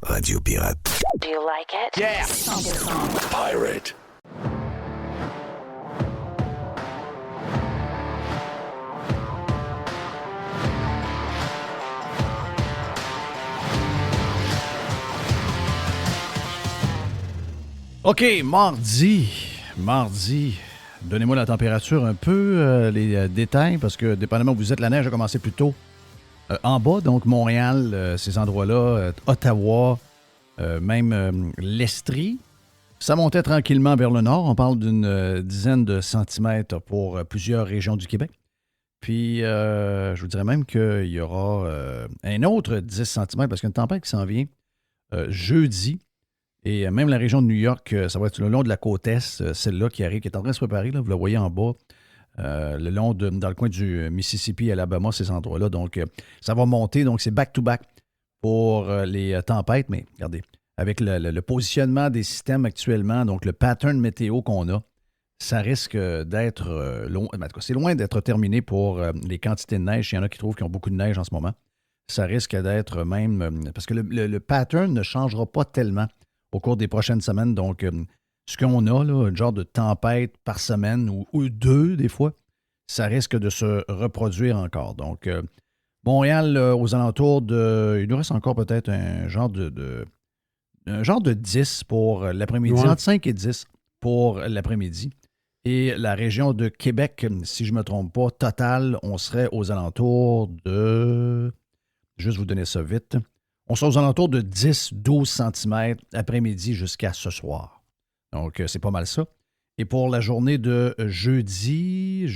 Radio Pirate. Do you like it? Yeah! 100%. Pirate. OK, mardi. Donnez-moi la température un peu, les détails, parce que dépendamment où vous êtes, la neige a commencé plus tôt en bas, donc Montréal, ces endroits-là, Ottawa, même l'Estrie. Ça montait tranquillement vers le nord. On parle d'une dizaine de centimètres pour plusieurs régions du Québec. Puis, je vous dirais même qu'il y aura un autre 10 centimètres, parce qu'il y a une tempête qui s'en vient jeudi. Et même la région de New York, ça va être le long de la côte Est, celle-là qui arrive, qui est en train de se préparer, là, vous la voyez en bas, le long dans le coin du Mississippi, Alabama, ces endroits-là. Donc, ça va monter. Donc, c'est back-to-back pour les tempêtes. Mais regardez, avec le positionnement des systèmes actuellement, donc le pattern météo qu'on a, ça risque d'être loin. En tout cas, c'est loin d'être terminé pour les quantités de neige. Il y en a qui trouvent qu'ils ont beaucoup de neige en ce moment. Ça risque d'être même... parce que le pattern ne changera pas tellement au cours des prochaines semaines. Donc, ce qu'on a, là, un genre de tempête par semaine ou deux, des fois, ça risque de se reproduire encore. Donc, Montréal, aux alentours de... Il nous reste encore peut-être un genre de 10 pour l'après-midi, entre 5 et 10 pour l'après-midi. Et la région de Québec, si je ne me trompe pas, total, on serait aux alentours de... Juste vous donner ça vite. On sera aux alentours de 10-12 cm après-midi jusqu'à ce soir. Donc, c'est pas mal ça. Et pour la journée de jeudi,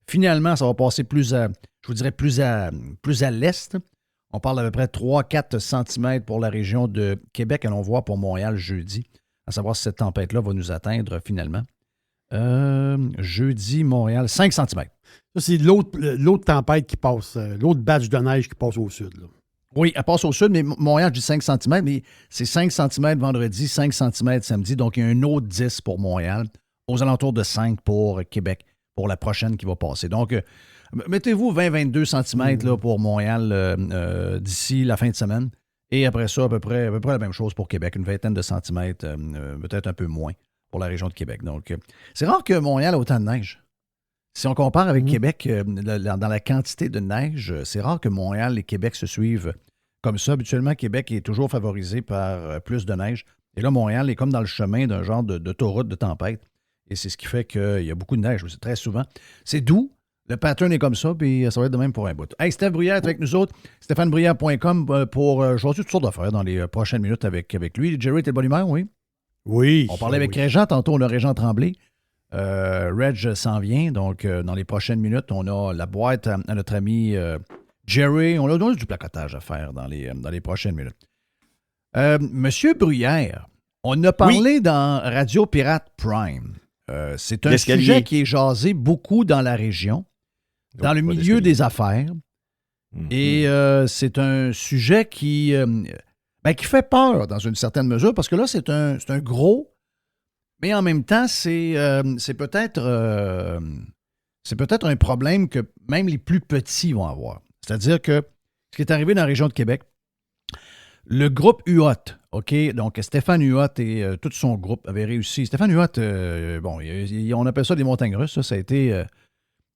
finalement, ça va passer plus à l'est. On parle d'à peu près 3-4 cm pour la région de Québec. Allons voir pour Montréal jeudi, à savoir si cette tempête-là va nous atteindre finalement. Jeudi, Montréal, 5 cm. Ça, c'est l'autre tempête qui passe, l'autre batch de neige qui passe au sud, là. Oui, elle passe au sud, mais Montréal, je dis 5 cm, mais c'est 5 cm vendredi, 5 cm samedi, donc il y a un autre 10 pour Montréal, aux alentours de 5 pour Québec, pour la prochaine qui va passer. Donc, mettez-vous 20-22 cm là, pour Montréal d'ici la fin de semaine, et après ça, à peu près la même chose pour Québec, une vingtaine de centimètres, peut-être un peu moins pour la région de Québec. Donc, c'est rare que Montréal ait autant de neige. Si on compare avec Québec, dans la quantité de neige, c'est rare que Montréal et Québec se suivent comme ça. Habituellement, Québec est toujours favorisé par plus de neige. Et là, Montréal est comme dans le chemin d'un genre d'autoroute de tempête. Et c'est ce qui fait qu'il y a beaucoup de neige aussi, très souvent. C'est doux. Le pattern est comme ça, puis ça va être de même pour un bout. Hey, Steph Bruyère est avec nous autres. stéphanebruyère.com pour jouer toutes sortes d'affaires dans les prochaines minutes avec lui. Jerry, t'es de bonne humeur, oui? Oui. On parlait avec Régent. Tantôt, on a Régent Tremblay. Reg s'en vient, donc dans les prochaines minutes, on a la boîte à notre ami Jerry. On a du placotage à faire dans les prochaines minutes. Monsieur Bruyère, on a parlé dans Radio Pirate Prime. C'est un sujet qui est jasé beaucoup dans la région, dans le milieu des affaires. Et c'est un sujet qui fait peur dans une certaine mesure, parce que là, c'est un gros... Mais en même temps, c'est peut-être un problème que même les plus petits vont avoir. C'est-à-dire que ce qui est arrivé dans la région de Québec, le groupe UHOT, OK, donc Stéphane UHOT et tout son groupe avaient réussi. Stéphane UHOT, on appelle ça des montagnes russes, ça a été...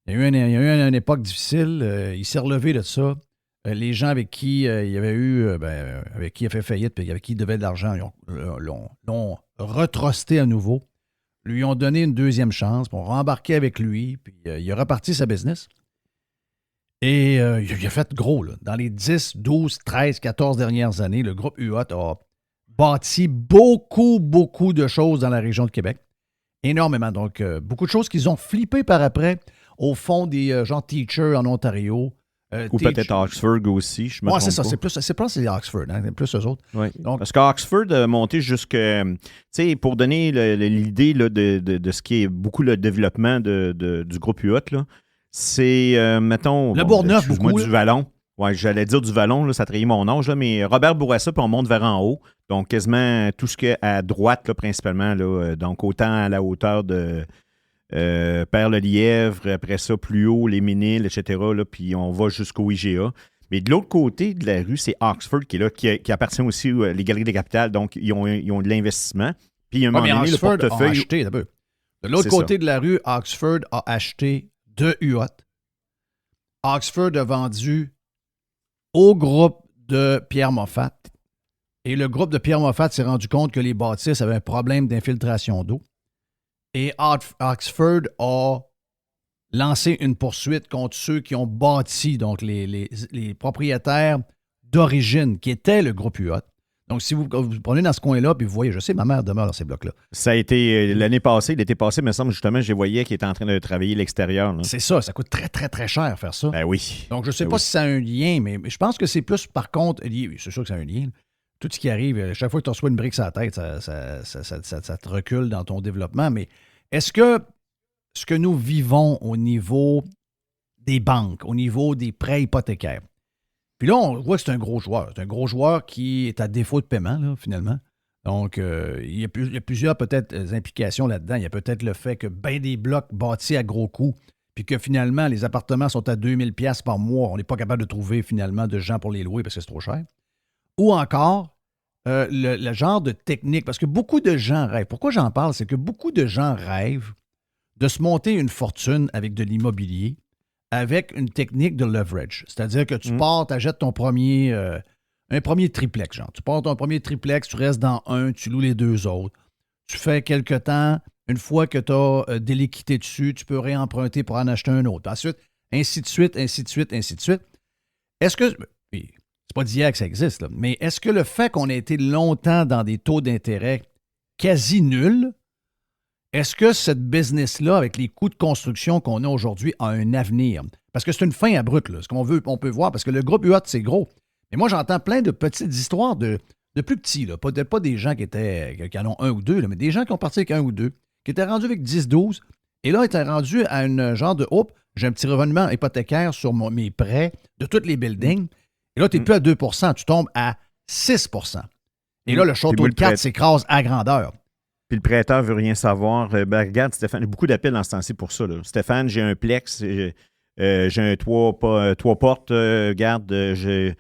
il y a eu une époque difficile, il s'est relevé de ça. Les gens avec qui il y avait eu, avec qui il a fait faillite, puis avec qui il devait de l'argent, l'ont retrosté à nouveau, lui ont donné une deuxième chance, puis ont rembarqué avec lui, puis il a reparti sa business. Et il a fait gros, là. Dans les 10, 12, 13, 14 dernières années, le groupe UHOT a bâti beaucoup, beaucoup de choses dans la région de Québec. Énormément. Donc, beaucoup de choses qu'ils ont flippé par après au fond des gens teachers en Ontario. Ou peut-être Oxford aussi, je me trompe c'est ça. pas. C'est plus Oxford, hein, c'est plus eux autres. Oui. Donc, parce qu'Oxford a monté jusque... Tu sais, pour donner l'idée là, de ce qui est beaucoup le développement du groupe UHOT, là, c'est, mettons... Le Bourgneuf, beaucoup. Du Vallon. Oui, j'allais dire du Vallon, là, ça trahit mon âge, là, mais Robert Bourassa, puis on monte vers en haut. Donc, quasiment tout ce qui est à droite, là, principalement. Là, donc, autant à la hauteur de... Père-le-Lièvre, après ça, plus haut, les Méniles, etc. Là, puis on va jusqu'au IGA. Mais de l'autre côté de la rue, c'est Oxford qui est là, qui appartient aussi aux les Galeries des Capitales. Donc, ils ont de l'investissement. Puis, à un moment mais donné, le Oxford a portefeuille... acheté, d'abord. De l'autre C'est côté ça. de la rue, Oxford a acheté de UOT. Oxford a vendu au groupe de Pierre Moffat. Et le groupe de Pierre Moffat s'est rendu compte que les bâtisses avaient un problème d'infiltration d'eau. Et Oxford a lancé une poursuite contre ceux qui ont bâti, donc les propriétaires d'origine, qui étaient le groupe UOT. Donc, si vous prenez dans ce coin-là, puis vous voyez, je sais, ma mère demeure dans ces blocs-là. Ça a été l'année passée, l'été passé, il me semble, justement, je les voyais qui étaient en train de travailler l'extérieur. Là. C'est ça coûte très, très, très cher faire ça. Ben oui. Donc, je ne sais Ben pas oui. si ça a un lien, mais je pense que c'est plus, par contre, lié. C'est sûr que ça a un lien. Tout ce qui arrive, chaque fois que tu reçois une brique sur la tête, ça te recule dans ton développement. Mais est-ce que ce que nous vivons au niveau des banques, au niveau des prêts hypothécaires, puis là, on voit que c'est un gros joueur. C'est un gros joueur qui est à défaut de paiement, là, finalement. Donc, il y a plusieurs, peut-être, implications là-dedans. Il y a peut-être le fait que bien des blocs bâtis à gros coûts, puis que finalement, les appartements sont à 2000 $ par mois. On n'est pas capable de trouver, finalement, de gens pour les louer parce que c'est trop cher. Ou encore, le genre de technique, parce que beaucoup de gens rêvent. Pourquoi j'en parle? C'est que beaucoup de gens rêvent de se monter une fortune avec de l'immobilier, avec une technique de leverage. C'est-à-dire que tu pars, tu achètes ton premier, un premier triplex, genre. Tu pars ton premier triplex, tu restes dans un, tu loues les deux autres. Tu fais quelque temps, une fois que tu as des liquidités dessus, tu peux réemprunter pour en acheter un autre. Ensuite, ainsi de suite, ainsi de suite, ainsi de suite. Est-ce que... C'est pas d'hier que ça existe, là, mais est-ce que le fait qu'on ait été longtemps dans des taux d'intérêt quasi nuls, est-ce que cette business-là, avec les coûts de construction qu'on a aujourd'hui, a un avenir? Parce que c'est une fin abrupte, là, ce qu'on veut, on peut voir, parce que le groupe UOT, c'est gros. Mais moi, j'entends plein de petites histoires de plus petits, là, pas des gens qui en ont un ou deux, là, mais des gens qui ont parti avec un ou deux, qui étaient rendus avec 10, 12, et là, étaient rendus à une genre de, j'ai un petit revenu hypothécaire sur mes prêts de tous les buildings. Et là, tu n'es plus à 2 %, tu tombes à 6 %. Et là, le château de cartes s'écrase à grandeur. Puis le prêteur veut rien savoir. Regarde, Stéphane, beaucoup d'appels dans ce temps-ci pour ça. Là. Stéphane, j'ai un plex, j'ai un toit portes, regarde, j'ai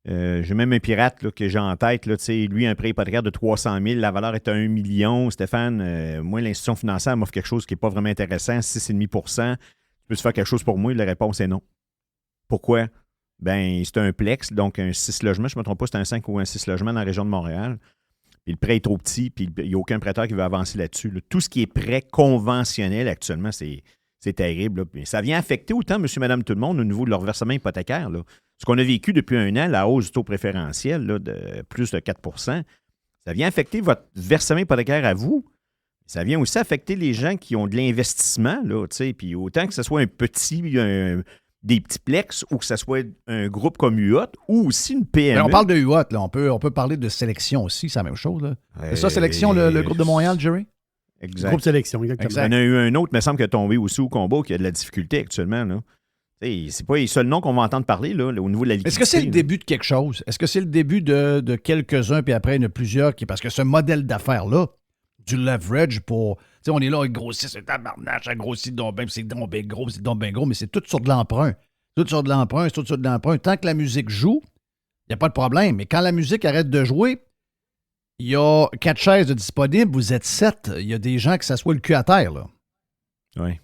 même un pirate là, que j'ai en tête. Là, lui, un prêt hypothécaire de 300 000, la valeur est à 1 million. Stéphane, moi, l'institution financière m'offre quelque chose qui n'est pas vraiment intéressant, 6,5 %. Tu peux-tu faire quelque chose pour moi? La réponse est non. Pourquoi? Ben, c'est un plex, donc un 6 logements. Je ne me trompe pas, c'est un 5 ou un 6 logements dans la région de Montréal. Puis le prêt est trop petit, puis il n'y a aucun prêteur qui veut avancer là-dessus. Là. Tout ce qui est prêt conventionnel actuellement, c'est terrible. Là. Puis ça vient affecter autant monsieur, madame, tout le monde au niveau de leur versement hypothécaire. Là. Ce qu'on a vécu depuis un an, la hausse du taux préférentiel là, de plus de 4 % ça vient affecter votre versement hypothécaire à vous. Ça vient aussi affecter les gens qui ont de l'investissement. Là, puis autant que ce soit un petit... des petits plex ou que ce soit un groupe comme UOT ou aussi une PME. Mais on parle de UOT, là. On peut parler de sélection aussi, c'est la même chose. Là. C'est ça, sélection, le groupe de Montréal, Jerry? Exact. Groupe sélection, exactement. Il y en a eu un autre, il me semble, qui a tombé aussi au combat, qui a de la difficulté actuellement. Là. C'est pas les seuls noms qu'on va entendre parler là, au niveau de la liquidité. Est-ce que c'est le début de quelque chose? Est-ce que c'est le début de quelques-uns, puis après, il y en a plusieurs qui... Parce que ce modèle d'affaires-là, du leverage pour... Tu sais, on est là, on grossit, c'est tabarnache, ça grossit donc bien, c'est donc bien gros, mais c'est tout sur de l'emprunt. Tout sur de l'emprunt, c'est tout sur de l'emprunt. Tant que la musique joue, il n'y a pas de problème. Mais quand la musique arrête de jouer, il y a 4 chaises de disponibles, vous êtes 7. Il y a des gens qui s'assoient le cul à terre, là. Oui.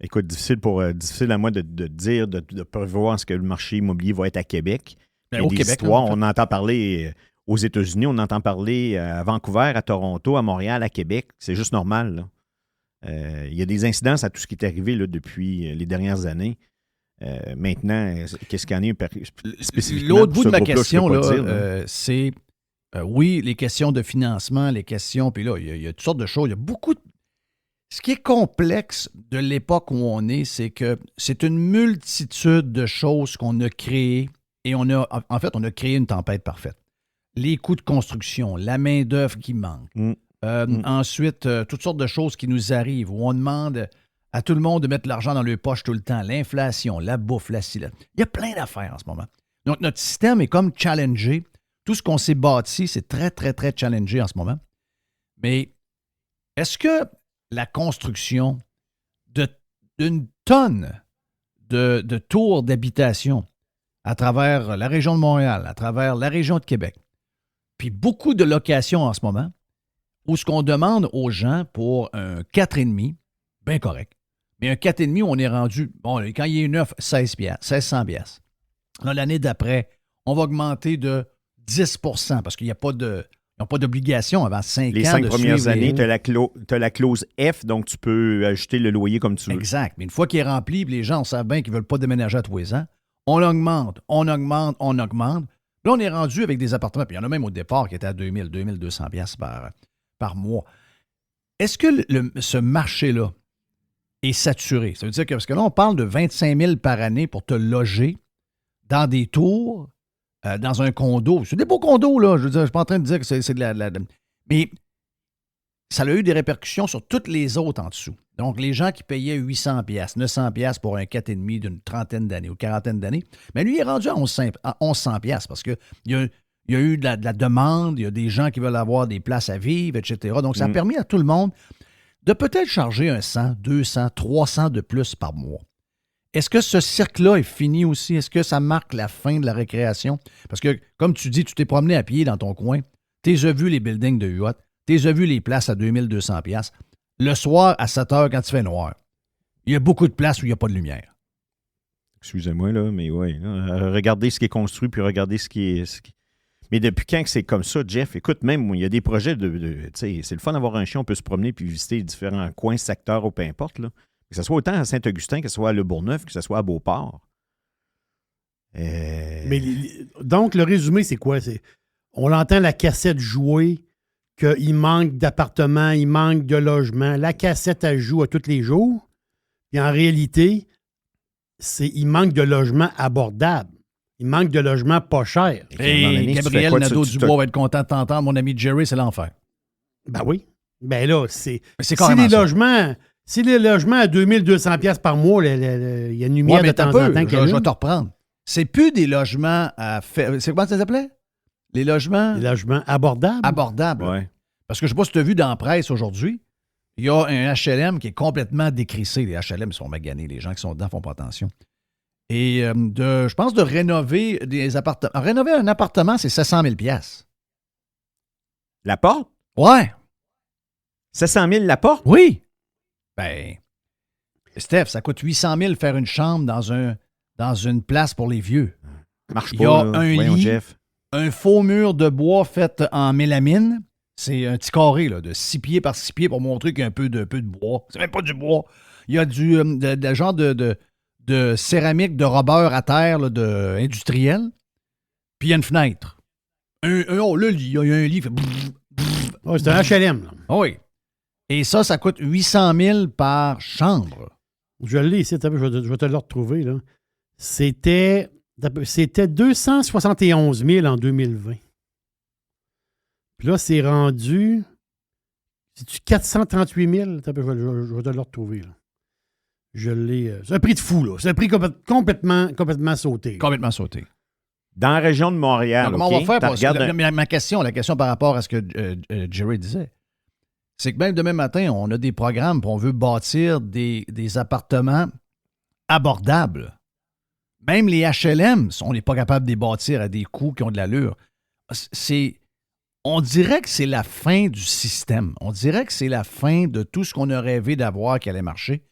Écoute, difficile à moi de dire, de prévoir ce que le marché immobilier va être à Québec. Au Québec, histoires, là, en fait. on entend parler aux États-Unis, on entend parler à Vancouver, à Toronto, à Montréal, à Québec. C'est juste normal. Là. Il y a des incidences à tout ce qui est arrivé là, depuis les dernières années. Maintenant, qu'est-ce qu'il y en a spécifiquement? L'autre bout de ma groupe-là, question, je peux pas là, dire, c'est, oui, les questions de financement, les questions, puis là, il y a toutes sortes de choses. Il y a beaucoup de... Ce qui est complexe de l'époque où on est, c'est que c'est une multitude de choses qu'on a créées et on a créé une tempête parfaite. Les coûts de construction, la main-d'œuvre qui manque. Ensuite, toutes sortes de choses qui nous arrivent où on demande à tout le monde de mettre l'argent dans leur poche tout le temps. L'inflation, la bouffe, la silette. Il y a plein d'affaires en ce moment. Donc, notre système est comme challengé. Tout ce qu'on s'est bâti, c'est très, très, très challengé en ce moment. Mais est-ce que la construction d'une tonne de tours d'habitation à travers la région de Montréal, à travers la région de Québec, puis beaucoup de locations en ce moment, où ce qu'on demande aux gens pour un 4,5, bien correct, mais un 4,5, on est rendu, bon, quand il est neuf, 1600 piastres. Là, l'année d'après, on va augmenter de 10 parce qu'il n'y a pas de... Ils n'ont pas d'obligation avant 5 ans. Les 5 premières suivre années, tu as la clause F, donc tu peux ajuster le loyer comme tu veux. Exact. Mais une fois qu'il est rempli, puis les gens, on sait bien qu'ils ne veulent pas déménager à tous les ans, on augmente. Là, on est rendu avec des appartements, puis il y en a même au départ qui étaient à 2000, 2200 piastres par mois. Est-ce que ce marché-là est saturé? Ça veut dire que, parce que là, on parle de 25 000 par année pour te loger dans des tours, dans un condo. C'est des beaux condos, là. Je veux dire, je ne suis pas en train de dire que c'est de la... Mais ça a eu des répercussions sur toutes les autres en dessous. Donc, les gens qui payaient 800 piastres, 900 piastres pour un 4,5 d'une trentaine d'années ou quarantaine d'années, mais lui, il est rendu à 1100 piastres parce qu'il y a eu de la demande, il y a des gens qui veulent avoir des places à vivre, etc. Donc, ça a permis à tout le monde de peut-être charger un 100, 200, 300 de plus par mois. Est-ce que ce cirque-là est fini aussi? Est-ce que ça marque la fin de la récréation? Parce que, comme tu dis, tu t'es promené à pied dans ton coin, tu as vu les buildings de Huot, tu as vu les places à 2200 piastres. Le soir, à 7 heures, quand il fait noir, il y a beaucoup de places où il n'y a pas de lumière. Excusez-moi, là, mais oui. Regardez ce qui est construit, puis regardez ce qui est... Mais depuis quand que c'est comme ça, Jeff? Écoute, même, il y a des projets tu sais, c'est le fun d'avoir un chien, on peut se promener puis visiter différents coins, secteurs ou peu importe, là. Que ce soit autant à Saint-Augustin, que ce soit à Le Bourgneuf, que ce soit à Beauport. Mais donc, le résumé, c'est quoi? On entend la cassette jouer, qu'il manque d'appartements, il manque de logements. La cassette, elle joue à tous les jours. Et en réalité, il manque de logements abordables. Il manque de logements pas chers. Hey, Gabriel Nadeau-Dubois va être content de t'entendre. Mon ami Jerry, c'est l'enfer. Ben oui. Ben là, c'est si carrément les ça. logements... Si les logements à 2200 piastres par mois, il y a une lumière de temps en temps. Je vais te reprendre. C'est plus des logements à faire. C'est comment ça s'appelait? Les logements... Les logements abordables. Abordables. Ouais. Parce que je ne sais pas si tu as vu dans la presse aujourd'hui, il y a un HLM qui est complètement décrissé. Les HLM sont maganés. Les gens qui sont dedans ne font pas attention. Et je pense de rénover des appartements. Rénover un appartement, c'est 700 000 piastres. La porte? Ouais. 700 000 la porte? Oui. Ben, Steph, ça coûte 800 000 faire une chambre dans une place pour les vieux. Marche pas. Il y a là. un Voyons, lit, Jeff. un faux mur de bois fait en mélamine. C'est un petit carré là, de 6 pieds par 6 pieds pour montrer qu'il y a un peu de bois. C'est même pas du bois. Il y a du genre de céramique, de rubber à terre, là, industriel. Puis il y a une fenêtre. Le lit, il y a un lit. Fait... Oh, c'est un HLM. Là. Oui. Et ça coûte 800 000 par chambre. Je l'ai ici, je vais te le retrouver. Là. C'était 271 000 en 2020. Puis là, c'est rendu... C'est-tu 438 000? Je vais te le retrouver. Là. Je l'ai... c'est un prix de fou, là. C'est un prix complètement sauté. Complètement sauté. Dans la région de Montréal, comment on va faire pour regardes la question par rapport à ce que Jerry disait, c'est que même demain matin, on a des programmes pour on veut bâtir des appartements abordables. Même les HLM, on n'est pas capable de les bâtir à des coûts qui ont de l'allure. On dirait que c'est la fin du système. On dirait que c'est la fin de tout ce qu'on a rêvé d'avoir qui allait marcher.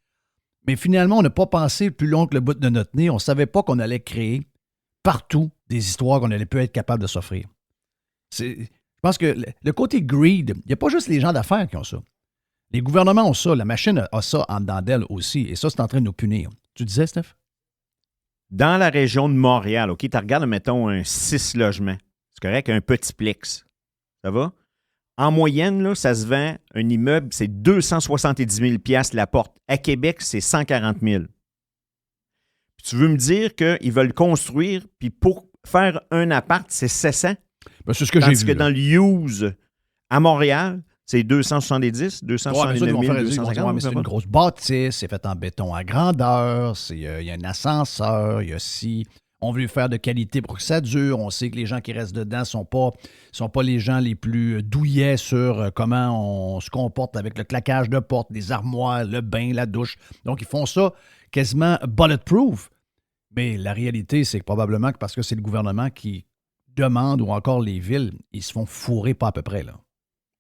Mais finalement, on n'a pas pensé plus long que le bout de notre nez. On ne savait pas qu'on allait créer partout des histoires qu'on allait peut être capable de s'offrir. Je pense que le côté greed, il n'y a pas juste les gens d'affaires qui ont ça. Les gouvernements ont ça, la machine a ça en dedans d'elle aussi, et ça, c'est en train de nous punir. Tu disais, Steph? Dans la région de Montréal, OK, tu regardes, mettons, un 6 logements. C'est correct, un petit plex. Ça va? En moyenne, là, ça se vend, un immeuble, c'est 270 000 $ la porte. À Québec, c'est 140 000. Puis tu veux me dire qu'ils veulent construire, puis pour faire un appart, c'est 700? Ben, c'est ce que j'ai vu. Tandis que dans le Hughes, à Montréal, c'est 270, 269 000, 250. Mais c'est une grosse bâtisse, c'est fait en béton à grandeur, il y a un ascenseur, il y a si... On veut faire de qualité pour que ça dure. On sait que les gens qui restent dedans sont pas les gens les plus douillets sur comment on se comporte avec le claquage de porte, les armoires, le bain, la douche. Donc, ils font ça quasiment bulletproof. Mais la réalité, c'est que probablement que parce que c'est le gouvernement qui demande, ou encore les villes, ils se font fourrer pas à peu près, là.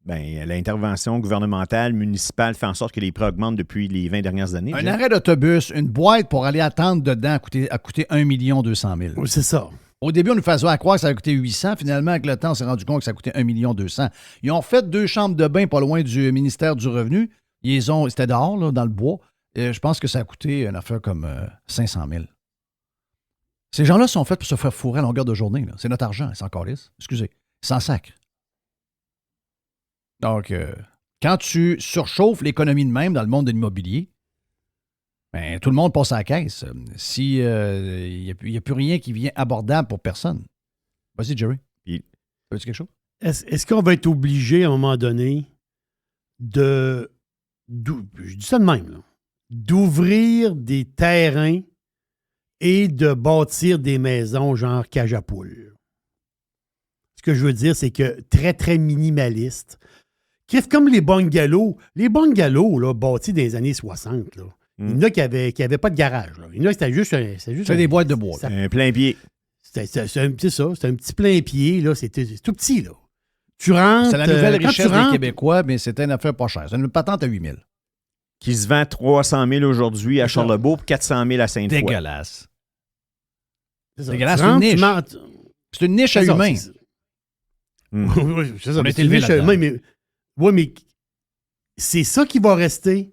Ben, l'intervention gouvernementale, municipale fait en sorte que les prix augmentent depuis les 20 dernières années. Un Jeff. arrêt d'autobus, une boîte pour aller attendre dedans a coûté 1 200 000. Oui, c'est ça. Au début, on nous faisait croire que ça a coûté 800. Finalement, avec le temps, on s'est rendu compte que ça coûtait 1 200 000. Ils ont fait 2 chambres de bain pas loin du ministère du Revenu. C'était dehors, là, dans le bois. Et je pense que ça a coûté une affaire comme 500 000. Ces gens-là sont faits pour se faire fourrer à longueur de journée, là. C'est notre argent, c'est encore lisse. Excusez. Ils s'en sacrent. Donc, quand tu surchauffes l'économie de même dans le monde de l'immobilier, ben, tout le monde passe à la caisse. Si il n'y a plus rien qui vient abordable pour personne. Vas-y, Jerry. Puis- Veux-tu quelque chose? Est-ce qu'on va être obligé, à un moment donné, je dis ça de même, là, d'ouvrir des terrains et de bâtir des maisons genre cage à poules? Ce que je veux dire, c'est que très, très minimaliste. Comme les bungalows. Les bungalows, là, bâtis dans les années 60, là, il y en a qui n'avaient pas de garage. Là. Il y en a qui c'était juste C'est des boîtes de bois. ça- Un plein pied. C'est ça, c'est un petit plein pied, là. C'est tout petit, là. Tu rentres. C'est la nouvelle quand richesse tu rentres, des Québécois, mais c'était une affaire pas chère. C'est une patente à 8 000. Qui se vend 300 000 aujourd'hui à C'est ça. Charlebourg, puis 400 000 à Sainte-Foy. Dégueulasse. c'est ça. dégueulasse, Tu c'est une rentres, tu niche. montes- C'est une niche à c'est ça, humains. c'est- Hmm. Oui, c'est ça. On a mais été c'est élevé une niche à là-dedans. humains, mais c'est ça qui va rester.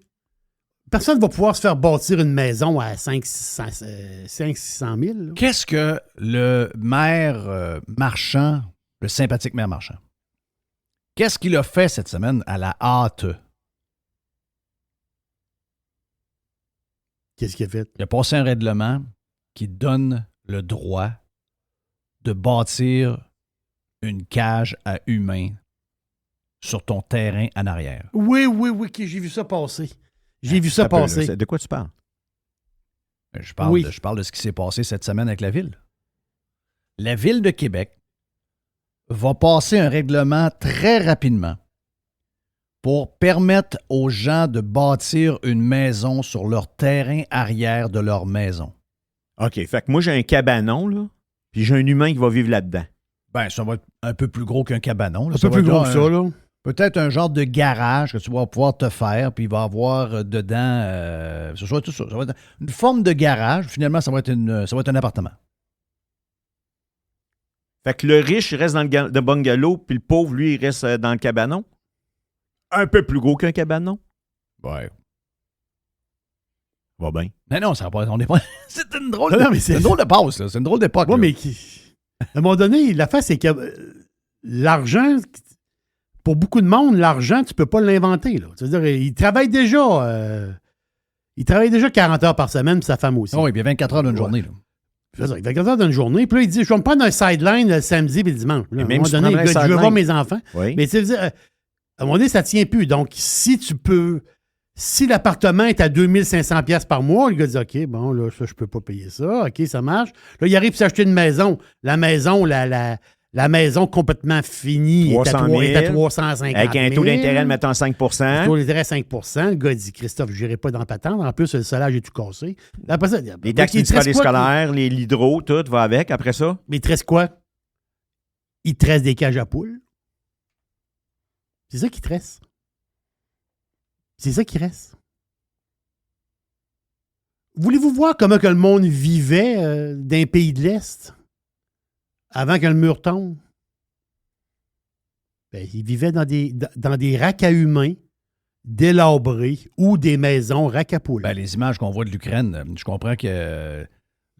Personne ne va pouvoir se faire bâtir une maison à 500 600 000. Là. Qu'est-ce que le maire Marchand, le sympathique maire Marchand, qu'est-ce qu'il a fait cette semaine à la hâte? Qu'est-ce qu'il a fait? Il a passé un règlement qui donne le droit de bâtir une cage à humains sur ton terrain en arrière. Oui, j'ai vu ça passer. J'ai vu ça Un peu, là. passer. De quoi tu parles? Je parle, Oui. je parle de ce qui s'est passé cette semaine avec la Ville. La Ville de Québec va passer un règlement très rapidement pour permettre aux gens de bâtir une maison sur leur terrain arrière de leur maison. OK. Fait que moi, j'ai un cabanon, là, puis j'ai un humain qui va vivre là-dedans. Ben, ça va être un peu plus gros qu'un cabanon. là. Un Ça peu va plus être gros que ça, là. Peut-être un genre de garage que tu vas pouvoir te faire, puis il va y avoir dedans, ce soit tout ça. Ça va être une forme de garage. Finalement, ça va être un appartement. Fait que le riche, il reste dans le bungalow, puis le pauvre, lui, il reste dans le cabanon. Un peu plus gros qu'un cabanon. Ouais. Va bien. Mais non, ça va pas. On n'est pas. C'est une drôle Non, de. non, mais c'est c'est- une drôle de passe, là. C'est une drôle d'époque. Oui, là. mais à un moment donné, l'affaire, c'est que l'argent, pour beaucoup de monde, l'argent, tu ne peux pas l'inventer. Là. C'est-à-dire, il travaille déjà 40 heures par semaine, puis sa femme aussi. Ah oui, puis 24 heures d'une Ouais. journée. Là. C'est ça, il fait 40 heures d'une journée. Puis là, il dit, je vais me prendre un sideline le samedi et le dimanche. Là, à un même moment si tu donné, prendrais il dit, un je veux voir sideline. mes enfants. Oui. Mais tu sais, à un moment donné, ça ne tient plus. Donc, si l'appartement est à 2500 pièces par mois, le gars dit, OK, bon, là, ça, je peux pas payer ça. OK, ça marche. Là, il arrive pour s'acheter une maison. La maison complètement finie est à 300 000, 350 000. Avec un taux d'intérêt de, mettons, 5 Le taux d'intérêt 5 Le gars dit, Christophe, je n'irai pas dans patente. En plus, le salaire, j'ai tout cassé. Après ça, Les taxes il te reste municipales et quoi? scolaires, l'hydro, tout va avec après ça. Mais il te reste quoi? Il te reste des cages à poules. C'est ça qui te reste. C'est ça qui reste. Voulez-vous voir comment que le monde vivait d'un pays de l'Est avant que le mur tombe? Ben, il vivait dans des racks à humains délabrés ou des maisons racks à poules. Ben, les images qu'on voit de l'Ukraine, je comprends que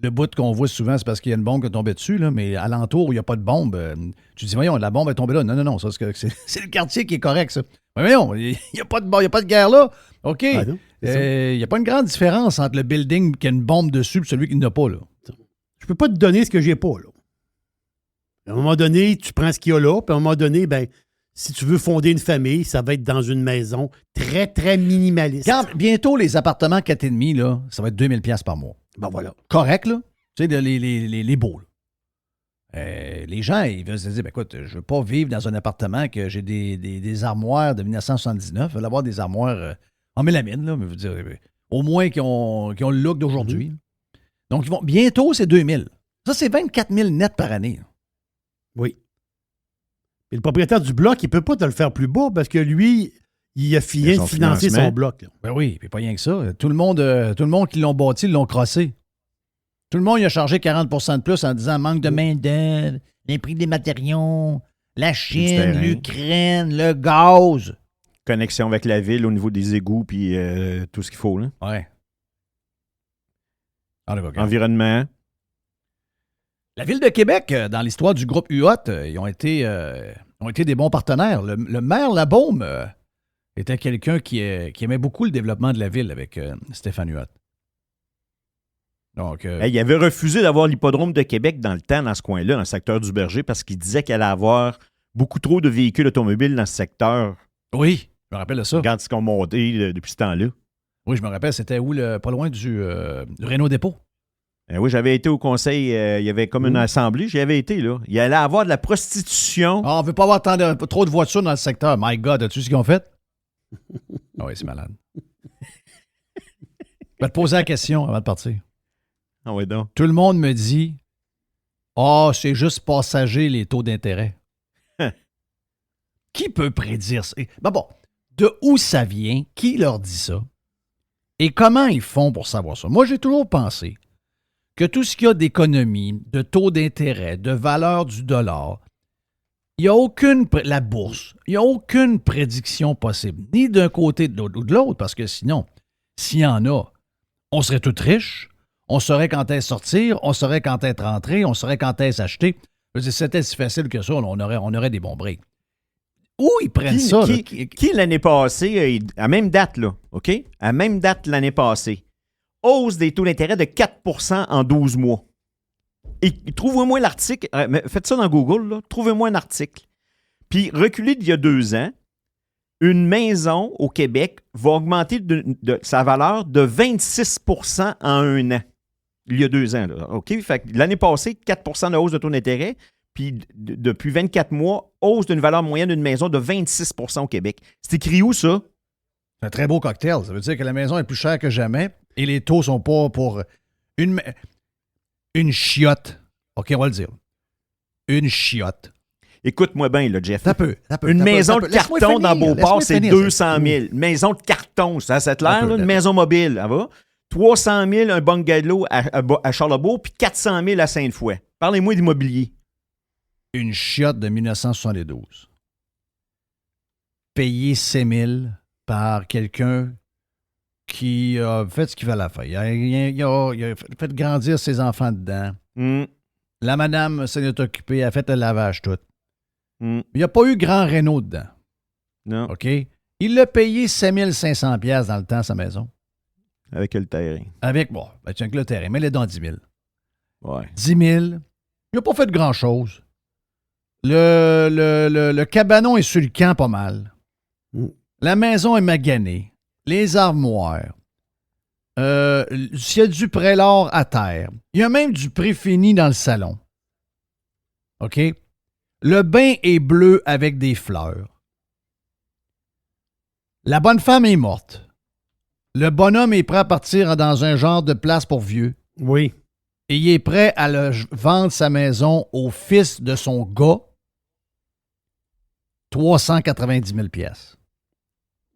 le bout qu'on voit souvent, c'est parce qu'il y a une bombe qui est tombée dessus, là, mais alentour, il n'y a pas de bombe. Tu dis, voyons, la bombe est tombée là. Non, ça, c'est le quartier qui est correct, ça. Mais voyons, il n'y a pas de guerre là. OK. Ah non, c'est ça. Il n'y a pas une grande différence entre le building qui a une bombe dessus et celui qui n'a pas, là. Je peux pas te donner ce que j'ai pas, là. À un moment donné, tu prends ce qu'il y a là, puis à un moment donné, ben, si tu veux fonder une famille, ça va être dans une maison très, très minimaliste. Bientôt, les appartements 4,5, là, ça va être 2000 pièces par mois. Ben voilà. Correct, là. Tu sais, les beaux, là. Les gens, ils veulent se dire, ben écoute, je veux pas vivre dans un appartement que j'ai des armoires de 1979. Je veux avoir des armoires en mélamine, là, mais je veux dire, au moins qui ont le look d'aujourd'hui. Donc, bientôt, c'est 2 000. Ça, c'est 24 000 net par année. Oui. Et le propriétaire du bloc, il ne peut pas te le faire plus bas parce que lui, il a fini de financer son bloc. Là. Ben oui, puis pas rien que ça. Tout le monde qui l'ont bâti l'ont crossé. Tout le monde il a chargé 40 de plus en disant manque de main-d'œuvre, les prix des matériaux, la Chine, l'Ukraine, le gaz. Connexion avec la ville au niveau des égouts puis tout ce qu'il faut. Là. Ouais. Environnement. La Ville de Québec, dans l'histoire du groupe UOT, ils ont été des bons partenaires. Le maire Labaume était quelqu'un qui aimait beaucoup le développement de la ville avec Stéphane Huot. Donc, il avait refusé d'avoir l'hippodrome de Québec dans le temps, dans ce coin-là, dans le secteur du Berger, parce qu'il disait qu'elle allait avoir beaucoup trop de véhicules automobiles dans ce secteur. Oui, je me rappelle de ça. Regarde ce qu'on monté depuis ce temps-là. Oui, je me rappelle, c'était où, pas loin du Renault Dépôt. Oui, j'avais été au conseil, il y avait comme une assemblée, j'y avais été, là. Il allait avoir de la prostitution. Ah, on ne veut pas avoir trop de voitures dans le secteur. My God, as-tu vu ce qu'ils ont fait? Ah oui, c'est malade. Je vais te poser la question avant de partir. Ah oui, donc. Tout le monde me dit c'est juste passager les taux d'intérêt. Qui peut prédire ça? Bon, de où ça vient? Qui leur dit ça? Et comment ils font pour savoir ça? Moi, j'ai toujours pensé que tout ce qu'il y a d'économie, de taux d'intérêt, de valeur du dollar, il n'y a aucune... La bourse, il n'y a aucune prédiction possible, ni d'un côté ou de l'autre, parce que sinon, s'il y en a, on serait tous riches, on saurait quand est-ce sortir, on saurait quand est-ce rentrer, on saurait quand est-ce acheter. Si c'était si facile que ça, on aurait des bons breaks. Où ils prennent ça? Qui l'année passée, à même date, là, OK? À même date l'année passée, hausse des taux d'intérêt de 4 en 12 mois. Et trouvez-moi l'article, faites ça dans Google, là, trouvez-moi un article. Puis reculez d'il y a 2 ans, une maison au Québec va augmenter de sa valeur de 26 en 1 an. Il y a 2 ans, là, OK? Fait que l'année passée, 4 de hausse de taux d'intérêt, puis depuis 24 mois, hausse d'une valeur moyenne d'une maison de 26 au Québec. C'est écrit où, ça? C'est un très beau cocktail. Ça veut dire que la maison est plus chère que jamais et les taux sont pas pour une chiotte. OK, on va le dire. Une chiotte. Écoute-moi bien, là, Jeff. Une maison de carton dans Beauport, c'est 200 000. Une maison de carton, ça c'est clair, là, une maison mobile, ça va? 300 000, un bungalow à Charlebourg, puis 400 000 à Sainte-Foy. Parlez-moi d'immobilier. Une chiotte de 1972. Payée 6 000 par quelqu'un qui a fait ce qu'il fallait faire. Il a fait grandir ses enfants dedans. La madame s'en est occupée, elle a fait le lavage tout. Il n'y a pas eu grand réno dedans. Non. OK? Il l'a payé 7 500 $ dans le temps, sa maison. Avec le terrain. Avec le terrain, mais il est dans 10 000. Ouais. 10 000. Il n'a pas fait grand-chose. Le cabanon est sur le camp pas mal. La maison est maganée. Les armoires. Il y a du prélat à terre. Il y a même du préfini dans le salon. OK? Le bain est bleu avec des fleurs. La bonne femme est morte. Le bonhomme est prêt à partir dans un genre de place pour vieux. Oui. Et il est prêt à vendre sa maison au fils de son gars. 390 000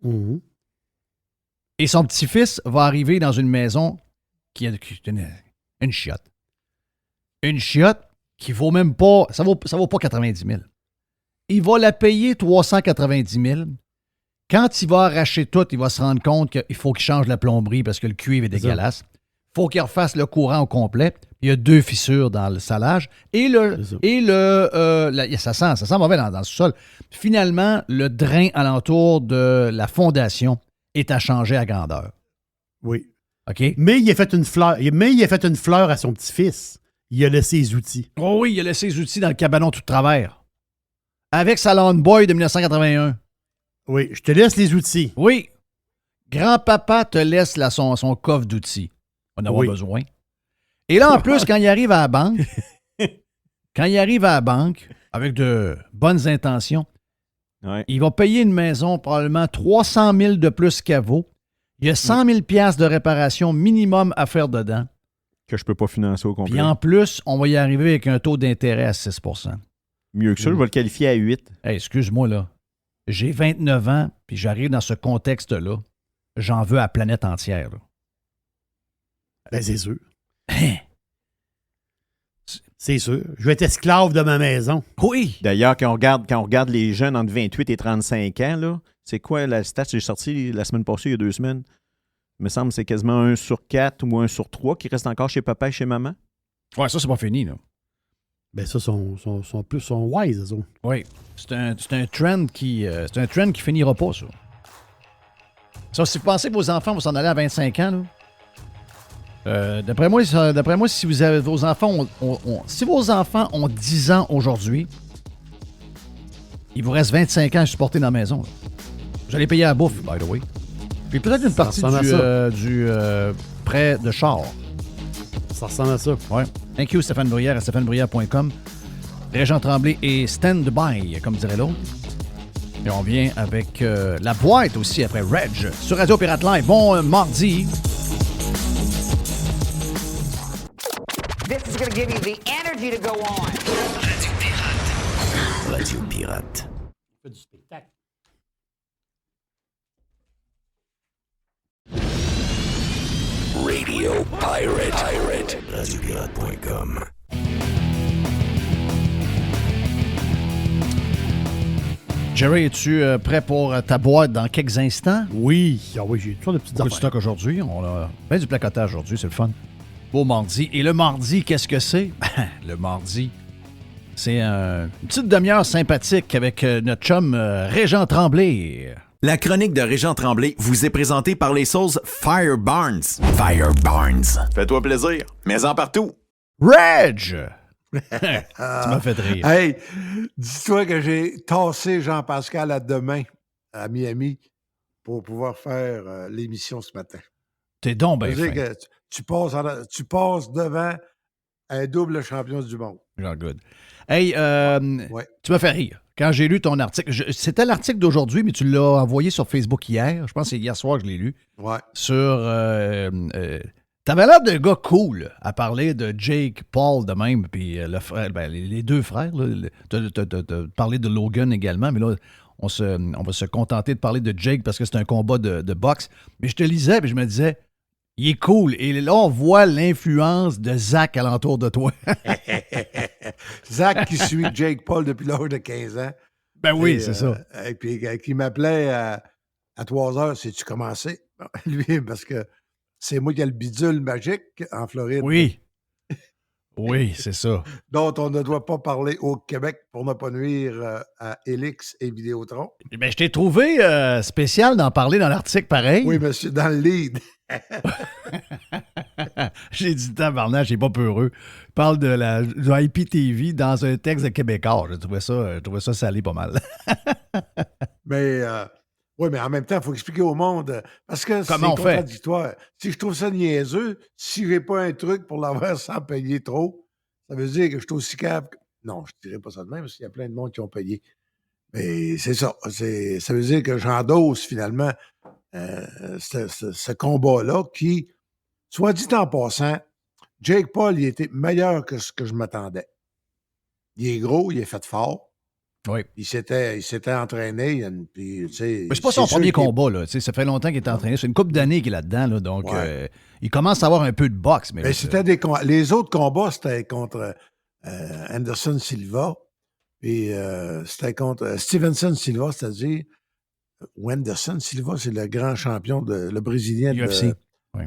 $. Et son petit-fils va arriver dans une maison qui est une chiotte. Une chiotte qui vaut même pas... Ça vaut pas 90 000. Il va la payer 390 000. Quand il va arracher tout, il va se rendre compte qu'il faut qu'il change la plomberie parce que le cuivre est dégueulasse. Il faut qu'il refasse le courant au complet. Il y a 2 fissures dans le salage. Ça sent mauvais dans le sous-sol. Finalement, le drain alentour de la fondation est à changer à grandeur. Oui. OK? Mais il a fait une fleur à son petit-fils. Il a laissé les outils. Oh oui, il a laissé les outils dans le cabanon tout de travers. Avec sa Lawn Boy de 1981. Oui, je te laisse les outils. Oui. Grand-papa te laisse son coffre d'outils. On en a besoin. Et là, en plus, quand il arrive à la banque, avec de bonnes intentions, il va payer une maison probablement 300 000 de plus qu'elle vaut. Il y a 100 000 $ de réparation minimum à faire dedans. Que je peux pas financer au complet. Puis en plus, on va y arriver avec un taux d'intérêt à 6 Mieux que ça, je vais le qualifier à 8. Hey, excuse-moi, là. J'ai 29 ans, puis j'arrive dans ce contexte-là. J'en veux à la planète entière. Là. Ben, c'est sûr. Hein? C'est sûr. Je vais être esclave de ma maison. Oui! D'ailleurs, quand on regarde les jeunes entre 28 et 35 ans, là, c'est quoi la stat que j'ai sortie la semaine passée, il y a 2 semaines? Il me semble que c'est quasiment 1 sur 4 ou 1 sur 3 qui reste encore chez papa et chez maman. Ouais, ça, c'est pas fini, là. Ben ça, sont wise, eux autres. Oui. C'est un trend qui finira pas, ça. Ça, si vous pensez que vos enfants vont s'en aller à 25 ans, là, d'après moi, si vous avez vos enfants si vos enfants ont 10 ans aujourd'hui, il vous reste 25 ans à supporter dans la maison. Là. Vous allez payer à la bouffe, by the way. Puis peut-être une partie du prêt de char. Ça ressemble à ça. Ouais. Thank you, Stéphane Bruyère à stéphanebruyère.com. Régent Tremblay et Stand By, comme dirait l'autre. Et on vient avec la boîte aussi après Reg sur Radio Pirate Live. Bon mardi. This is going to give you the energy to go on. Radio Pirate. Radio Pirate. On fait du spectacle. Radio Pirate. RadioPirate.com. Jerry, es-tu prêt pour ta boîte dans quelques instants? Oui. Ah oui, j'ai toujours de petites Beaucoup de affaires. stock aujourd'hui. On a bien du placotage aujourd'hui, c'est le fun. Beau mardi. Et le mardi, qu'est-ce que c'est? Le mardi, c'est une petite demi-heure sympathique avec notre chum Régent Tremblay. La chronique de Régent Tremblay vous est présentée par les sauces Fire Barnes. Fire Barnes. Fais-toi plaisir, mets-en partout. Reg! Tu m'as fait rire. Hey, dis-toi que j'ai tassé Jean-Pascal à demain à Miami pour pouvoir faire l'émission ce matin. T'es donc bien Ça veut fin. dire que tu passes devant un double champion du monde. Oh, good. Hey, Ouais. tu m'as fait rire. Quand j'ai lu ton article, c'était l'article d'aujourd'hui, mais tu l'as envoyé sur Facebook hier. Je pense que c'est hier soir que je l'ai lu. Ouais. Sur. T'avais l'air d'un gars cool à parler de Jake Paul de même, puis le frère, ben, les deux frères. T'as parlé de Logan également, mais là, on va se contenter de parler de Jake parce que c'est un combat de boxe. Mais je te lisais, puis je me disais, il est cool. Et là, on voit l'influence de Zach alentour de toi. Zach qui suit Jake Paul depuis l'âge de 15 ans. Ben oui, Et, c'est ça. Et puis qui m'appelait à 3 heures, sais-tu commencé? Lui, parce que c'est moi qui ai le bidule magique en Floride. Oui. Oui, c'est ça. Dont on ne doit pas parler au Québec pour ne pas nuire à Elix et Vidéotron. Ben, je t'ai trouvé spécial d'en parler dans l'article pareil. Oui, monsieur, dans le lead. J'ai dit tabarnak, j'ai pas peureux. Il parle du IPTV dans un texte de Québécois. Je trouvais ça salé pas mal. Mais oui, mais en même temps, il faut expliquer au monde. Parce que c'est Comment on fait? contradictoire. Si je trouve ça niaiseux, si j'ai pas un truc pour l'avoir sans payer trop, ça veut dire que je suis aussi capable. Non, je ne dirais pas ça de même, parce qu'il y a plein de monde qui ont payé. Mais c'est ça. Ça veut dire que j'endosse finalement ce combat-là qui, soit dit en passant, Jake Paul, il était meilleur que ce que je m'attendais. Il est gros, il est fait fort. Oui. Il s'était entraîné. Puis, tu sais, Mais c'est pas son sûr premier qu'il est- combat, là. Tu sais, ça fait longtemps qu'il est entraîné. C'est une couple d'années qu'il est là-dedans, là. Donc, Ouais. il commence à avoir un peu de boxe. Mais Mais c'était les autres combats, c'était contre Anderson Silva. Et c'était contre Stevenson Silva, c'est-à-dire Wenderson Silva, c'est le grand champion, le Brésilien UFC.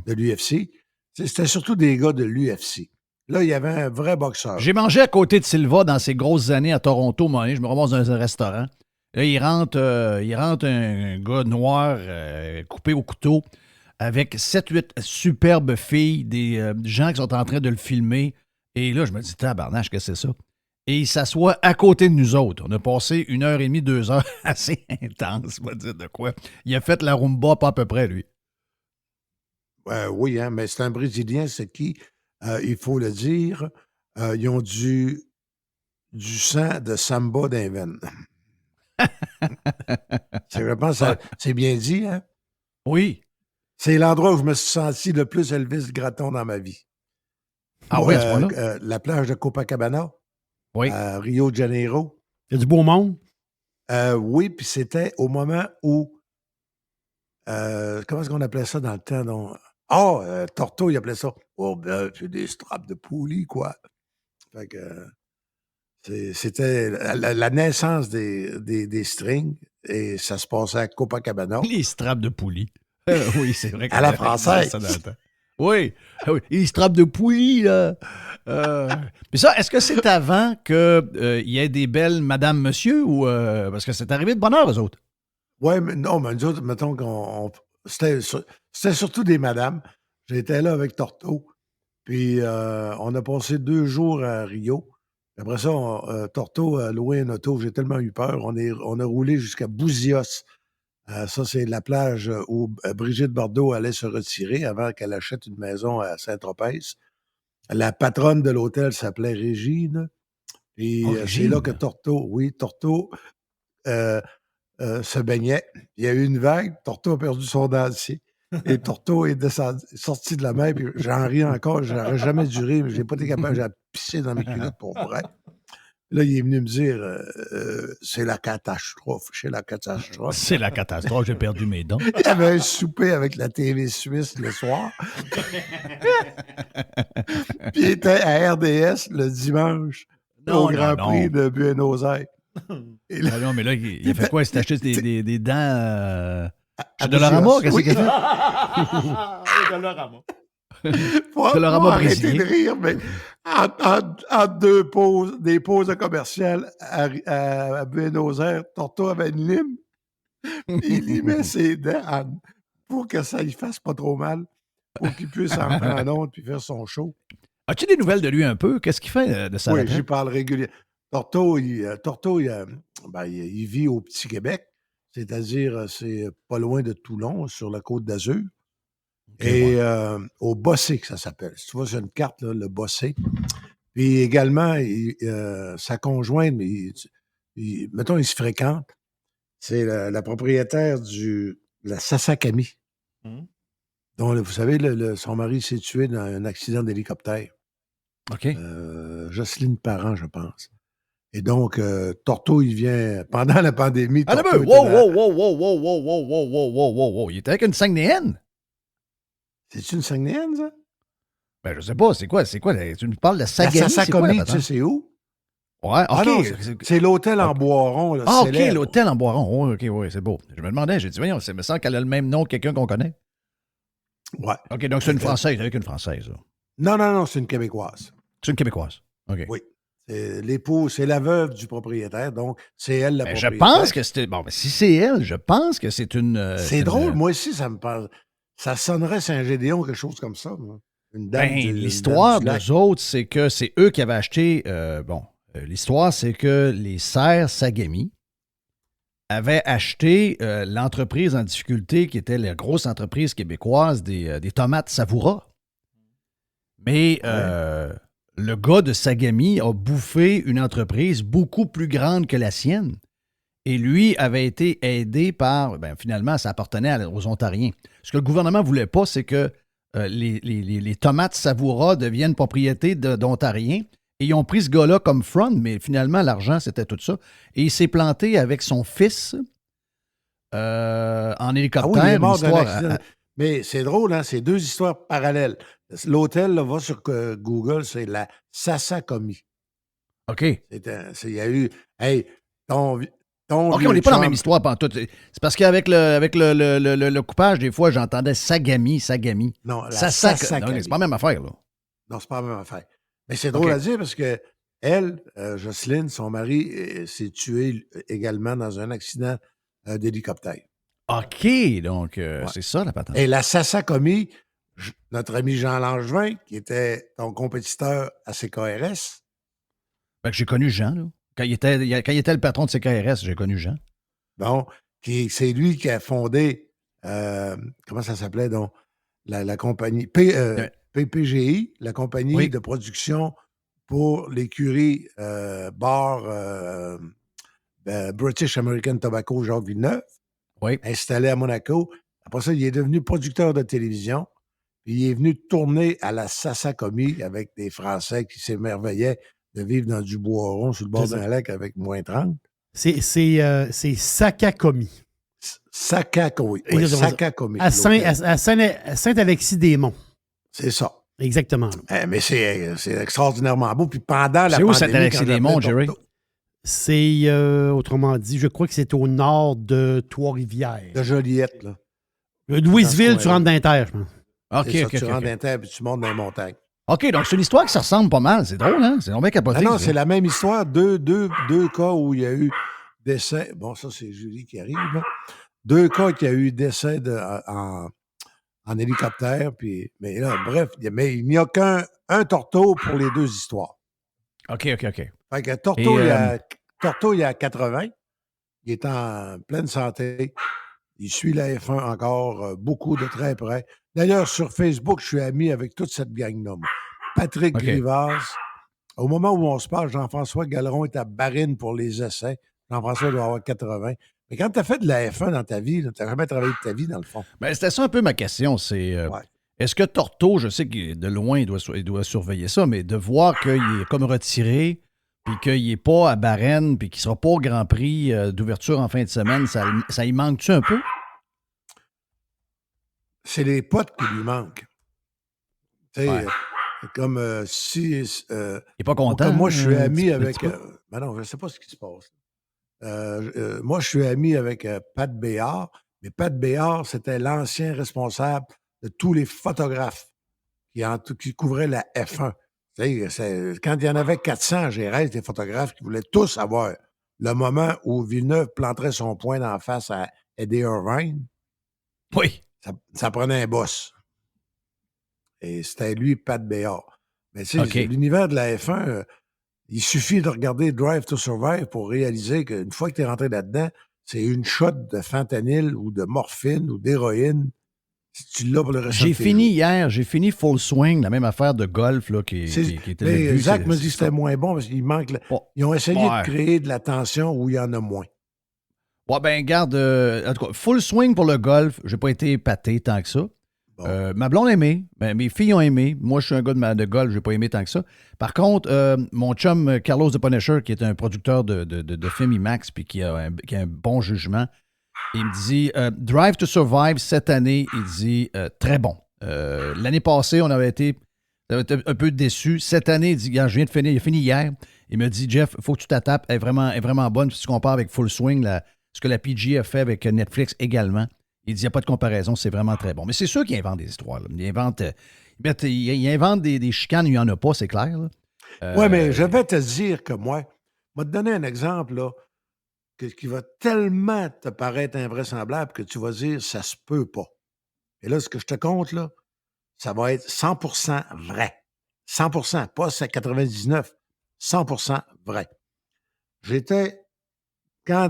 de l'UFC. C'était surtout des gars de l'UFC. Là, il y avait un vrai boxeur. J'ai mangé à côté de Silva dans ses grosses années à Toronto. Moi, je me ramasse dans un restaurant. Là, il rentre un gars noir coupé au couteau avec 7-8 superbes filles, des gens qui sont en train de le filmer. Et là, je me dis, tabarnache, qu'est-ce que c'est ça? Et il s'assoit à côté de nous autres. On a passé 1h30, 2 heures assez intense, on va dire de quoi. Il a fait la rumba pas à peu près, lui. Oui, hein, mais c'est un Brésilien, c'est qui, il faut le dire, ils ont du sang de samba dans les veines. Je pense que c'est bien dit, hein? Oui. C'est l'endroit où je me suis senti le plus Elvis Gratton dans ma vie. Ah oui, à ce point-là? La plage de Copacabana, Oui. à Rio de Janeiro. Il y a du beau monde. Oui, puis c'était au moment où... comment est-ce qu'on appelait ça dans le temps? Donc? Torto, il appelait ça. Oh, ben, c'est des straps de poulie, quoi. Fait que c'était la naissance des strings et ça se passait à Copacabana. Les straps de poulie. Oui, c'est vrai. À la française. Ça dans le temps. Oui. Ah oui, les straps de poulie, là. Puis ça, est-ce que c'est avant qu'il y ait des belles madame, monsieur, ou parce que c'est arrivé de bonne heure, eux autres? Oui, mais non, mais nous autres, mettons c'était surtout des madames. J'étais là avec Torto, puis on a passé 2 jours à Rio. Après ça, Torto a loué une auto. J'ai tellement eu peur. On a roulé jusqu'à Bouzios. Ça, c'est la plage où Brigitte Bardot allait se retirer avant qu'elle achète une maison à Saint-Tropez. La patronne de l'hôtel s'appelait Régine. Et c'est là que Torto se baignait. Il y a eu une vague. Torto a perdu son dentier. Et Torto est sorti de la mer. Puis j'en ris encore. J'aurais jamais dû rire, mais je n'ai pas été capable. J'ai pissé dans mes culottes pour vrai. Là, il est venu me dire c'est la catastrophe. C'est la catastrophe. C'est la catastrophe. J'ai perdu mes dents. Il y avait un souper avec la TV suisse le soir. Puis il était à RDS le dimanche au Grand Prix de Buenos Aires. Ah non, mais là, il a fait quoi? Il s'est acheté des dents chez Bouzios. Dollarama? Qu'est-ce qu'il a fait? Dollarama. Faut Dollarama arrêter brésilien. de rire, mais entre deux pauses, des pauses commerciales à Buenos Aires, Torto avait une lime. Il limait ses dents pour que ça lui fasse pas trop mal, pour qu'il puisse entrer en onde puis faire son show. As-tu des nouvelles de lui un peu? Qu'est-ce qu'il fait de sa Oui, retraite? j'y parle régulièrement. Torto, il vit au Petit-Québec, c'est-à-dire c'est pas loin de Toulon, sur la Côte d'Azur. Et au Bossé, que ça s'appelle. Si tu vois sur une carte, là, le Bossé. Puis également, sa conjointe, mettons, ils se fréquentent. C'est la propriétaire de la Sasakami. Dont, vous savez, son mari s'est tué dans un accident d'hélicoptère. OK. Jocelyne Parent, je pense. Et donc, Torto, il vient pendant la pandémie. Ah, Torto wow, était wow, wow, wow, wow, wow, wow, wow, wow, wow, wow, wow. Il était avec une Saguenayenne? C'est-tu une Saguenayenne, ça? Ben, je sais pas. C'est quoi? Tu me parles de Sagami? La Sasakami, c'est tu sais, c'est où? Ouais, OK. Ah non, c'est l'hôtel en Boiron. Là, Ah, OK, célèbre. l'hôtel en Boiron. Oh, OK, oui, c'est beau. Je me demandais, j'ai dit, voyons, ça me semble qu'elle a le même nom que quelqu'un qu'on connaît. Ouais. OK, donc c'est une Française, avec une Française. Là. Non, c'est une Québécoise. C'est une Québécoise. OK. Oui. C'est l'épouse, c'est la veuve du propriétaire, donc c'est elle la Ben, je propriétaire. pense que c'était. Bon, ben, si c'est elle, je pense que c'est une. C'est drôle, moi aussi, ça me parle. Ça sonnerait Saint-Gédéon, quelque chose comme ça. Moi. Une dame Ben, une l'histoire dame du lac. d'eux autres, c'est que c'est eux qui avaient acheté. L'histoire, c'est que les serres Sagami avaient acheté l'entreprise en difficulté qui était la grosse entreprise québécoise des tomates Savoura. Mais le gars de Sagami a bouffé une entreprise beaucoup plus grande que la sienne. Et lui avait été aidé par... finalement, ça appartenait aux Ontariens. Ce que le gouvernement ne voulait pas, c'est que les tomates Savoura deviennent propriété d'Ontariens. Et ils ont pris ce gars-là comme front, mais finalement, l'argent, c'était tout ça. Et il s'est planté avec son fils en hélicoptère. Ah oui, il est mort une d'un histoire accident. Mais c'est drôle, hein? C'est deux histoires parallèles. L'hôtel, là, va sur Google, c'est la Sasakami. OK. Il y a eu... Hey, ton OK, on n'est pas dans la même histoire pantoute. C'est parce qu'avec le coupage, des fois, j'entendais Sagami. Non, la Sasakami. Sasakami. C'est pas la même affaire, là. Non, c'est pas la même affaire. Mais c'est drôle à dire parce que elle, Jocelyne, son mari, s'est tué également dans un accident d'hélicoptère. OK, donc c'est ça la patente. Et la Sasakami, notre ami Jean Langevin, qui était ton compétiteur à CKRS. Ben, j'ai connu Jean, là. Quand il était le patron de CKRS, j'ai connu Jean. Bon, c'est lui qui a fondé, comment ça s'appelait donc, la compagnie, PPGI, la compagnie de production pour l'écurie bar British American Tobacco Jacques Villeneuve, installé à Monaco. Après ça, il est devenu producteur de télévision. Puis il est venu tourner à la Sasakomi avec des Français qui s'émerveillaient de vivre dans du bois rond sur le bord d'un lac avec moins 30. C'est Sakakomi. Sakakomi. Oui, Exactement ça. Sakakomi. À Saint-Alexis-des-Monts. C'est ça. Exactement. Mais c'est extraordinairement beau. Puis pendant la C'est pandémie... où Saint-Alexis-des-Monts, Jerry? C'est, autrement dit, je crois que c'est au nord de Trois-Rivières. De Joliette, là. Louisville, tu rentres dans les terres, je pense. OK, C'est ça, OK, tu OK. rentres dans les terres puis tu montes dans les montagnes. OK, donc c'est une histoire qui se ressemble pas mal. C'est drôle, hein? C'est vraiment capoté. Non, ça. c'est la même histoire. Deux cas où il y a eu décès. Bon, ça, c'est Julie qui arrive. Là. 2 cas qui a eu décès en hélicoptère. Puis, mais là, bref, il n'y a qu'un Torto pour les 2 histoires. OK. Fait que Torto, il a 80. Il est en pleine santé. Il suit la F1 encore beaucoup de très près. D'ailleurs, sur Facebook, je suis ami avec toute cette gang-là. Moi. Patrick Grivas. Au moment où on se parle, Jean-François Galeron est à Barine pour les essais. Jean-François doit avoir 80. Mais quand tu as fait de la F1 dans ta vie, tu n'as jamais travaillé de ta vie, dans le fond. Ben, c'était ça un peu ma question. C'est est-ce que Torto, je sais que de loin, il doit surveiller ça, mais de voir qu'il est comme retiré, puis qu'il n'est pas à Barenne, puis qu'il ne sera pas au Grand Prix d'ouverture en fin de semaine, ça y manque-tu un peu? C'est les potes qui lui manquent. Tu sais, comme si... il n'est pas content. Moi, je suis ami avec... ben non, je ne sais pas ce qui se passe. Moi, je suis ami avec Pat Béard, mais Pat Béard, c'était l'ancien responsable de tous les photographes qui couvraient la F1. Quand il y en avait 400 à Gérès, des photographes qui voulaient tous avoir le moment où Villeneuve planterait son poing d'en face à Eddie Irvine. Oui. Ça prenait un boss. Et c'était lui, Pat Béard. Mais tu sais, l'univers de la F1, il suffit de regarder Drive to Survive pour réaliser qu'une fois que tu es rentré là-dedans, c'est une shot de fentanyl ou de morphine ou d'héroïne. Si tu l'as pour le reste de tes jours. J'ai fini Full Swing, la même affaire de golf là, qui était le but. Zach me dit que c'était moins bon parce qu'il manque... Ils ont essayé de créer de la tension où il y en a moins. Ouais, ben, garde. En tout cas, Full Swing pour le golf, j'ai pas été épaté tant que ça. Bon. Ma blonde a aimé. Ben, mes filles ont aimé. Moi, je suis un gars de golf, j'ai pas aimé tant que ça. Par contre, mon chum Carlos The Punisher, qui est un producteur de films IMAX puis qui a un bon jugement, il me dit Drive to Survive cette année, il dit très bon. L'année passée, on avait été un peu déçus. Cette année, il dit je viens de finir, il a fini hier. Il me dit Jeff, il faut que tu t'attapes, elle est vraiment bonne. Si tu compares avec Full Swing, ce que la PG a fait avec Netflix également, il dit il n'y a pas de comparaison, c'est vraiment très bon. Mais c'est sûr qu'ils inventent des histoires. Là. Ils inventent des chicanes, il n'y en a pas, c'est clair. Oui, mais je vais te dire que moi, je vais te donner un exemple là, qui va tellement te paraître invraisemblable que tu vas dire ça se peut pas. Et là, ce que je te compte, là, ça va être 100% vrai. 100%, pas 99%, 100% vrai. Quand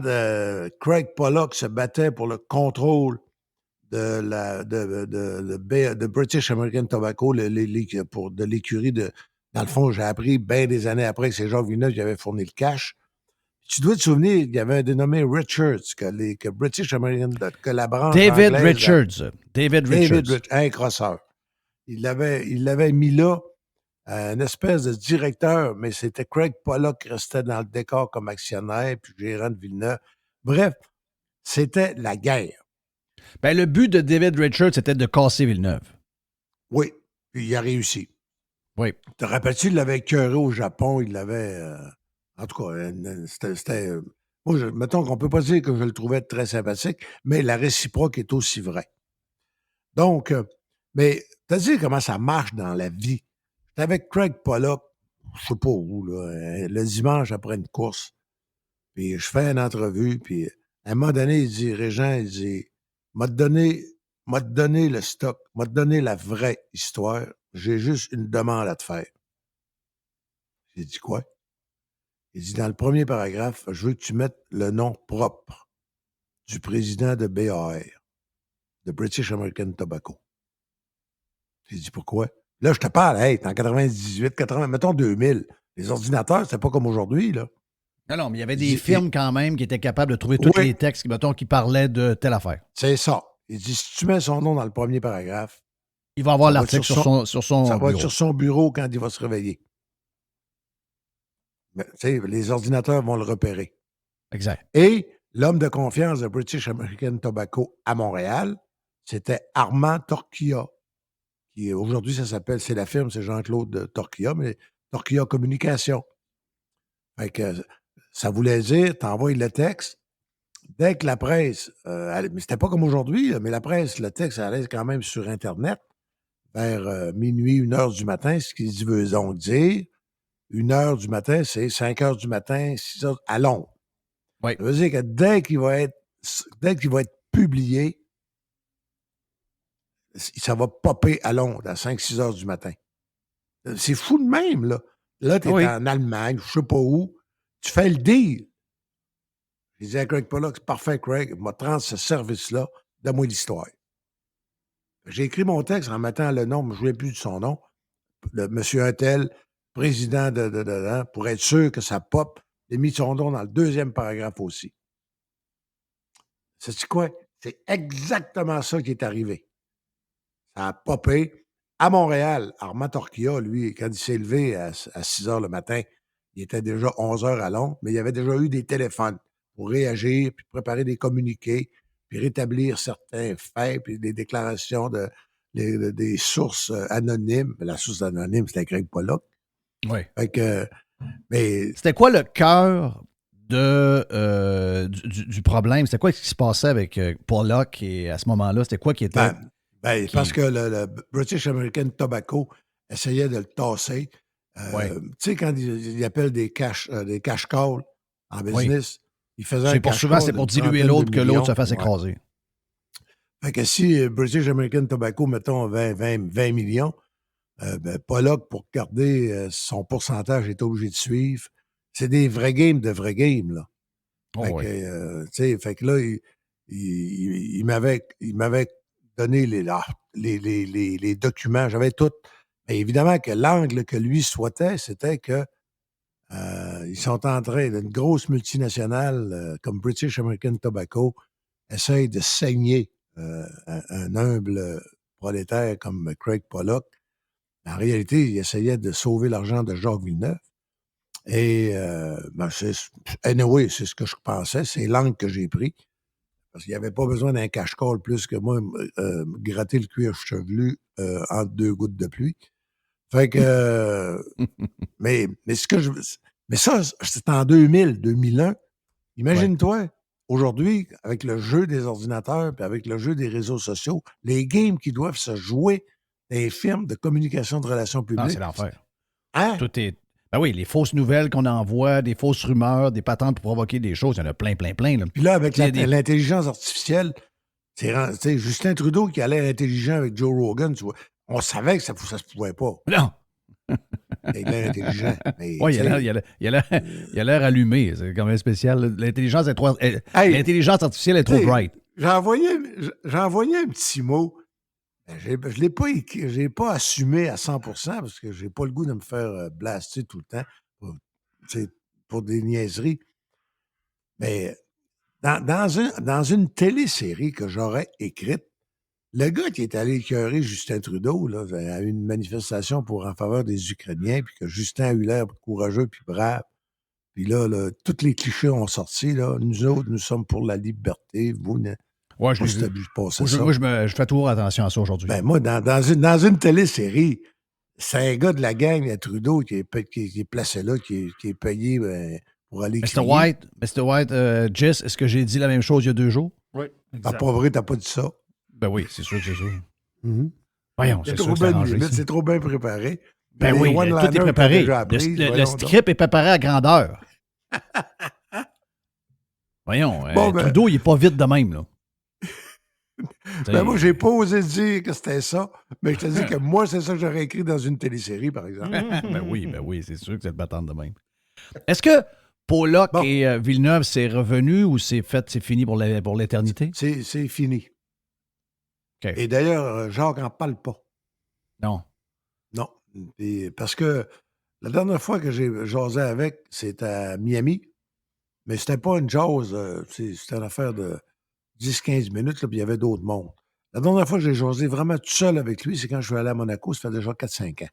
Craig Pollock se battait pour le contrôle de British American Tobacco, de l'écurie dans le fond, j'ai appris bien des années après que c'est Jacques Villeneuve qui avait fourni le cash. Tu dois te souvenir qu'il y avait un dénommé Richards, que British American, que la branche David anglaise, Richards. David Richards. Un crosseur. Il l'avait mis là, une espèce de directeur, mais c'était Craig Pollock qui restait dans le décor comme actionnaire, puis gérant de Villeneuve. Bref, c'était la guerre. Ben, le but de David Richards, c'était de casser Villeneuve. Oui, puis il a réussi. Oui. Te rappelles-tu, il l'avait écœuré au Japon, il l'avait... en tout cas, c'était... moi, mettons qu'on ne peut pas dire que je le trouvais très sympathique, mais la réciproque est aussi vraie. Donc, mais t'as dit comment ça marche dans la vie. J'étais avec Craig Pollock, je sais pas où, là, le dimanche après une course, puis je fais une entrevue, puis à un moment donné, il dit, Régent, il dit, m'a donné le stock, m'a donné la vraie histoire, j'ai juste une demande à te faire. J'ai dit quoi? Il dit, dans le premier paragraphe, je veux que tu mettes le nom propre du président de BAR, de British American Tobacco. J'ai dit, pourquoi? Là, je te parle, hey, t'es en 98, 80, mettons 2000. Les ordinateurs, c'était pas comme aujourd'hui, là. Non, mais il y avait des firmes quand même qui étaient capables de trouver tous les textes, mettons, qui parlaient de telle affaire. C'est ça. Il dit, si tu mets son nom dans le premier paragraphe, Il va avoir Ça va être l'article sur son Ça va être bureau. sur son bureau quand il va se réveiller. Mais, tu sais, les ordinateurs vont le repérer. Exact. Et l'homme de confiance de British American Tobacco à Montréal, c'était Armand Torquia. Qui aujourd'hui, ça s'appelle, c'est la firme, c'est Jean-Claude Torquia, mais Torquia Communication. Fait que ça voulait dire, t'envoies le texte, dès que la presse, mais c'était pas comme aujourd'hui, là, mais la presse, le texte, ça allait quand même sur Internet, vers minuit, 1 heure du matin, ce qui veut donc dire, 1 heure du matin, c'est 5 heures du matin, 6 heures, à Londres. Oui. Ça veut dire que dès qu'il va être publié, ça va popper à Londres à 5-6 heures du matin. C'est fou de même, là. Là, tu es Oui. en Allemagne, je sais pas où, tu fais le deal. J'ai dit à Craig Pollock, c'est parfait, Craig, m'a transmis ce service-là, donne-moi l'histoire. J'ai écrit mon texte en mettant le nom, je ne me souviens plus de son nom, le monsieur Untel, président pour être sûr que ça pop. J'ai mis son nom dans le 2e paragraphe aussi. Sais-tu quoi? C'est exactement ça qui est arrivé. Ça a popé. À Montréal, Armand Torquia, lui, quand il s'est levé à 6 heures le matin, il était déjà 11 heures à Londres, mais il y avait déjà eu des téléphones pour réagir, puis préparer des communiqués, puis rétablir certains faits, puis des déclarations des sources anonymes. La source anonyme, c'était Craig Pollock. Oui. Fait que, mais C'était quoi le cœur du problème? C'était quoi ce qui se passait avec Pollock et à ce moment-là? C'était quoi qui était... parce que le British American Tobacco essayait de le tasser. Tu sais, quand il appelle des cash calls en business, il faisait C'est un pour cash souvent, call c'est d'une pour diluer trentaine de l'autre que l'autre se fasse millions. écraser. Fait que si British American Tobacco, mettons 20 millions, Pollock, pour garder son pourcentage, est obligé de suivre. C'est des vrais games de vrais games, là. Fait que là, il m'avait donné les documents, j'avais tout. Mais évidemment que l'angle que lui souhaitait, c'était que ils sont en train, d'une grosse multinationale comme British American Tobacco, essaye de saigner un humble prolétaire comme Craig Pollock. En réalité, il essayait de sauver l'argent de Jacques Villeneuve. Et anyway, c'est ce que je pensais, c'est l'angle que j'ai pris. Parce qu'il n'y avait pas besoin d'un cache-call plus que moi, gratter le cuir chevelu entre 2 gouttes de pluie. Fait que. mais ça, c'était en 2000, 2001. Imagine-toi, aujourd'hui, avec le jeu des ordinateurs puis avec le jeu des réseaux sociaux, les games qui doivent se jouer dans les firmes de communication de relations publiques. Ah, c'est l'enfer. Hein? Tout est... Ben oui, les fausses nouvelles qu'on envoie, des fausses rumeurs, des patentes pour provoquer des choses, il y en a plein. Là. Puis là, avec Il y a des- l'intelligence artificielle, c'est Justin Trudeau qui allait intelligent avec Joe Rogan, tu vois. On savait que ça se pouvait pas. Non! Il a l'air intelligent. Mais, Oui, tu sais, il a l'air allumé. C'est quand même spécial. L'intelligence est trop... Hey, L'intelligence artificielle est trop tu sais, bright. j'ai envoyé un petit mot. Je l'ai pas écrit, j'ai pas assumé à 100% parce que j'ai pas le goût de me faire blaster tout le temps pour des niaiseries. Mais dans une télésérie que j'aurais écrite, le gars qui est allé écœurer Justin Trudeau là, à une manifestation en faveur des Ukrainiens, puis que Justin a eu l'air courageux puis brave. Puis là, tous les clichés ont sorti. Là. Nous autres, nous sommes pour la liberté. Vous, Ouais, je moi, l'ai c'était vu. vu passer Moi, ça. je fais toujours attention à ça aujourd'hui. Ben, moi, dans une télésérie, c'est un gars de la gang à Trudeau qui est placé là, qui est payé pour aller Mr. crier. Mr. White, Jess, est-ce que j'ai dit la même chose il y a 2 jours? Oui, T'as exact. pas vrai, t'as pas dit ça. Ben oui, c'est sûr que c'est sûr. Mhm. Voyons, Il y a c'est sûr trop que c'est bien de arrangé, limites, ça. c'est trop bien préparé. Ben Les oui, tout one-liners est que préparé. t'as déjà appris, Le voyons script est préparé à grandeur. Voyons, Bon, ben- Trudeau, il n'est pas vite de même, là. Ben moi, j'ai pas osé dire que c'était ça, mais je te dis que moi, c'est ça que j'aurais écrit dans une télésérie, par exemple. Ben oui, c'est sûr que c'est le batante de même. Est-ce que Pollock et Villeneuve, c'est revenu ou c'est fini pour l'éternité? C'est fini. OK. Et d'ailleurs, Jacques n'en parle pas. Non. Non. Parce que la dernière fois que j'ai jasé avec, c'était à Miami, mais c'était pas une jase, c'était une affaire de 10-15 minutes, là, puis il y avait d'autres mondes. La dernière fois que j'ai jasé vraiment tout seul avec lui, c'est quand je suis allé à Monaco, ça fait déjà 4-5 ans.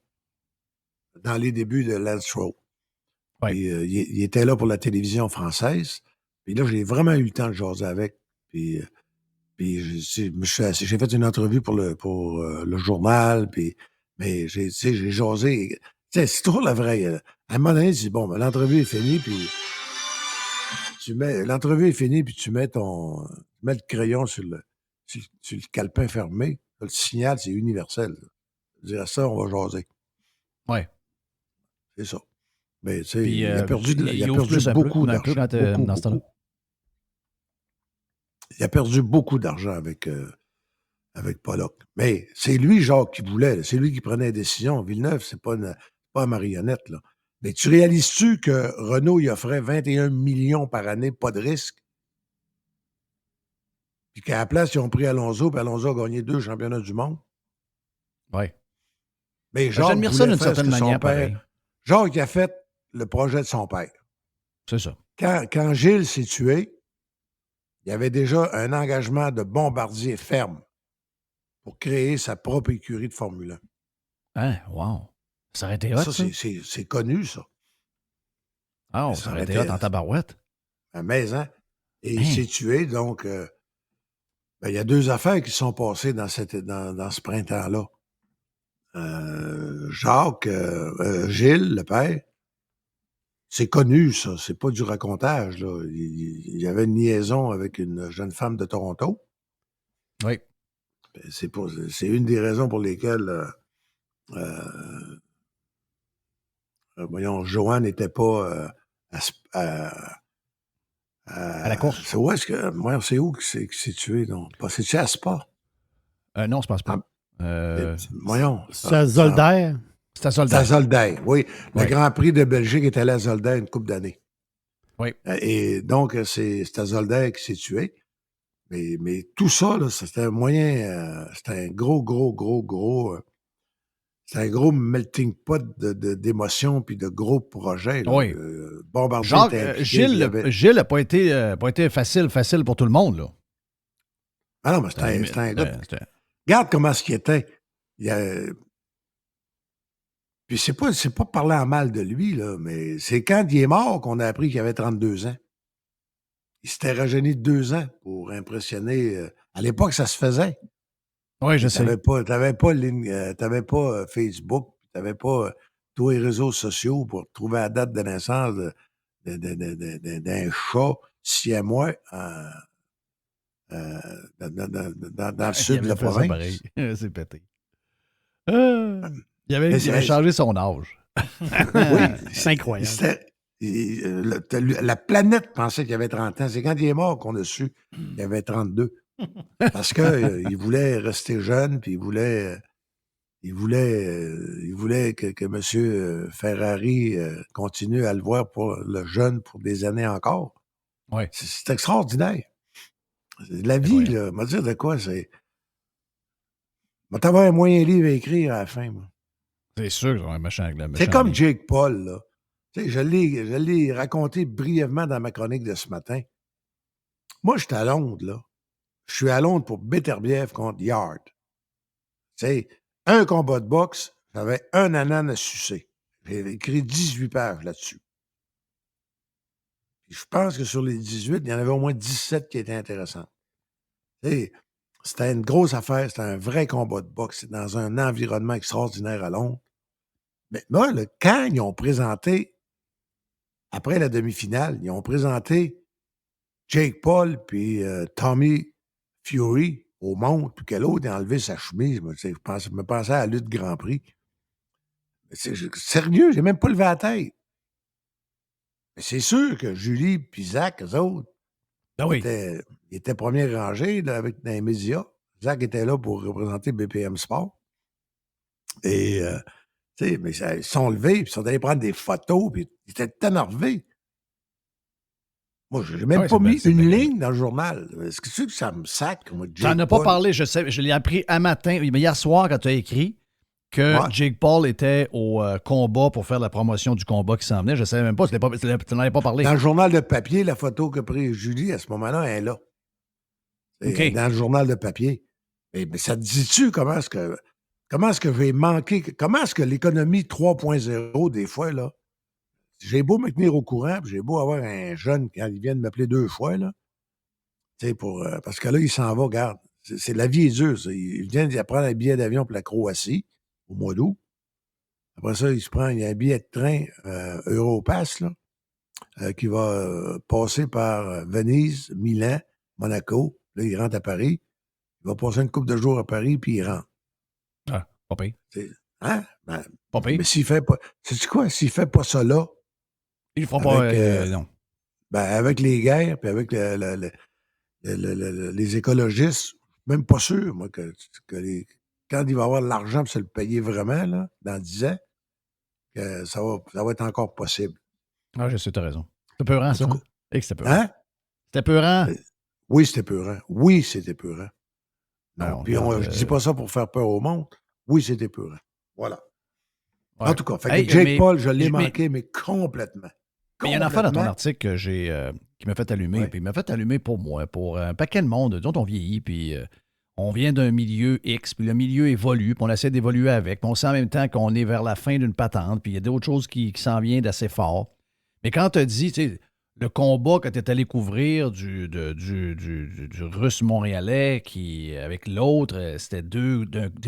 Dans les débuts de Lance Stroll. Ouais. Puis, il était là pour la télévision française. Puis là, j'ai vraiment eu le temps de jaser avec. Puis j'ai fait une entrevue pour le journal. Mais j'ai jasé. C'est toujours la vraie. À un moment donné, tu dis, bon, ben, l'entrevue est finie, puis l'entrevue est finie, puis tu mets le crayon sur le calepin fermé. Le signal, c'est universel. Je dirais ça, on va jaser. Ouais. C'est ça. Mais tu sais, Puis, il a perdu, il ouvre plus un peu, beaucoup un peu d'argent. quand dans ce temps-là. Il a perdu beaucoup d'argent avec Pollock. Mais c'est lui, Jacques, qui voulait. C'est lui qui prenait les décisions. Villeneuve, c'est pas une marionnette, là. Mais tu réalises-tu que Renault, il offrait 21 millions par année, pas de risque? Puis qu'à la place, ils ont pris Alonso, puis Alonso a gagné 2 championnats du monde. Oui. Mais Jacques j'admire ça voulait d'une faire ce certaine que son manière, père... pareil. Jacques a fait le projet de son père. C'est ça. Quand Gilles s'est tué, il y avait déjà un engagement de Bombardier ferme pour créer sa propre écurie de Formule 1. Hein, wow. Ça aurait été hot, Ça, ça? c'est connu, ça. Ah, ça ça aurait aurait été été- hot en tabarouette. À Maison. Et il Hein? s'est tué, donc il y a 2 affaires qui sont passées dans ce printemps-là. Gilles, le père, c'est connu, ça. C'est pas du racontage, là. Il y avait une liaison avec une jeune femme de Toronto. Oui. C'est une des raisons pour lesquelles voyons, Joanne n'était pas À la course. C'est où est-ce que. Moi, c'est où que c'est tué, donc? C'est-tu à Spa? Non, je pense pas. Voyons. C'est à Zolder. C'est à C'est à Soldat. Zolder, oui. Le Oui. Grand Prix de Belgique est allé à Zolder une couple d'années. Oui. Et donc, c'est à Zolder qui s'est tué. Mais tout ça, là, c'était un moyen. C'était un gros. C'était un gros melting pot d'émotions puis de gros projets. Là. Oui. Bombardier Jacques, était impliqué, Gilles il y avait- Gilles n'a pas été facile pour tout le monde, là. Ah non, mais c'était un gars. C'était- Regarde comment ce qu'il était. Puis c'est pas parler en mal de lui, là, mais c'est quand il est mort qu'on a appris qu'il avait 32 ans. Il s'était rajeuni de 2 ans pour impressionner. À l'époque, ça se faisait. Oui, je sais. T'avais pas Facebook, t'avais pas tous les réseaux sociaux pour trouver la date de naissance d'un chat siamois dans le sud de la province. C'est pété. Il avait changé son âge. Oui, C'est incroyable. La planète pensait qu'il avait 30 ans. C'est quand il est mort qu'on a su qu'il avait 32. Parce qu'il voulait rester jeune, puis il voulait que M. Ferrari continue à le voir pour le jeune pour des années encore. Ouais. C'est extraordinaire. La vie, là, m'a dire de quoi, c'est. M'a t'avoir un moyen livre à écrire à la fin, moi. C'est sûr, un méchant. C'est comme Jake Paul, là. Tu sais, je l'ai raconté brièvement dans ma chronique de ce matin. Moi, je suis à Londres, là. Je suis à Londres pour Beterbiev contre Yard. Tu sais, un combat de boxe, j'avais un ananas à sucer. J'ai écrit 18 pages là-dessus. Puis je pense que sur les 18, il y en avait au moins 17 qui étaient intéressants. Tu sais, c'était une grosse affaire, c'était un vrai combat de boxe. C'est dans un environnement extraordinaire à Londres. Mais moi, là, quand ils ont présenté, après la demi-finale, ils ont présenté Jake Paul puis Tommy Fury au monde, puis que l'autre a enlevé sa chemise. Je me pensais à la lutte Grand Prix. Sérieux, j'ai même pas levé la tête. Mais c'est sûr que Julie puis Zach, eux autres, Ah oui. ils étaient premiers rangés dans les médias. Zach était là pour représenter BPM Sport. Et, tu sais, mais ils sont levés, puis ils sont allés prendre des photos, puis ils étaient énervés. Moi, je n'ai même pas mis une ligne dans le journal. Est-ce que ça me sacre? Tu n'en as pas parlé, je sais. Je l'ai appris un matin, hier soir, quand tu as écrit que Jake Paul était au combat pour faire la promotion du combat qui s'en venait. Je ne savais même pas. Tu n'en avais pas parlé. Dans le journal de papier, la photo qu'a prise Julie, à ce moment-là, elle est là. Okay. Dans le journal de papier. Mais ça te dit-tu comment est-ce que j'ai manqué, comment est-ce que l'économie 3.0, des fois, là, j'ai beau me tenir au courant, puis j'ai beau avoir un jeune quand il vient de m'appeler 2 fois, là, tu sais, parce que là, il s'en va, regarde. La vie est dure, ça. Il vient de prendre un billet d'avion pour la Croatie au mois d'août. Après ça, il y a un billet de train Europass, là, qui va passer par Venise, Milan, Monaco. Là, il rentre à Paris. Il va passer une couple de jours à Paris, puis il rentre. Ah, pas pire. Hein? Ben, Pas pire. mais s'il fait pas. Sais-tu quoi? S'il fait pas ça là, Ils ne feront pas. avec, Non. ben, avec les guerres, puis avec les écologistes, même pas sûr, moi, que quand il va avoir de l'argent pour se le payer vraiment, là, dans 10 ans, que ça va être encore possible. Ah, je sais, tu as raison. C'est peurant, ça. En tout cas, Et que c'était peurant. hein? C'était peurant. Oui, c'était peurant. Oui, c'était peurant. Non, Alors, puis je dis pas ça pour faire peur au monde. Oui, c'était peurant. Voilà. Ouais. En tout cas, fait que Hey, Jake Paul, je l'ai mais- manqué, mais complètement. Mais il y a une affaire dans ton Complètement. article que qui m'a fait allumer. Ouais. Puis il m'a fait allumer pour moi, pour un paquet de monde dont on vieillit. Puis on vient d'un milieu X, puis le milieu évolue, puis on essaie d'évoluer avec. Puis on sent en même temps qu'on est vers la fin d'une patente, puis il y a d'autres choses qui s'en viennent d'assez fort. Mais quand tu as dit, tu sais, le combat que tu es allé couvrir du Russe montréalais qui, avec l'autre, c'était deux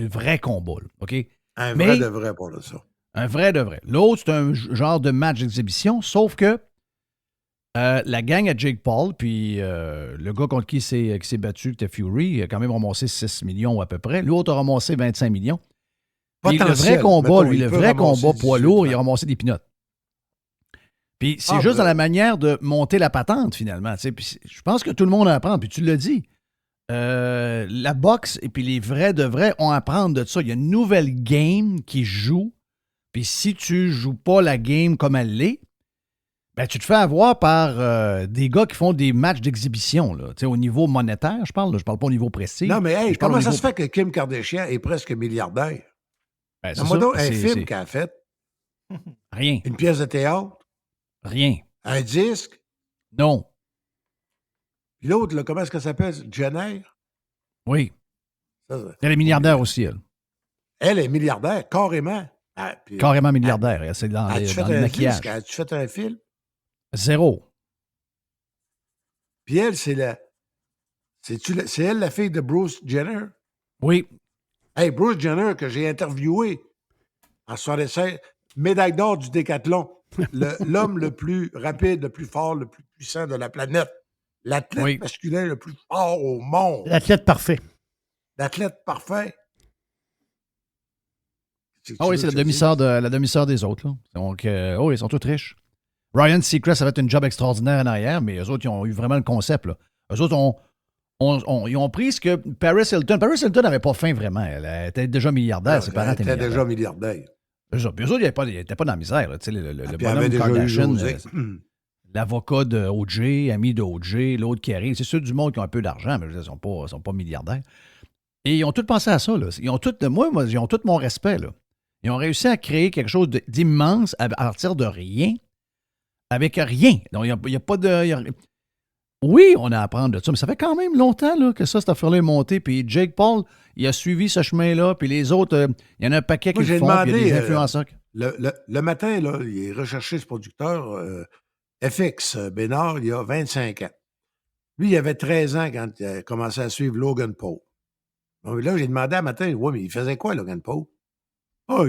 vrais combats, là, OK? Un Mais- vrai de vrai pour ça. Un vrai de vrai. L'autre, c'est un genre de match d'exhibition, sauf que la gang à Jake Paul, puis le gars contre qui s'est battu, qui était Fury, il a quand même ramassé 6 millions à peu près. L'autre a ramassé 25 millions. Puis le vrai Potentiel, combat, mettons, lui, il le peut vrai ramasser combat poids 18, lourd, il a 20. ramassé des pinottes. Puis c'est Ah, juste ben- dans la manière de monter la patente, finalement. Tu sais. Puis je pense que tout le monde a à apprendre, puis tu l'as dit. La boxe et puis les vrais de vrais ont à apprendre de ça. Il y a une nouvelle game qui joue. Puis si tu joues pas la game comme elle l'est, ben tu te fais avoir par des gars qui font des matchs d'exhibition. Là. Tu sais, au niveau monétaire, je parle. Là. Je parle pas au niveau précis. Non, mais hey, Je parle au comment ça niveau- se fait que Kim Kardashian est presque milliardaire? Ben, c'est Donne-moi ça. donc un C'est- film c'est- qu'elle a fait, Rien. une pièce de théâtre, Rien. un disque, Non. puis l'autre, là, comment est-ce qu'elle s'appelle? Jenner? Oui. Ça, Elle est milliardaire aussi, elle. elle est milliardaire, carrément. Ah, puis, Carrément milliardaire. C'est dans, as-tu dans fait le un maquillage. disque? As-tu fait un film? Zéro. Puis elle, c'est elle la fille de Bruce Jenner? Oui. Hey, Bruce Jenner, que j'ai interviewé en 76, médaille d'or du décathlon, l'homme le plus rapide, le plus fort, le plus puissant de la planète, l'athlète Oui. masculin le plus fort au monde, L'athlète parfait. l'athlète parfait. Ah oui, c'est la demi-sœur des autres. Là. Donc, ils sont tous riches. Ryan Seacrest a fait une job extraordinaire en arrière, mais eux autres, ils ont eu vraiment le concept. Là. Eux autres, ils ont pris ce que Paris Hilton... Paris Hilton n'avait pas faim vraiment. Elle était déjà milliardaire. Ses parents étaient était milliardaires. déjà milliardaire. Puis eux autres, ils n'étaient pas dans la misère. Là. Tu sais, le Puis elle bonhomme avait déjà eu Kardashian, José. l'avocat de O.J., ami de O.J., l'autre qui arrive. C'est ceux du monde qui ont un peu d'argent, mais je veux dire, ils ne sont pas milliardaires. Et ils ont tous pensé à ça. Là. Ils ont tout mon respect. Là. Ils ont réussi à créer quelque chose d'immense à partir de rien, avec rien. Donc, il n'y a pas de... Oui, on a à apprendre de ça, mais ça fait quand même longtemps là, que cette affaire-là est montée. Puis Jake Paul, il a suivi ce chemin-là, puis les autres, il y en a un paquet qui Moi, le j'ai font, puis il y a demandé, des influenceurs. Le matin, là, il est recherché ce producteur, FX Bénard, il y a 25 ans. Lui, il avait 13 ans quand il a commencé à suivre Logan Paul. Bon, là, j'ai demandé un matin, ouais, mais il faisait quoi, Logan Paul? Ah,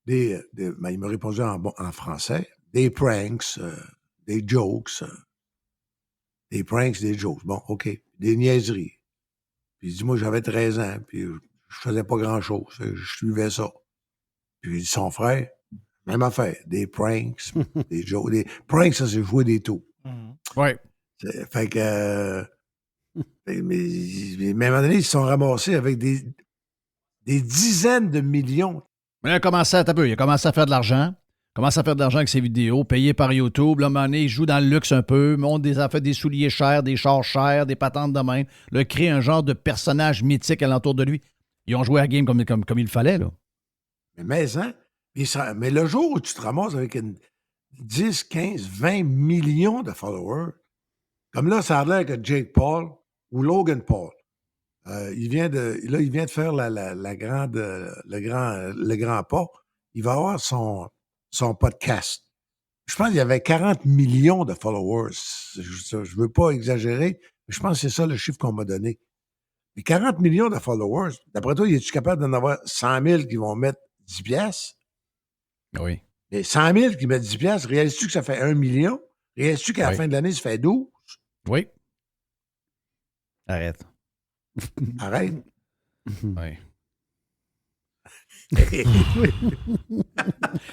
ben, il m'a répondu en français. Des pranks, des jokes. Des pranks, des jokes. Bon, OK. Des niaiseries. Puis il dit, moi, j'avais 13 ans, puis je faisais pas grand-chose. Je suivais ça. Puis il dit, son frère, même affaire. Des pranks, des jokes. Des pranks, ça, c'est jouer des tours. Oui. Fait que... mais à un moment donné, ils se sont ramassés avec des dizaines de millions. Mais là, il a commencé à faire de l'argent. Commence à faire de l'argent avec ses vidéos, payé par YouTube. Là, à un moment donné, il joue dans le luxe un peu, monte fait des souliers chers, des chars chers, des patentes de même. Là, crée un genre de personnage mythique alentour de lui. Ils ont joué à la game comme il fallait, là. Mais le jour où tu te ramasses avec 10, 15, 20 millions de followers, comme là, ça a l'air que Jake Paul ou Logan Paul il vient de faire le grand pas. Il va avoir son podcast. Je pense qu'il y avait 40 millions de followers. Je ne veux pas exagérer, mais je pense que c'est ça le chiffre qu'on m'a donné. Mais 40 millions de followers, d'après toi, es-tu capable d'en avoir 100 000 qui vont mettre 10 piastres? Oui. Mais 100 000 qui mettent 10 piastres, réalises-tu que ça fait 1 million? Réalises-tu qu'à la fin de l'année, ça fait 12? Oui. Arrête. Arrête. Oui.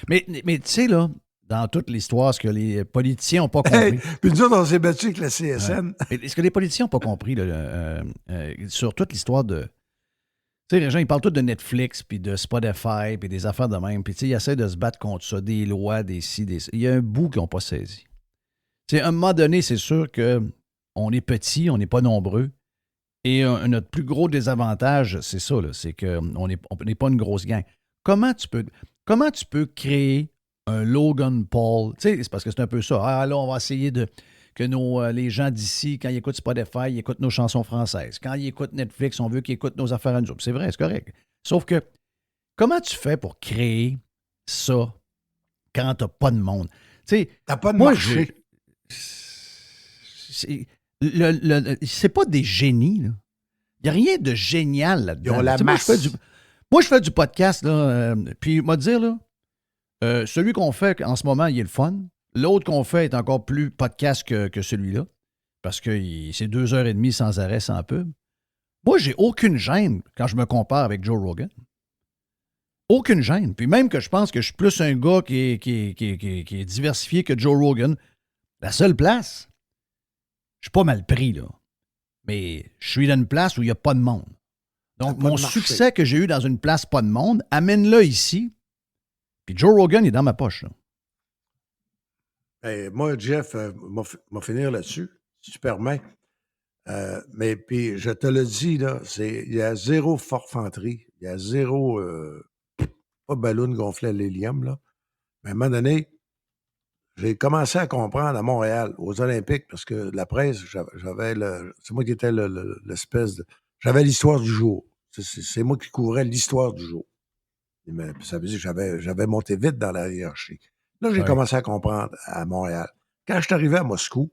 mais tu sais, là, dans toute l'histoire, ce que les politiciens n'ont pas compris. Hey, puis nous autres, on s'est battus avec la CSN. Mais ce que les politiciens n'ont pas compris là, sur toute l'histoire de. Tu sais, les gens, ils parlent tous de Netflix, puis de Spotify, puis des affaires de même. Puis, tu sais, ils essaient de se battre contre ça, des lois, des ci, des ça. Il y a un bout qu'ils n'ont pas saisi. Tu sais, à un moment donné, c'est sûr qu'on est petit, on n'est pas nombreux. Et notre plus gros désavantage, c'est ça, là, c'est qu'on n'est pas une grosse gang. Comment tu peux créer un Logan Paul? Tu sais, c'est parce que c'est un peu ça. Ah, là, on va essayer que les gens d'ici, quand ils écoutent Spotify, ils écoutent nos chansons françaises. Quand ils écoutent Netflix, on veut qu'ils écoutent nos affaires à nous. C'est vrai, c'est correct. Sauf que, comment tu fais pour créer ça quand t'as pas de monde? Tu sais, t'as pas de marché. C'est pas des génies, là. Il n'y a rien de génial là-dedans. Ils ont la masse. Moi, je fais du podcast, là, puis moi, te dire, là, celui qu'on fait en ce moment, il est le fun. L'autre qu'on fait est encore plus podcast que celui-là, parce que c'est 2h30 sans arrêt, sans pub. Moi, j'ai aucune gêne quand je me compare avec Joe Rogan. Aucune gêne. Puis même que je pense que je suis plus un gars qui est diversifié que Joe Rogan. La seule place, je suis pas mal pris, là. Mais je suis dans une place où il n'y a pas de monde. Donc, mon succès que j'ai eu dans une place pas de monde, amène-le ici. Puis Joe Rogan est dans ma poche, là. Hey, moi, Jeff, m'a finir là-dessus, si tu permets. Mais puis, je te le dis, là, il y a zéro forfanterie. Il y a zéro... pas ballon gonflé à l'hélium, là. Mais à un moment donné, j'ai commencé à comprendre à Montréal, aux Olympiques, parce que la presse, c'est moi qui étais l'espèce de... J'avais l'histoire du jour. C'est moi qui couvrais l'histoire du jour. Mais ça veut dire que j'avais monté vite dans la hiérarchie. Là, j'ai commencé à comprendre à Montréal. Quand je suis arrivé à Moscou,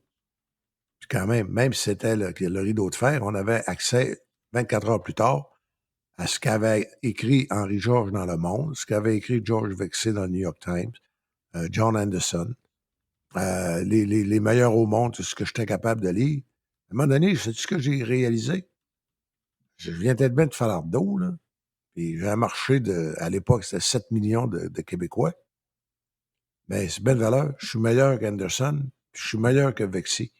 puis quand même si c'était le rideau de fer, on avait accès 24 heures plus tard à ce qu'avait écrit Henri Georges dans Le Monde, ce qu'avait écrit George Vexé dans le New York Times, John Anderson, les meilleurs au monde, c'est ce que j'étais capable de lire. À un moment donné, sais-tu ce que j'ai réalisé? Je viens peut-être bien de Falardeau, là. Puis j'ai un marché à l'époque, c'était 7 millions de Québécois. Mais c'est belle valeur. Je suis meilleur qu'Anderson, puis je suis meilleur que Vexy.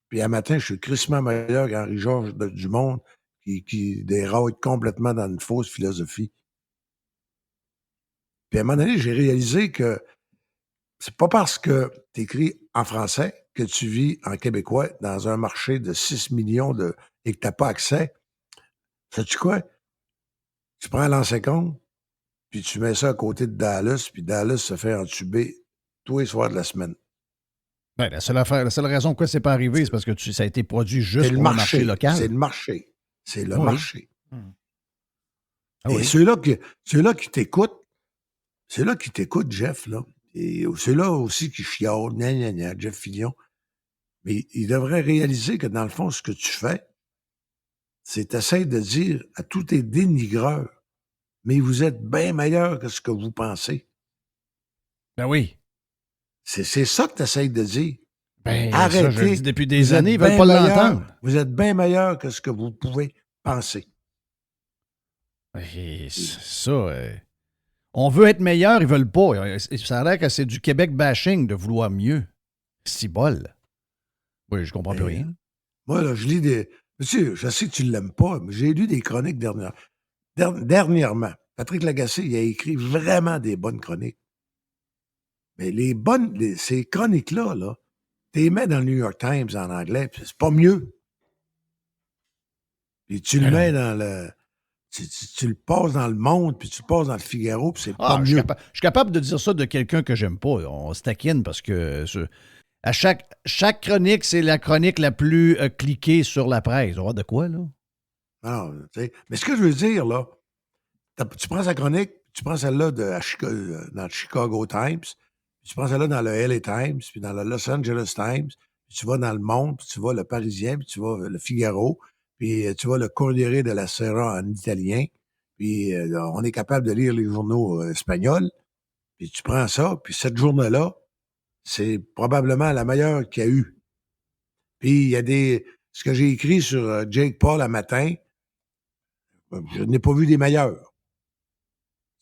Puis un matin, je suis crissement meilleur qu'Henri Georges du Monde, qui déraille complètement dans une fausse philosophie. Puis à un moment donné, j'ai réalisé que c'est pas parce que tu écris en français que tu vis en québécois dans un marché de 6 millions et que tu n'as pas accès. Sais-tu quoi? Tu prends l'ancien compte, puis tu mets ça à côté de Dallas, puis Dallas se fait entuber tous les soirs de la semaine. Ben, la seule raison pourquoi c'est pas arrivé, c'est parce que ça a été produit juste pour le marché local. C'est le marché. C'est le marché. Ah, et oui. ceux-là qui t'écoutent, Jeff, là, et ceux-là aussi qui chiolent, gna, Jeff Fillion, mais ils devraient réaliser que dans le fond, ce que tu fais, c'est t'essayes de dire à tous tes dénigreurs, mais vous êtes bien meilleurs que ce que vous pensez. Ben oui. C'est ça que tu essayes de dire. Ben, arrêtez. Ça, je le dis depuis des années, ils ne veulent pas l'entendre. Vous êtes bien meilleurs que ce que vous pouvez penser. Et ça, on veut être meilleur, ils veulent pas. Ça a l'air que c'est du Québec bashing de vouloir mieux. C'est bol. Oui, je comprends plus rien. Moi, là, je lis des... Monsieur, je sais que tu ne l'aimes pas, mais j'ai lu des chroniques dernièrement. Patrick Lagacé, il a écrit vraiment des bonnes chroniques. Mais ces chroniques-là, là, tu les mets dans le New York Times en anglais, puis c'est pas mieux. Puis tu le mets dans le... Tu le passes dans Le Monde, puis tu le passes dans le Figaro, puis c'est pas mieux. Je suis capable de dire ça de quelqu'un que j'aime pas. On se taquine parce que à chaque chronique, c'est la chronique la plus cliquée sur la presse. On va de quoi, là? Non, mais ce que je veux dire, là, tu prends sa chronique, tu prends celle-là dans le Chicago Times, tu prends celle-là dans le LA Times, puis dans le Los Angeles Times, puis tu vas dans le Monde, puis tu vas le Parisien, puis tu vas le Figaro, puis tu vas le Corriere della Sera en italien, puis on est capable de lire les journaux espagnols, puis tu prends ça, puis cette journée-là, c'est probablement la meilleure qu'il y a eu. Puis il y a ce que j'ai écrit sur Jake Paul un matin, je n'ai pas vu des meilleurs.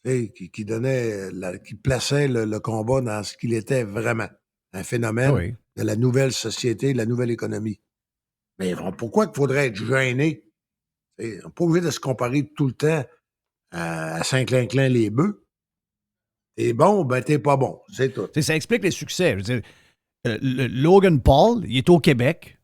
Qui donnait, qui plaçait le combat dans ce qu'il était vraiment. Un phénomène de la nouvelle société, de la nouvelle économie. Mais pourquoi il faudrait être gêné? On n'est pas obligé de se comparer tout le temps à Saint-Clinclin les bœufs. T'es bon, ben t'es pas bon. C'est tout. Ça explique les succès. Je veux dire, Logan Paul, il est au Québec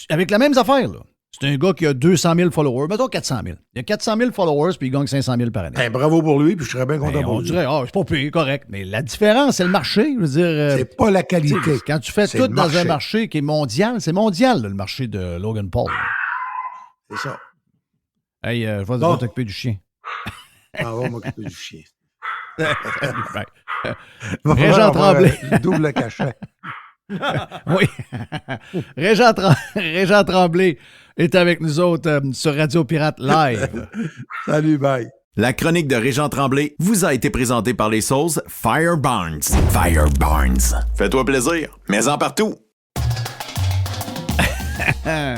avec la même affaire, là. C'est un gars qui a 200 000 followers. Mettons 400 000. Il a 400 000 followers puis il gagne 500 000 par année. Ben, bravo pour lui, puis je serais bien content pour on lui. dirait, c'est pas pire, correct. Mais la différence, c'est le marché. Je veux dire, c'est pas la qualité. Quand tu fais tout dans un marché qui est mondial, c'est mondial, là, le marché de Logan Paul. C'est ça. Hey, je vais t'occuper du chien. On va m'occuper du chien. Régent Tremblay. Double cachet. Oui. Régent Tremblay est avec nous autres sur Radio Pirate Live. Salut, bye. La chronique de Régent Tremblay vous a été présentée par les sauces Fire Barnes. Fire Barnes. Fais-toi plaisir, mets-en partout. Je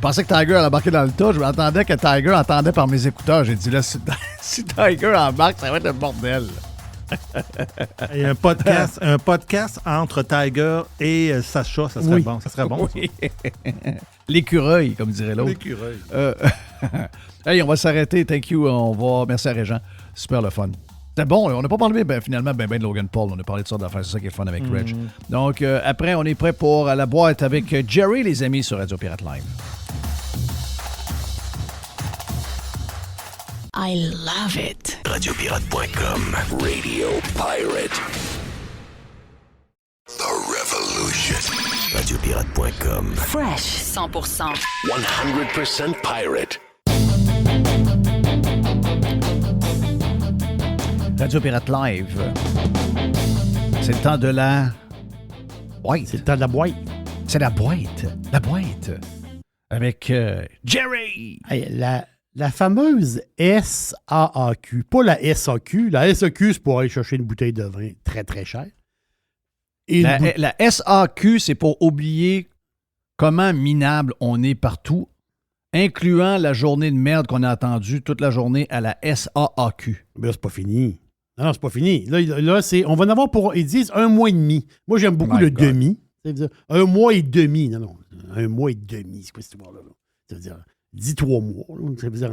pensais que Tiger allait embarquer dans le tas. Je m'attendais que Tiger entendait par mes écouteurs. J'ai dit là, si Tiger embarque, ça va être le bordel. Il y a un podcast entre Tiger et Sacha, ça serait bon. Ça serait bon. Oui. L'écureuil, comme dirait l'autre. L'écureuil. Hey, on va s'arrêter. Thank you. Merci à Régent. Super le fun. C'était bon. On n'a pas parlé finalement de Logan Paul. On a parlé de sortes d'affaires. C'est ça qui est fun avec Reg. Donc, après, on est prêt pour la boîte avec Jerry, les amis, sur Radio Pirate Live. I love it. Radiopirate.com. Radio Pirate. The Revolution. Radiopirate.com. Fresh 100%. 100% pirate. Radio Pirate Live. C'est le temps de la boîte. C'est le temps de la boîte. C'est la boîte. La boîte. Avec Jerry. Hey, la fameuse SAAQ, pas la SAQ. La SAQ, c'est pour aller chercher une bouteille de vin très, très chère. Et la SAQ, c'est pour oublier comment minable on est partout, incluant la journée de merde qu'on a attendue toute la journée à la SAAQ. Mais là, c'est pas fini. Non, c'est pas fini. Là on va en avoir pour, ils disent 1 mois et demi. Moi, j'aime beaucoup le demi. Ça veut dire 1 mois et demi. Non, 1 mois et demi. C'est quoi cette histoire-là? Ça veut dire 3 mois. Ça veut dire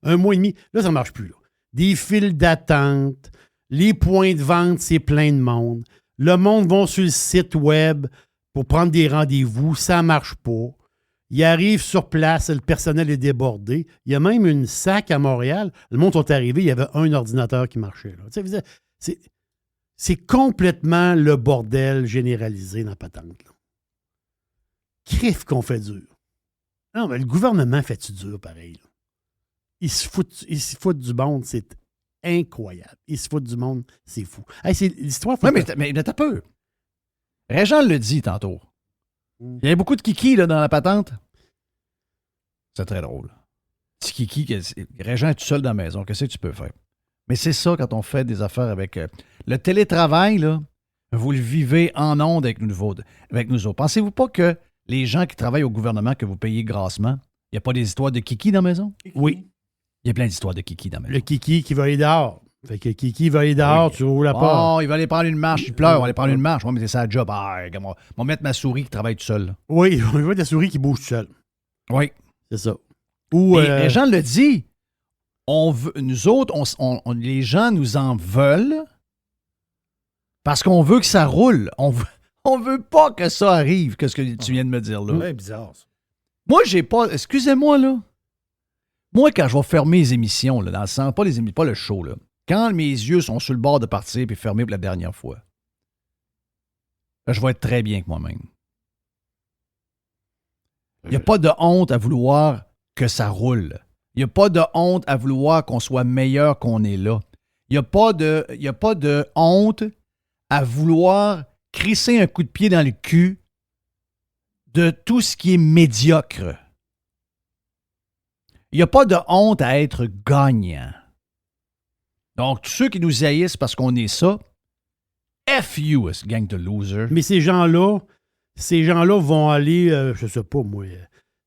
1 mois et demi. Là, ça ne marche plus. Là. Des files d'attente. Les points de vente, c'est plein de monde. Le monde va sur le site web pour prendre des rendez-vous. Ça ne marche pas. Ils arrivent sur place, le personnel est débordé. Il y a même une SAC à Montréal. Le monde sont arrivés, il y avait un ordinateur qui marchait. Là. C'est complètement le bordel généralisé dans la patente. Là. Crif qu'on fait dur. Non, mais le gouvernement fait-tu dur pareil? Là? Ils se foutent du monde, c'est incroyable. Ils se foutent du monde, c'est fou. Hey, c'est l'histoire. Oui, mais t'as peur. Régent le dit tantôt. Il y a beaucoup de kiki là, dans la patente. C'est très drôle. Petit kiki, Régent est tout seul dans la maison. Qu'est-ce que tu peux faire? Mais c'est ça quand on fait des affaires avec... le télétravail, là, vous le vivez en ondes avec nous autres. Pensez-vous pas que les gens qui travaillent au gouvernement, que vous payez grassement, il n'y a pas des histoires de kiki dans la maison? Oui. Il y a plein d'histoires de kiki dans la maison. Le kiki qui va aller dehors. Fait que Kiki va aller dehors, tu ouvres la porte. Oh, il va aller prendre une marche, il pleure, on va aller prendre une marche. Moi, mais c'est ça, job. On va mettre ma souris qui travaille tout seul. Là. Oui, il va mettre la souris qui bouge tout seul. Oui. C'est ça. Les gens le disent. Nous autres, les gens nous en veulent parce qu'on veut que ça roule. On veut pas que ça arrive, qu'est-ce que tu viens de me dire là. Ouais, bizarre ça. Moi, j'ai pas... Excusez-moi, là. Moi, quand je vais fermer les émissions, là, dans le sens, pas le show, là. Quand mes yeux sont sur le bord de partir et fermés pour la dernière fois, là, je vais être très bien avec moi-même. Il n'y a pas de honte à vouloir que ça roule. Il n'y a pas de honte à vouloir qu'on soit meilleur qu'on est là. Il n'y a pas de honte à vouloir crisser un coup de pied dans le cul de tout ce qui est médiocre. Il n'y a pas de honte à être gagnant. Donc, tous ceux qui nous haïssent parce qu'on est ça, F you, gang de losers. Mais ces gens-là vont aller, je sais pas moi,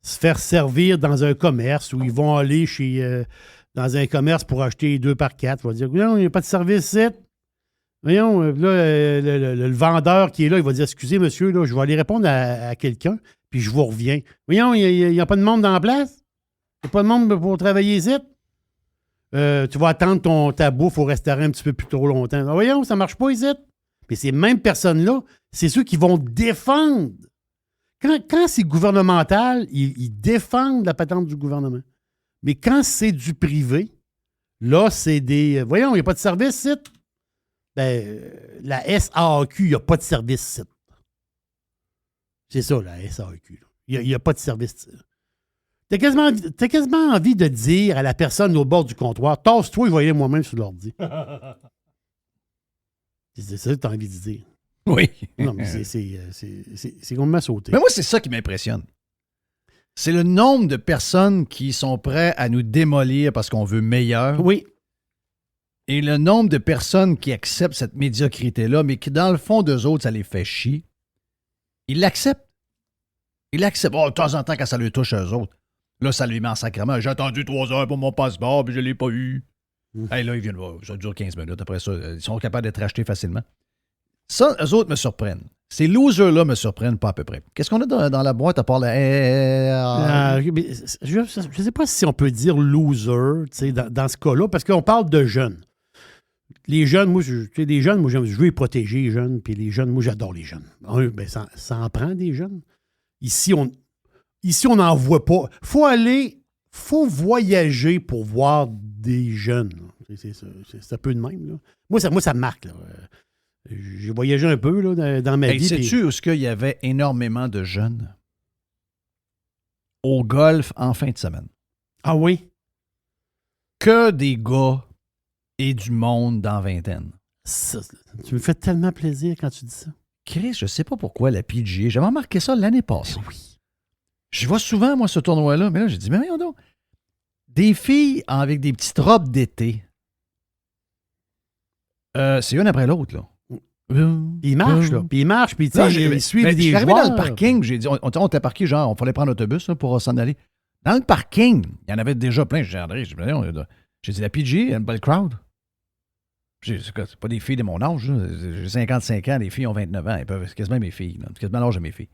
se faire servir dans un commerce ou ils vont aller dans un commerce pour acheter 2 par 4. Ils vont dire, non, il n'y a pas de service ici. Voyons, là, le vendeur qui est là, il va dire, excusez monsieur, là, je vais aller répondre à quelqu'un, puis je vous reviens. Voyons, il n'y a pas de monde dans la place? Il n'y a pas de monde pour travailler ici? Tu vas attendre ta bouffe au restaurant un petit peu plus trop longtemps. Ah, voyons, ça ne marche pas ici. Mais ces mêmes personnes-là, c'est ceux qui vont défendre. Quand c'est gouvernemental, ils défendent la patente du gouvernement. Mais quand c'est du privé, là, c'est des... voyons, il n'y a pas de service ici. Ben, la SAQ, il n'y a pas de service ici. C'est ça, la SAQ. Il n'y a pas de service. T'as quasiment envie de dire à la personne au bord du comptoir, tasse-toi, je vais aller moi-même sur l'ordi. C'est ça que tu as envie de dire. Oui. Non, mais c'est complètement sauté. Mais moi, c'est ça qui m'impressionne. C'est le nombre de personnes qui sont prêtes à nous démolir parce qu'on veut meilleur. Oui. Et le nombre de personnes qui acceptent cette médiocrité-là, mais qui, dans le fond, d'eux autres, ça les fait chier. Ils l'acceptent. Ils l'acceptent. Oh, de temps en temps, quand ça leur touche eux autres, là, ça lui met en sacrement. J'ai attendu 3 heures pour mon passeport, puis je ne l'ai pas eu. Hey, là, ils viennent voir. Ça dure 15 minutes. Après ça, ils sont capables d'être achetés facilement. Ça, eux autres me surprennent. Ces losers-là me surprennent pas à peu près. Qu'est-ce qu'on a dans la boîte à part je ne sais pas si on peut dire loser dans ce cas-là, parce qu'on parle de jeunes. Les jeunes, moi, je veux les protéger, les jeunes, puis les jeunes, moi, j'adore les jeunes. Ben, ça en prend des jeunes. Ici, on n'en voit pas. Faut voyager pour voir des jeunes. C'est un peu de même. Là. Moi, ça me marque. Là. J'ai voyagé un peu là, dans ma vie. Sais-tu où est-ce qu'il y avait énormément de jeunes? Au golf en fin de semaine. Ah oui? Que des gars et du monde dans vingtaine. Tu me fais tellement plaisir quand tu dis ça. Chris, je sais pas pourquoi la PGA, j'avais remarqué ça l'année passée. Ben oui. Je vois souvent, moi, ce tournoi-là, mais là, j'ai dit, mais voyons donc. Des filles avec des petites robes d'été. C'est une après l'autre, là. Ils marchent, là. Puis ils marchent, puis ils suivent des joueurs. J'arrivais dans le parking, j'ai dit, on était parqué, genre, on fallait prendre l'autobus là, pour s'en aller. Dans le parking, il y en avait déjà plein. J'ai dit, la PGA, il y a une belle crowd. C'est pas des filles de mon âge. Là. J'ai 55 ans, les filles ont 29 ans. C'est quasiment mes filles. C'est quasiment l'âge de mes filles.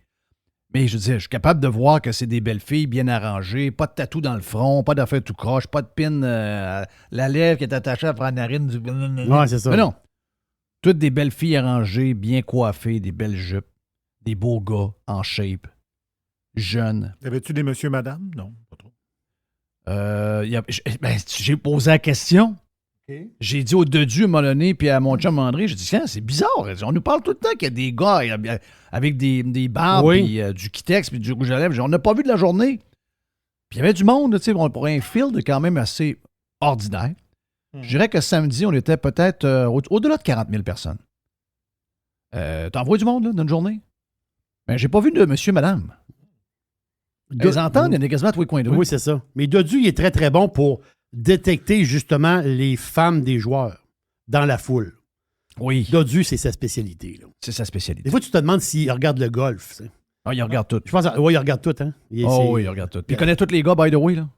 Mais je disais, je suis capable de voir que c'est des belles filles bien arrangées, pas de tatou dans le front, pas d'affaires tout croche, pas de pin la lèvre qui est attachée à la narine. Ouais, c'est ça. Mais non. Toutes des belles filles arrangées, bien coiffées, des belles jupes, des beaux gars en shape, jeunes. Avais-tu des monsieur, madame? Non, pas trop. J'ai posé la question. Okay. J'ai dit au Dedu à un moment donné, puis à mon chum André, j'ai dit, c'est bizarre. On nous parle tout le temps qu'il y a des gars avec des barbes, puis du Kitex, puis du rouge à lèvres. On n'a pas vu de la journée. Puis il y avait du monde, pour un field quand même assez ordinaire. Je dirais que samedi, on était peut-être au-delà de 40 000 personnes. T'en vois du monde, là, dans une journée? Ben, j'ai pas vu de monsieur, madame. Les entendre, il y en a quasiment à tous les coins de rue. Oui, c'est ça. Mais Dodu, il est très, très bon pour détecter justement les femmes des joueurs dans la foule. Oui. Dodu, c'est sa spécialité. Là. C'est sa spécialité. Des fois, tu te demandes s'il regarde le golf. T'sais. Ah, il regarde tout. Je pense, oui, il regarde tout. Hein? Oui, il regarde tout. Puis il connaît tous les gars, by the way. Là.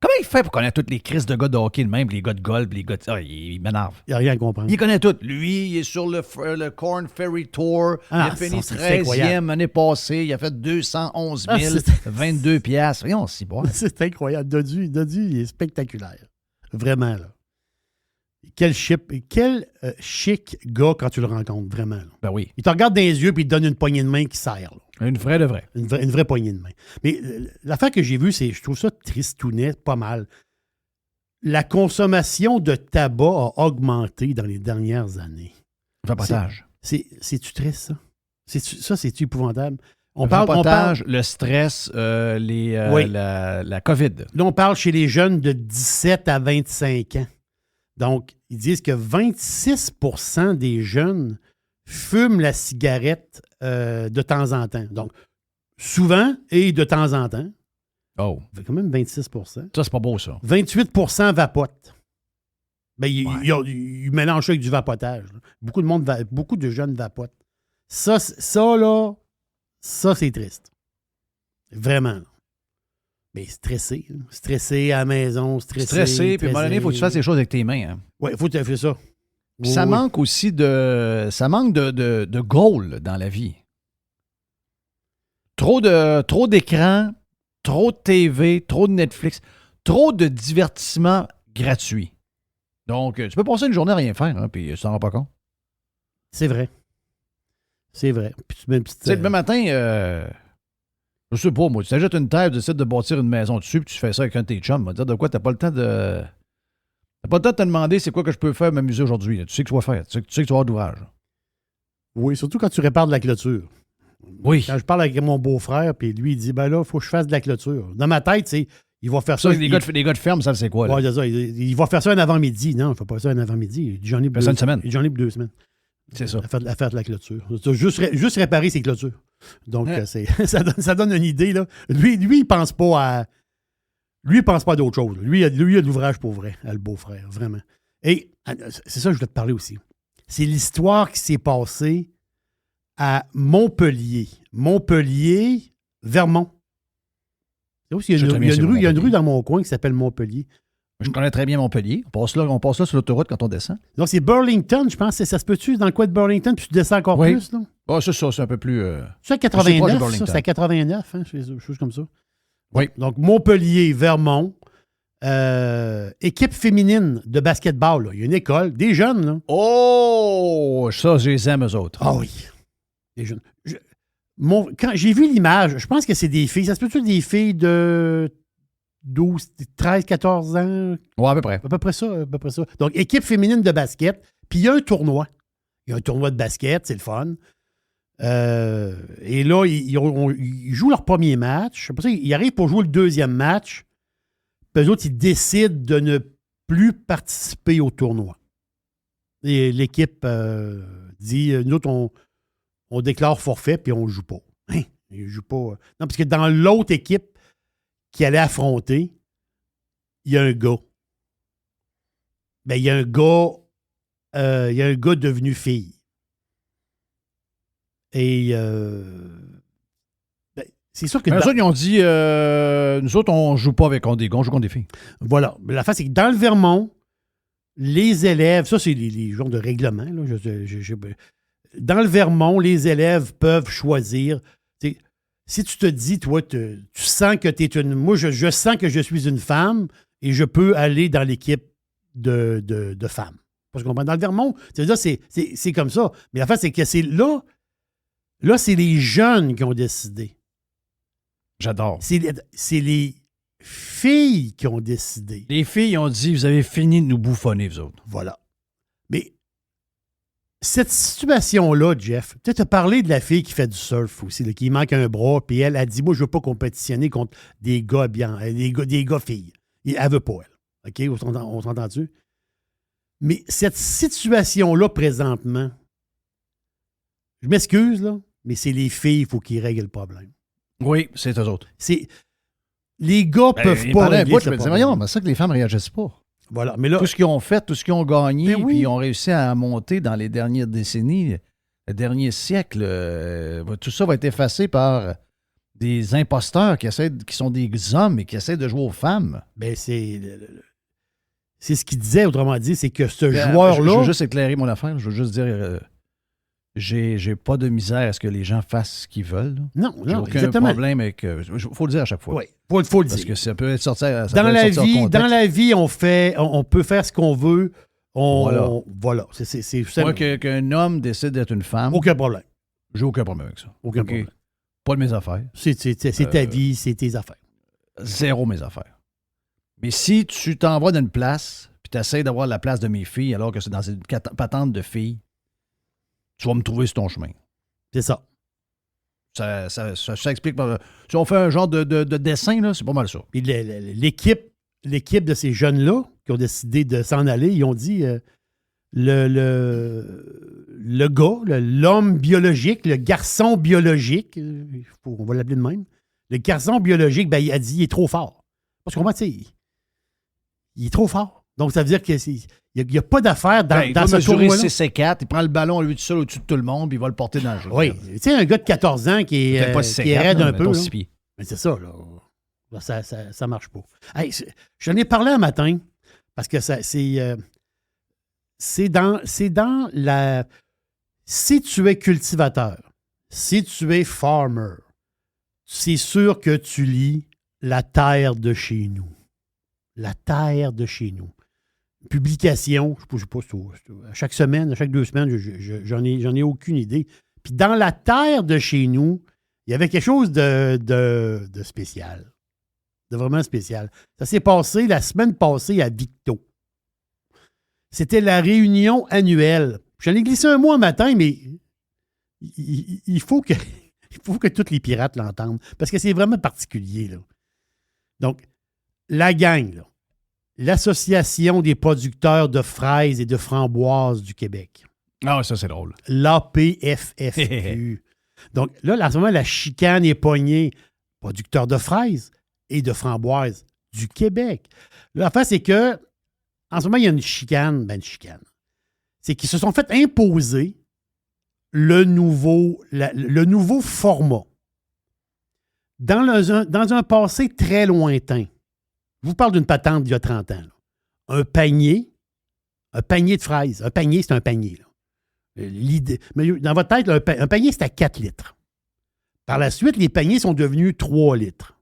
Comment il fait pour connaître toutes les crises de gars de hockey, même les gars de golf, les gars de... Ah, il m'énerve. Il n'y a rien à comprendre. Il connaît tout. Lui, il est sur le Corn Ferry Tour. Il a fini 13e l'année passée. Il a fait 211 000, 22 piastres. Voyons, c'est bon. C'est incroyable. Dodu, il est spectaculaire. Vraiment, là. Quel chic gars quand tu le rencontres, vraiment. Là. Ben oui. Il te regarde dans les yeux puis il te donne une poignée de main qui serre. Là. Une vraie de vraie. Une vraie poignée de main. Mais l'affaire que j'ai vue, c'est, je trouve ça tristounet, pas mal. La consommation de tabac a augmenté dans les dernières années. Vapotage. C'est-tu triste, ça? C'est-tu épouvantable? Le vapotage, le stress, la COVID. Là, on parle chez les jeunes de 17 à 25 ans. Donc, ils disent que 26 % des jeunes fument la cigarette de temps en temps. Donc, souvent et de temps en temps. Oh. Ça fait quand même 26 %. Ça, c'est pas beau, ça. 28 % vapotent. Ben, ils mélangent ça avec du vapotage. Là. Beaucoup de jeunes vapotent. Ça, c'est triste. Vraiment. Là. Mais stressé. Là. Stressé à la maison, Stressé, puis à un moment donné, il faut que tu fasses les choses avec tes mains. Hein. Oui, il faut que tu fasses ça. Puis ça manque aussi de... Ça manque de goal dans la vie. Trop d'écran, trop de TV, trop de Netflix, trop de divertissement gratuit. Donc, tu peux passer une journée à rien faire, hein, puis tu t'en rends pas compte. C'est vrai. C'est vrai. Puis tu mets une petite, demain matin, je sais pas, moi, tu t'achètes une terre, tu décides de bâtir une maison dessus, puis tu fais ça avec un de tes chums. Va dire de quoi, t'as pas le temps de... T'as pas le temps de te demander c'est quoi que je peux faire m'amuser aujourd'hui. Là. Tu sais que tu vas faire. Tu sais que tu vas avoir d'ouvrage. Oui, surtout quand tu répares de la clôture. Oui. Quand je parle avec mon beau-frère, puis lui, il dit, ben là, il faut que je fasse de la clôture. Dans ma tête, c'est... Il va faire ça. Les gars de ferme, ça, c'est quoi? Là? Ouais, c'est ça. Il va faire ça un avant-midi. Non, il ne fait pas ça un avant-midi. J'en ai pour une semaine. J'en ai pour 2 semaines. C'est ça. À faire de la clôture. Juste réparer ses clôtures. Donc, ça donne une idée. Là. Lui, il pense pas à... Lui, il pense pas à d'autre chose. Lui, il a de l'ouvrage pour vrai, le beau-frère, vraiment. Et c'est ça que je voulais te parler aussi. C'est l'histoire qui s'est passée à Montpellier. Montpellier, Vermont. Il y a une rue dans mon coin qui s'appelle Montpellier. Je connais très bien Montpellier. On passe là sur l'autoroute quand on descend. Donc, c'est Burlington, je pense. Ça se peut-tu dans le coin de Burlington, puis tu descends encore plus? Là? Ah, c'est ça, c'est un peu plus... C'est à 89, ça? C'est à 89, hein? Chose comme ça. Oui. Donc, Montpellier, Vermont. Équipe féminine de basketball. Là. Il y a une école, des jeunes. Là. Oh! Ça, je les aime, eux autres. Ah oui. Des jeunes. Quand j'ai vu l'image, je pense que c'est des filles. Ça se peut-tu des filles de 12, 13, 14 ans? Oui, à peu près. À peu près ça. Donc, équipe féminine de basket. Puis il y a un tournoi. Il y a un tournoi de basket, c'est le fun. Et là, ils jouent leur premier match. Après ça, ils arrivent pour jouer le deuxième match. Puis eux autres, ils décident de ne plus participer au tournoi. Et l'équipe dit, nous autres, on déclare forfait, puis on ne joue pas. Hein? Ils jouent pas. Non, parce que dans l'autre équipe qui allait affronter, il y a un gars. Ben, il y a un gars devenu fille. Et c'est sûr que... Eux autres, ils ont dit, nous autres, on ne joue pas avec des gars, on joue contre des filles. Voilà. Mais la face, c'est que dans le Vermont, les élèves, ça, c'est les genres de règlements. Là, dans le Vermont, les élèves peuvent choisir. Si tu te dis, toi, tu sens que tu es une... Moi, je sens que je suis une femme et je peux aller dans l'équipe de femmes. Parce qu'on dans le Vermont, c'est comme ça. Mais la face, c'est que c'est là, c'est les jeunes qui ont décidé. J'adore. C'est les filles qui ont décidé. Les filles ont dit, vous avez fini de nous bouffonner, vous autres. Voilà. Mais cette situation-là, Jeff, tu as parlé de la fille qui fait du surf aussi, là, qui manque un bras, puis elle a dit, moi, je ne veux pas compétitionner contre des gars bien, des gars filles. Elle ne veut pas, elle. OK? On s'entend-tu? Mais cette situation-là, présentement, je m'excuse, là, mais c'est les filles, il faut qu'ils règlent le problème. Oui, c'est eux autres. Les gars peuvent pas régler le problème. C'est ça que les femmes ne réagissent pas. Voilà. Mais là, tout ce qu'ils ont fait, tout ce qu'ils ont gagné, oui. Puis ils ont réussi à monter dans les dernières décennies, le dernier siècle, tout ça va être effacé par des imposteurs qui sont des hommes et qui essaient de jouer aux femmes. Ben c'est ce qu'il disait, autrement dit, c'est que ce joueur-là... Je veux juste éclairer mon affaire. Je veux juste dire... J'ai pas de misère à ce que les gens fassent ce qu'ils veulent. Là. Non, j'ai aucun exactement. problème avec... faut le dire à chaque fois. Oui, faut le dire. Parce que ça peut être sorti dans la vie, on peut faire ce qu'on veut. Voilà. C'est moi, qu'un homme décide d'être une femme... Aucun problème. J'ai aucun problème avec ça. Aucun problème. Pas de mes affaires. C'est ta vie, c'est tes affaires. Zéro mes affaires. Mais si tu t'envoies dans une place, puis tu essaies d'avoir la place de mes filles, alors que c'est dans une patente de filles, tu vas me trouver sur ton chemin. C'est ça. Ça explique. Si on fait un genre de dessin, là, c'est pas mal ça. Puis l'équipe de ces jeunes-là qui ont décidé de s'en aller, ils ont dit le gars, l'homme biologique, le garçon biologique, on va l'appeler de même, le garçon biologique, ben, il a dit il est trop fort. Parce qu'on va, tu sais, il est trop fort. Donc, ça veut dire qu'il n'y a pas d'affaire dans ce tournoi-là. Il mesurer 6'4", il prend le ballon lui tout seul au-dessus de tout le monde, puis il va le porter dans le jeu. Oui. Tu sais, un gars de 14 ans qui est raide un peu. Mais c'est ça, là. Ça marche pas. Hey, j'en ai parlé un matin, parce que c'est dans la... Si tu es cultivateur, si tu es farmer, c'est sûr que tu lis La terre de chez nous. La terre de chez nous. Publication, je ne sais pas, à chaque semaine, à chaque 2 semaines, j'en ai aucune idée. Puis dans La terre de chez nous, il y avait quelque chose de spécial. De vraiment spécial. Ça s'est passé la semaine passée à Victo. C'était la réunion annuelle. J'en ai glissé un mot un matin, mais il faut que tous les pirates l'entendent. Parce que c'est vraiment particulier, là. Donc, la gang, là, l'Association des producteurs de fraises et de framboises du Québec. Ah, ça, c'est drôle. L'APFFQ. Donc, là, en ce moment, la chicane est poignée. Producteurs de fraises et de framboises du Québec. L'affaire, c'est que, en ce moment, il y a une chicane. C'est qu'ils se sont fait imposer le nouveau format. Dans un passé très lointain, je vous parle d'une patente d'il y a 30 ans. Là. Un panier de fraises. Un panier, c'est un panier. Là. Mais dans votre tête, là, un panier, c'était 4 litres. Par la suite, les paniers sont devenus 3 litres.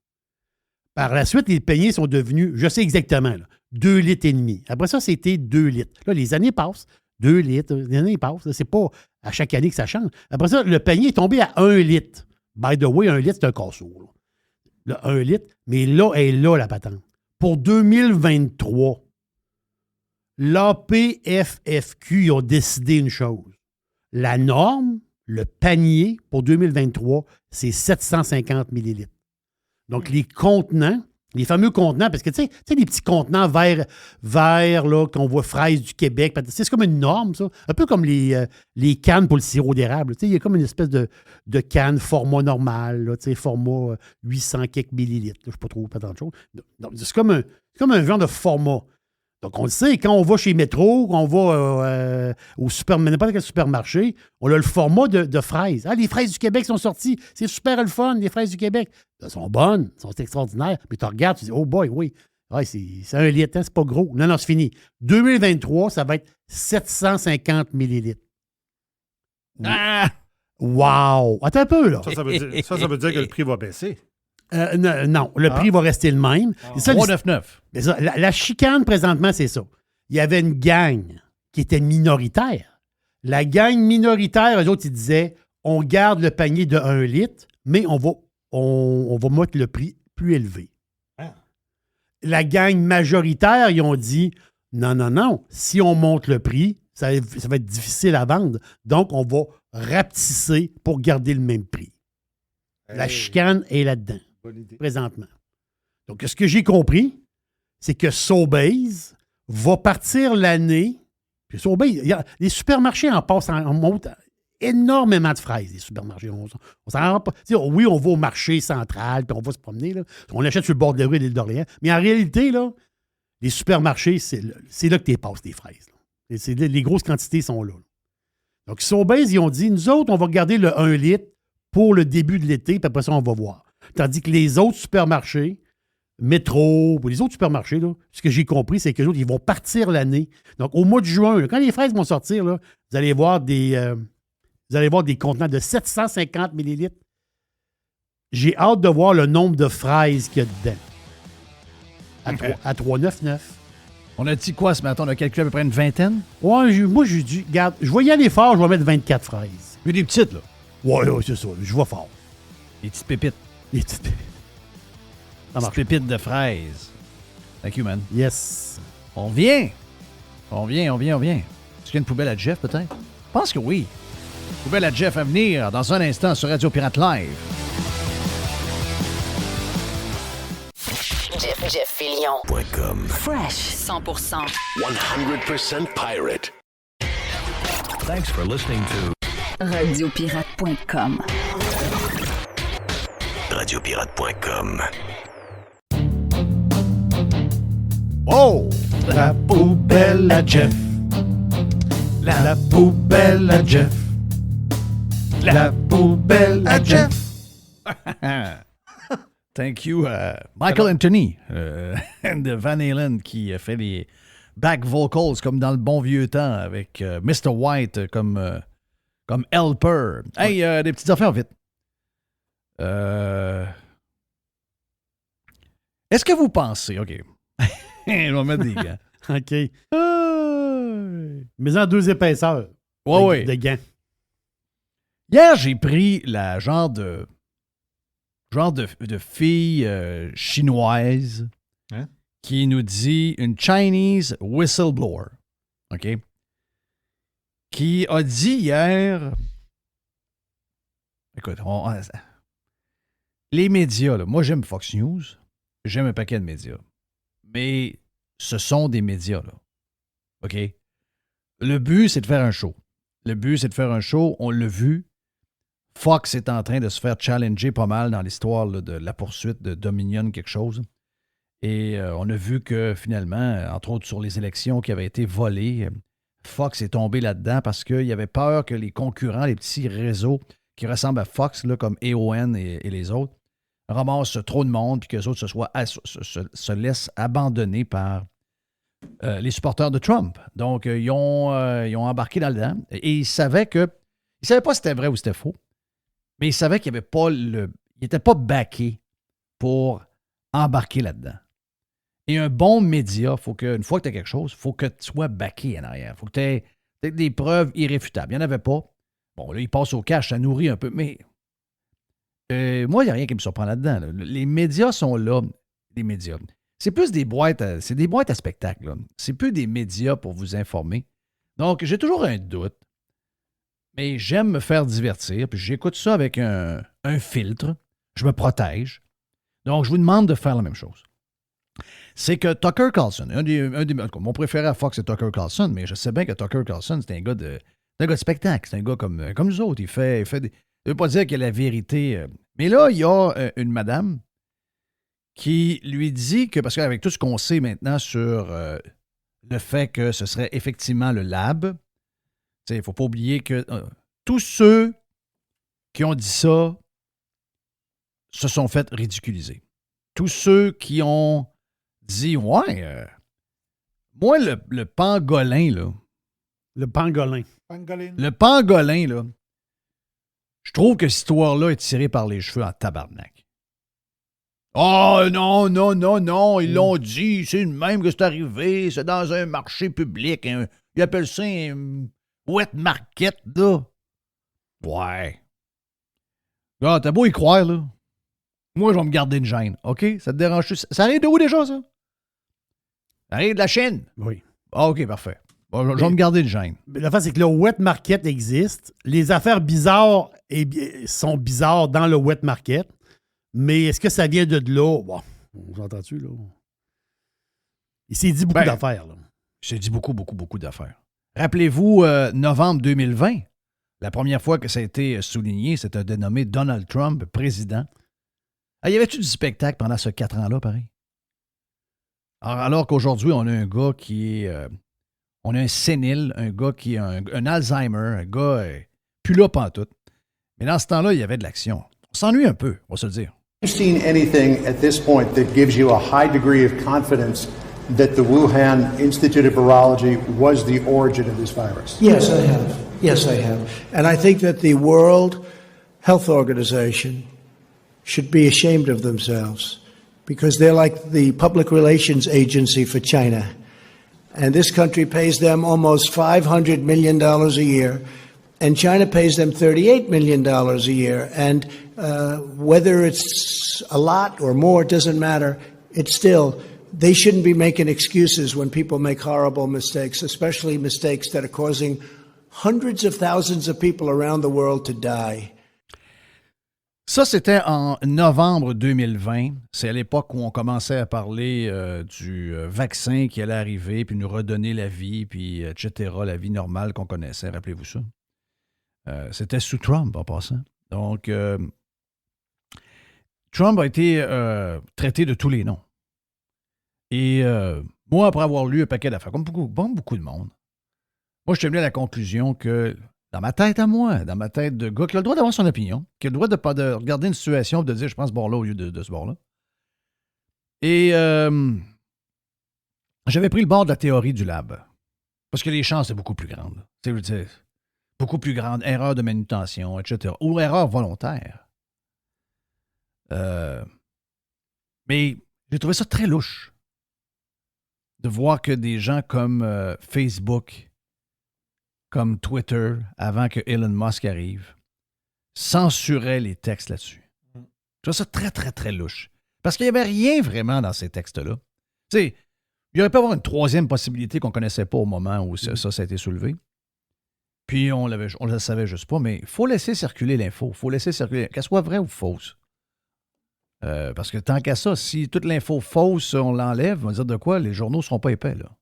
Par la suite, les paniers sont devenus, je sais exactement, là, 2 litres et demi. Après ça, c'était 2 litres. Là, les années passent. 2 litres, les années passent. C'est pas à chaque année que ça change. Après ça, le panier est tombé à 1 litre. By the way, 1 litre, c'est un casseau. Là, 1 litre. Mais là, elle est là, la patente. Pour 2023, l'APFFQ, ils ont décidé une chose. La norme, le panier pour 2023, c'est 750 millilitres. Donc, les contenants, les fameux contenants, parce que tu sais, les petits contenants verts là, qu'on voit fraises du Québec, c'est comme une norme, ça. Un peu comme les cannes pour le sirop d'érable. Il y a comme une espèce de canne format normal, là, format 800 quelques millilitres. Je ne sais pas trop, pas tant de choses. Donc, c'est comme un genre de format. Donc, on le sait, quand on va chez Métro, quand on va au n'importe quel supermarché, on a le format de fraises. Ah, les fraises du Québec sont sorties. C'est super le fun, les fraises du Québec. Elles sont bonnes, elles sont extraordinaires. Mais tu regardes, tu dis, oh boy, oui. Ouais, c'est 1 litre, hein, c'est pas gros. Non, c'est fini. 2023, ça va être 750 millilitres. Ah! Wow! Attends un peu, là. Ça veut dire que le prix va baisser. Non, le prix va rester le même. 3,99. La chicane, présentement, c'est ça. Il y avait une gang qui était minoritaire. La gang minoritaire, eux autres, ils disaient, on garde le panier de 1 litre, mais on va mettre le prix plus élevé. Ah. La gang majoritaire, ils ont dit, non, si on monte le prix, ça va être difficile à vendre. Donc, on va rapetisser pour garder le même prix. Hey. La chicane est là-dedans. Présentement. Donc, ce que j'ai compris, c'est que Sobeys va partir l'année. Puis Sobeys, les supermarchés en passent en monte énormément de fraises, les supermarchés. On s'en rend pas. Oui, on va au marché central, puis on va se promener. Là. On achète sur le bord de la rue de l'île d'Orléans. Mais en réalité, là, les supermarchés, c'est là que tu passes des fraises. Là. Les grosses quantités sont là. Donc, Sobeys, ils ont dit, nous autres, on va garder le 1 litre pour le début de l'été, puis après ça, on va voir. Tandis que les autres supermarchés, Métro, les autres supermarchés, là, ce que j'ai compris, c'est que les autres, ils vont partir l'année. Donc, au mois de juin, là, quand les fraises vont sortir, là, vous allez voir des contenants de 750 millilitres. J'ai hâte de voir le nombre de fraises qu'il y a dedans. À 3,99. On a dit quoi ce matin? On a calculé à peu près une vingtaine? Ouais, moi, j'ai dit, regarde, je vais y aller fort, je vais mettre 24 fraises. Mais des petites, là. Ouais, c'est ça, je vais fort. Des petites pépites. Des petites pépites. Des petites pépites de fraises. Thank you, man. Yes. On vient. Est-ce qu'il y a une poubelle à Jeff, peut-être? Je pense que oui. Nouvelle à Jeff à venir dans un instant sur Radio Pirate Live. Jeff Fillion. .com. Fresh 100%. 100% pirate. Thanks for listening to Radiopirate.com. Radiopirate.com. Oh! La poubelle à Jeff. La poubelle à Jeff. La poubelle à Jeff. Thank you, Michael Anthony de Van Halen qui fait les back vocals comme dans le bon vieux temps avec Mr. White comme helper. Hey, des petites affaires vite. Est-ce que vous pensez... OK. Je vais mettre des gants. OK. Mais en 2 épaisseurs de gants. Hier, j'ai pris la genre de fille chinoise qui nous dit une Chinese whistleblower, OK? Qui a dit hier... Écoute, les médias, là, moi j'aime Fox News, j'aime un paquet de médias, mais ce sont des médias, là, OK? Le but, c'est de faire un show. On l'a vu. Fox est en train de se faire challenger pas mal dans l'histoire là, de la poursuite de Dominion quelque chose. Et on a vu que finalement, entre autres sur les élections qui avaient été volées, Fox est tombé là-dedans parce qu'il avait peur que les concurrents, les petits réseaux qui ressemblent à Fox, là, comme AON et les autres, ramassent trop de monde puis que les autres se laissent abandonner par les supporters de Trump. Donc, ils ont embarqué dans le dedans et ils savaient pas si c'était vrai ou c'était faux. Mais il savait qu'il n'était pas backé pour embarquer là-dedans. Et un bon média, une fois que tu as quelque chose, il faut que tu sois backé en arrière. Il faut que tu aies des preuves irréfutables. Il n'y en avait pas. Bon, là, il passe au cash, ça nourrit un peu. Mais moi, il n'y a rien qui me surprend là-dedans. Là. Les médias sont là. Les médias. C'est plus des boîtes à spectacle. Là. C'est plus des médias pour vous informer. Donc, j'ai toujours un doute. Mais j'aime me faire divertir, puis j'écoute ça avec un filtre. Je me protège. Donc, je vous demande de faire la même chose. C'est que Tucker Carlson, mon préféré à Fox, c'est Tucker Carlson, mais je sais bien que Tucker Carlson, c'est un gars de spectacle. C'est un gars comme nous autres. Il fait des... Je ne veux pas dire qu'il y a la vérité. Mais là, il y a une madame qui lui dit que, parce qu'avec tout ce qu'on sait maintenant sur le fait que ce serait effectivement le lab, il ne faut pas oublier que tous ceux qui ont dit ça se sont fait ridiculiser. Tous ceux qui ont dit « Ouais, moi, le pangolin, là... » Le pangolin. Le pangolin, là, je trouve que cette histoire-là est tirée par les cheveux en tabarnak. Oh non, ils l'ont dit, c'est le même que c'est arrivé, c'est dans un marché public, ils appellent ça un... wet market, là. Ouais. Regarde, t'as beau y croire, là. Moi, je vais me garder une gêne, OK? Ça te dérange? Ça arrive de où déjà, ça? Ça arrive de la Chine? Oui. Ah, OK, parfait. Bon, je vais me garder une gêne. La face, c'est que le wet market existe. Les affaires bizarres sont bizarres dans le wet market. Mais est-ce que ça vient de là? Bon, vous entends-tu, là? Il s'est dit beaucoup d'affaires, là. Il s'est dit beaucoup d'affaires. Rappelez-vous, novembre 2020, la première fois que ça a été souligné, c'était dénommé Donald Trump président. Ah, y avait-tu du spectacle pendant ces 4 ans-là, pareil? Alors qu'aujourd'hui, on a un gars qui est... on a un sénile, un gars qui a un Alzheimer, un gars plus là pantoute. Mais dans ce temps-là, il y avait de l'action. On s'ennuie un peu, on va se le dire. Have you seen anything at this point that gives you a high degree of confidence that the Wuhan Institute of Virology was the origin of this virus? Yes, I have. And I think that the World Health Organization should be ashamed of themselves because they're like the public relations agency for China. And this country pays them almost $500 million a year, and China pays them $38 million a year. And whether it's a lot or more, it doesn't matter. It's still... They shouldn't be making excuses when people make horrible mistakes, especially mistakes that are causing hundreds of thousands of people around the world to die. Ça, c'était en novembre 2020. C'est à l'époque où on commençait à parler du vaccin qui allait arriver, puis nous redonner la vie, puis etc., la vie normale qu'on connaissait. Rappelez-vous ça. C'était sous Trump, en passant. Donc, Trump a été traité de tous les noms. Et moi, après avoir lu un paquet d'affaires, comme beaucoup de monde, moi, je suis venu à la conclusion que dans ma tête à moi, dans ma tête de gars qui a le droit d'avoir son opinion, qui a le droit de regarder une situation et de dire je pense ce bord-là au lieu de ce bord-là. Et j'avais pris le bord de la théorie du lab. Parce que les chances sont beaucoup plus grandes. C'est beaucoup plus grandes. Erreur de manutention, etc. Ou erreur volontaire. Mais j'ai trouvé ça très louche de voir que des gens comme Facebook, comme Twitter, avant que Elon Musk arrive, censuraient les textes là-dessus. Je trouve ça très, très, très louche. Parce qu'il n'y avait rien vraiment dans ces textes-là. Tu sais, il aurait pu y avoir une troisième possibilité qu'on ne connaissait pas au moment où ça a été soulevé. Puis on le savait juste pas, mais il faut laisser circuler l'info. Il faut laisser circuler, qu'elle soit vraie ou fausse. Parce que tant qu'à ça, si toute l'info fausse, on l'enlève, on va dire de quoi? Les journaux ne seront pas épais, là.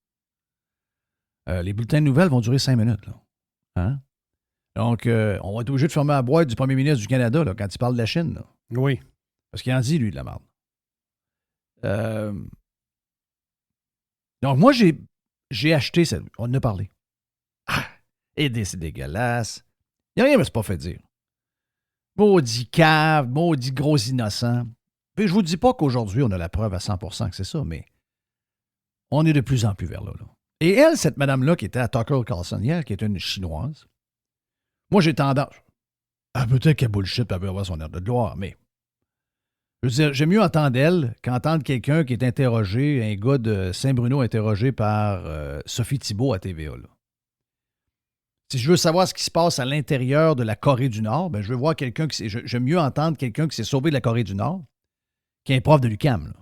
Les bulletins de nouvelles vont durer 5 minutes. Là. Hein? Donc, on va être obligé de fermer la boîte du premier ministre du Canada là, quand il parle de la Chine. Là. Oui. Parce qu'il en dit, lui, de la merde. Donc, moi, j'ai acheté cette... On en a parlé. Et c'est dégueulasse. Il n'y a rien qui ne s'est pas fait dire. Maudit cave, maudit gros innocent. Puis je vous dis pas qu'aujourd'hui, on a la preuve à 100% que c'est ça, mais on est de plus en plus vers là. Et elle, cette madame-là qui était à Tucker Carlson hier, qui est une Chinoise, moi, j'ai tendance... peut-être qu'elle bullshit, elle peut avoir son air de gloire, mais... Je veux dire, j'aime mieux entendre elle qu'entendre quelqu'un qui est interrogé, un gars de Saint-Bruno interrogé par Sophie Thibault à TVA. Là. Si je veux savoir ce qui se passe à l'intérieur de la Corée du Nord, ben je veux voir quelqu'un qui... J'aime mieux entendre quelqu'un qui s'est sauvé de la Corée du Nord qu'un prof de l'UQAM. Là.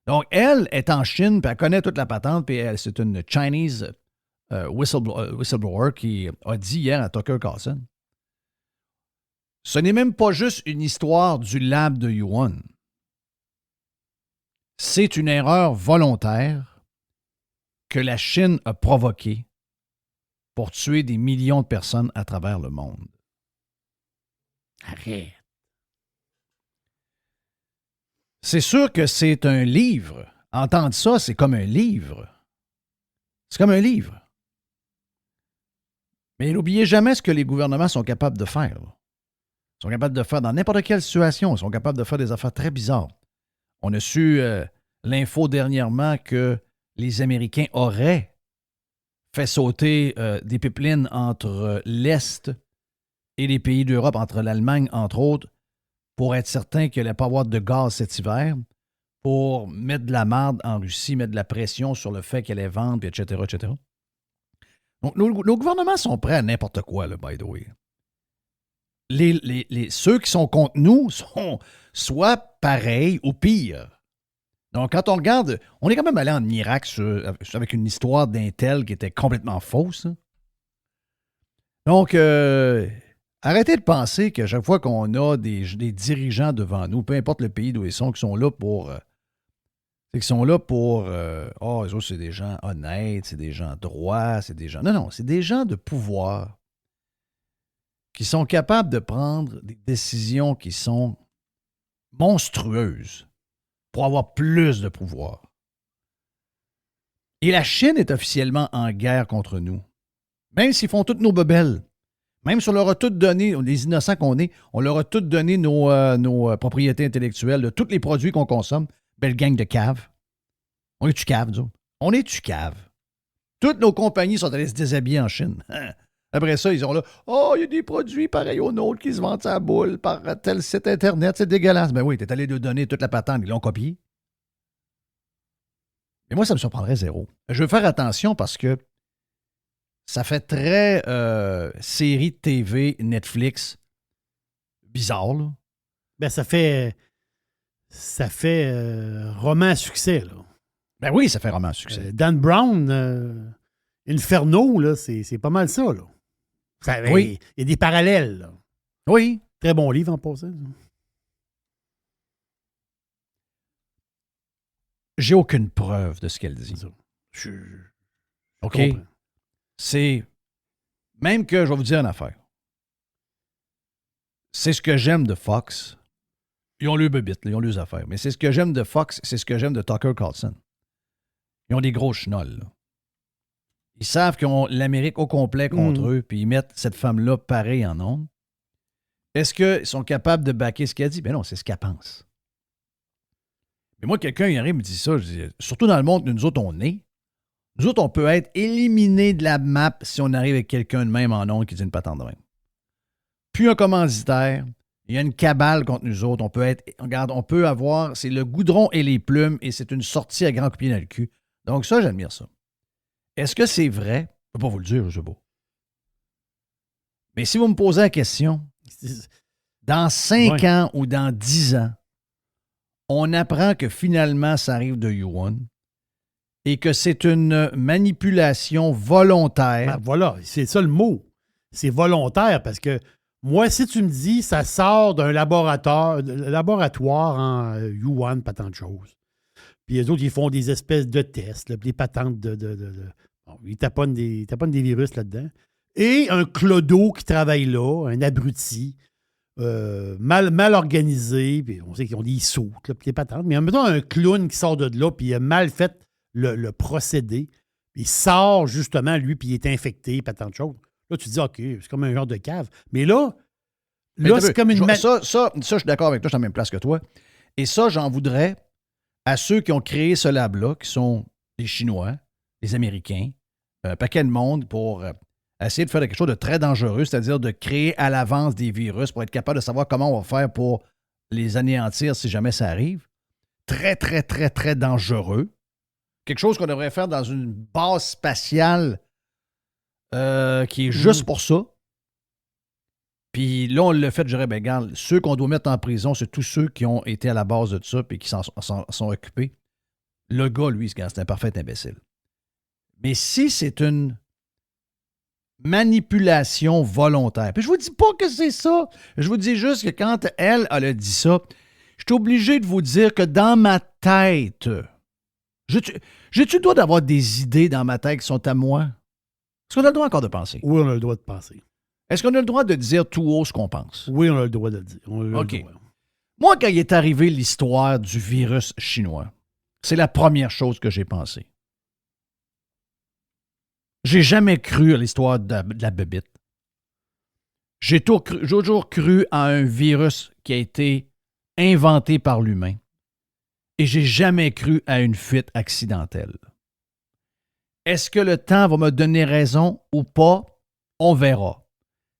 Donc, elle est en Chine, puis elle connaît toute la patente, puis c'est une Chinese whistleblower qui a dit hier à Tucker Carlson, ce n'est même pas juste une histoire du lab de Yuan. C'est une erreur volontaire que la Chine a provoquée pour tuer des millions de personnes à travers le monde. Arrête. C'est sûr que c'est un livre. Entendre ça, c'est comme un livre. C'est comme un livre. Mais n'oubliez jamais ce que les gouvernements sont capables de faire. Ils sont capables de faire dans n'importe quelle situation. Ils sont capables de faire des affaires très bizarres. On a su l'info dernièrement que les Américains auraient fait sauter des pipelines entre l'Est et les pays d'Europe, entre l'Allemagne, entre autres, pour être certain qu'il n'allait pas avoir de gaz cet hiver, pour mettre de la marde en Russie, mettre de la pression sur le fait qu'elle allait vendre, etc., etc. Donc, nos gouvernements sont prêts à n'importe quoi, là, by the way. Ceux qui sont contre nous sont soit pareils ou pires. Donc, quand on regarde, on est quand même allé en Irak avec une histoire d'Intel qui était complètement fausse. Hein. Donc, arrêtez de penser qu'à chaque fois qu'on a des dirigeants devant nous, peu importe le pays d'où ils sont, qui sont là pour... eux autres, c'est des gens honnêtes, c'est des gens droits, c'est des gens... Non, c'est des gens de pouvoir qui sont capables de prendre des décisions qui sont monstrueuses pour avoir plus de pouvoir. Et la Chine est officiellement en guerre contre nous. Même s'ils font toutes nos bebelles, même si on leur a tout donné, les innocents qu'on est, on leur a tout donné nos propriétés intellectuelles de tous les produits qu'on consomme, belle gang de caves. On est-tu cave, nous autres? On est-tu cave? Toutes nos compagnies sont allées se déshabiller en Chine. Après ça, ils sont là. Oh, il y a des produits pareils aux nôtres qui se vendent à la boule par tel site Internet. C'est dégueulasse. Ben oui, t'es allé leur donner toute la patente. Ils l'ont copié. Mais moi, ça me surprendrait zéro. Je veux faire attention parce que ça fait très série de TV, Netflix, bizarre, là. Ben, ça fait roman à succès, là. Ben oui, ça fait roman à succès. Dan Brown, Inferno, là, c'est pas mal ça, là. Il y a des parallèles. Là. Oui. Très bon livre en passant. J'ai aucune preuve de ce qu'elle dit. OK? C'est... Même que, je vais vous dire une affaire. C'est ce que j'aime de Fox. Ils ont le bébite, ils ont leurs affaires. Mais c'est ce que j'aime de Fox, c'est ce que j'aime de Tucker Carlson. Ils ont des gros chenolles. Là. Ils savent qu'ils ont l'Amérique au complet contre eux, puis ils mettent cette femme-là pareil en ondes. Est-ce qu'ils sont capables de backer ce qu'elle dit? Ben non, c'est ce qu'elle pense. Mais moi, quelqu'un, il arrive et me dit ça, je dis, surtout dans le monde où nous autres, on est. Nous autres, on peut être éliminés de la map si on arrive avec quelqu'un de même en ondes qui dit une patente de même. Puis un commanditaire, il y a une cabale contre nous autres. On peut être, regarde, on peut avoir, c'est le goudron et les plumes et c'est une sortie à grand coup de pied dans le cul. Donc ça, j'admire ça. Est-ce que c'est vrai? Je ne peux pas vous le dire, je sais pas. Mais si vous me posez la question, dans 5 ans ou dans 10 ans, on apprend que finalement, ça arrive de Yuan et que c'est une manipulation volontaire. Ben voilà, c'est ça le mot. C'est volontaire parce que moi, si tu me dis ça sort d'un laboratoire en Yuan, pas tant de choses. Puis les autres, ils font des espèces de tests, là, des patentes bon, ils taponnent des virus là-dedans. Et un clodo qui travaille là, un abruti, mal organisé, puis on sait qu'ils ont des sautes, là, puis des patentes. Mais mettons un clown qui sort de là, puis il a mal fait le procédé. Il sort justement, lui, puis il est infecté, pas tant de choses. Là, tu te dis, OK, c'est comme un genre de cave. Mais là c'est comme une... Ça, je suis d'accord avec toi, je suis à la même place que toi. Et ça, j'en voudrais à ceux qui ont créé ce lab-là, qui sont les Chinois, les Américains, un paquet de monde pour essayer de faire quelque chose de très dangereux, c'est-à-dire de créer à l'avance des virus pour être capable de savoir comment on va faire pour les anéantir si jamais ça arrive. Très, très, très, très dangereux. Quelque chose qu'on devrait faire dans une base spatiale qui est juste pour ça. Puis là, on l'a fait, je dirais, ben regarde, ceux qu'on doit mettre en prison, c'est tous ceux qui ont été à la base de ça et qui s'en sont occupés. Le gars, lui, c'est un parfait imbécile. Mais si c'est une manipulation volontaire, puis je vous dis pas que c'est ça, je vous dis juste que quand elle a dit ça, je suis obligé de vous dire que dans ma tête, j'ai-tu le droit d'avoir des idées dans ma tête qui sont à moi? Est-ce qu'on a le droit encore de penser? Oui, on a le droit de penser. Est-ce qu'on a le droit de dire tout haut ce qu'on pense? Oui, on a le droit de le dire. OK. Moi, quand il est arrivé l'histoire du virus chinois, c'est la première chose que j'ai pensée. J'ai jamais cru à l'histoire de la bébite. J'ai toujours cru à un virus qui a été inventé par l'humain. Et j'ai jamais cru à une fuite accidentelle. Est-ce que le temps va me donner raison ou pas? On verra.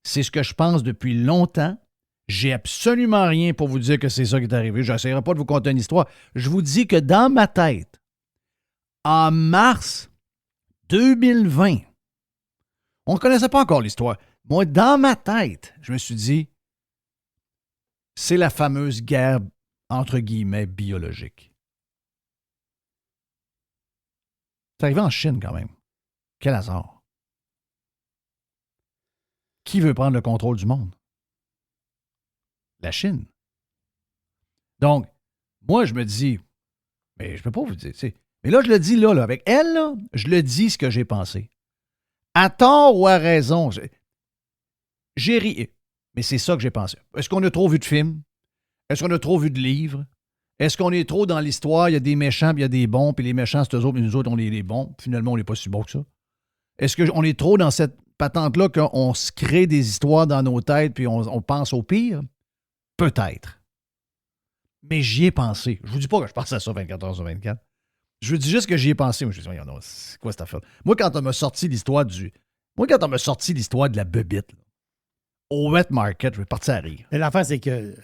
C'est ce que je pense depuis longtemps. J'ai absolument rien pour vous dire que c'est ça qui est arrivé. Je n'essaierai pas de vous conter une histoire. Je vous dis que dans ma tête, en mars 2020, on ne connaissait pas encore l'histoire. Moi, dans ma tête, je me suis dit, c'est la fameuse guerre, entre guillemets, biologique. C'est arrivé en Chine quand même. Quel hasard. Qui veut prendre le contrôle du monde? La Chine. Donc, moi, je me dis, mais je ne peux pas vous dire, mais là, je le dis là, avec elle, là, je le dis ce que j'ai pensé. À tort ou à raison, j'ai ri. Mais c'est ça que j'ai pensé. Est-ce qu'on a trop vu de films? Est-ce qu'on a trop vu de livres? Est-ce qu'on est trop dans l'histoire? Il y a des méchants, puis il y a des bons, puis les méchants, c'est eux autres, mais nous autres, on est les bons. Finalement, on n'est pas si bons que ça. Est-ce qu'on est trop dans cette patente-là qu'on se crée des histoires dans nos têtes, puis on pense au pire? Peut-être. Mais j'y ai pensé. Je vous dis pas que je pense à ça 24 heures sur 24. Je vous dis juste que j'y ai pensé. Moi, je me suis dit, non, c'est quoi cette affaire? Moi, quand on m'a sorti l'histoire de la bebite, là, au wet market, je vais partir à rire. Mais l'affaire, c'est que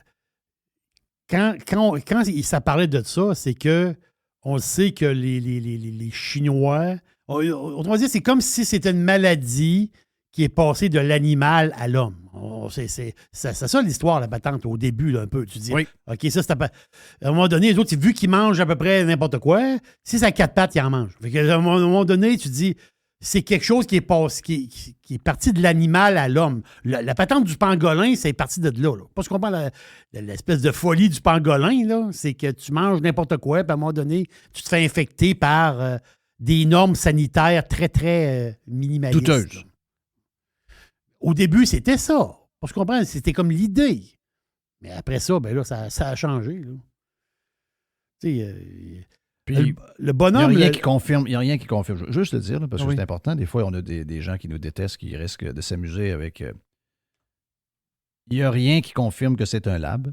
quand ça parlait de ça, c'est que on sait que les Chinois, autrement dit, c'est comme si c'était une maladie qui est passée de l'animal à l'homme. C'est ça l'histoire, la patente, au début, là, un peu. Tu dis, oui. OK, ça, c'est à un moment donné, les autres, vu qu'ils mangent à peu près n'importe quoi, si c'est à 4 pattes, ils en mangent. Fait qu'à un moment donné, tu dis, c'est quelque chose qui est, qui est parti de l'animal à l'homme. La patente du pangolin, c'est parti de là. Parce qu'on parle de l'espèce de folie du pangolin, là, c'est que tu manges n'importe quoi, puis à un moment donné, tu te fais infecter par des normes sanitaires très, très minimalistes. Douteuses. Au début, c'était ça. Parce qu'on comprend, c'était comme l'idée. Mais après ça, ben là, ça a changé. Là. Tu sais, puis, le bonhomme... Il n'y a rien qui confirme. Juste le dire, là, parce que oui. c'est important. Des fois, on a des gens qui nous détestent, qui risquent de s'amuser avec... Il n'y a rien qui confirme que c'est un lab.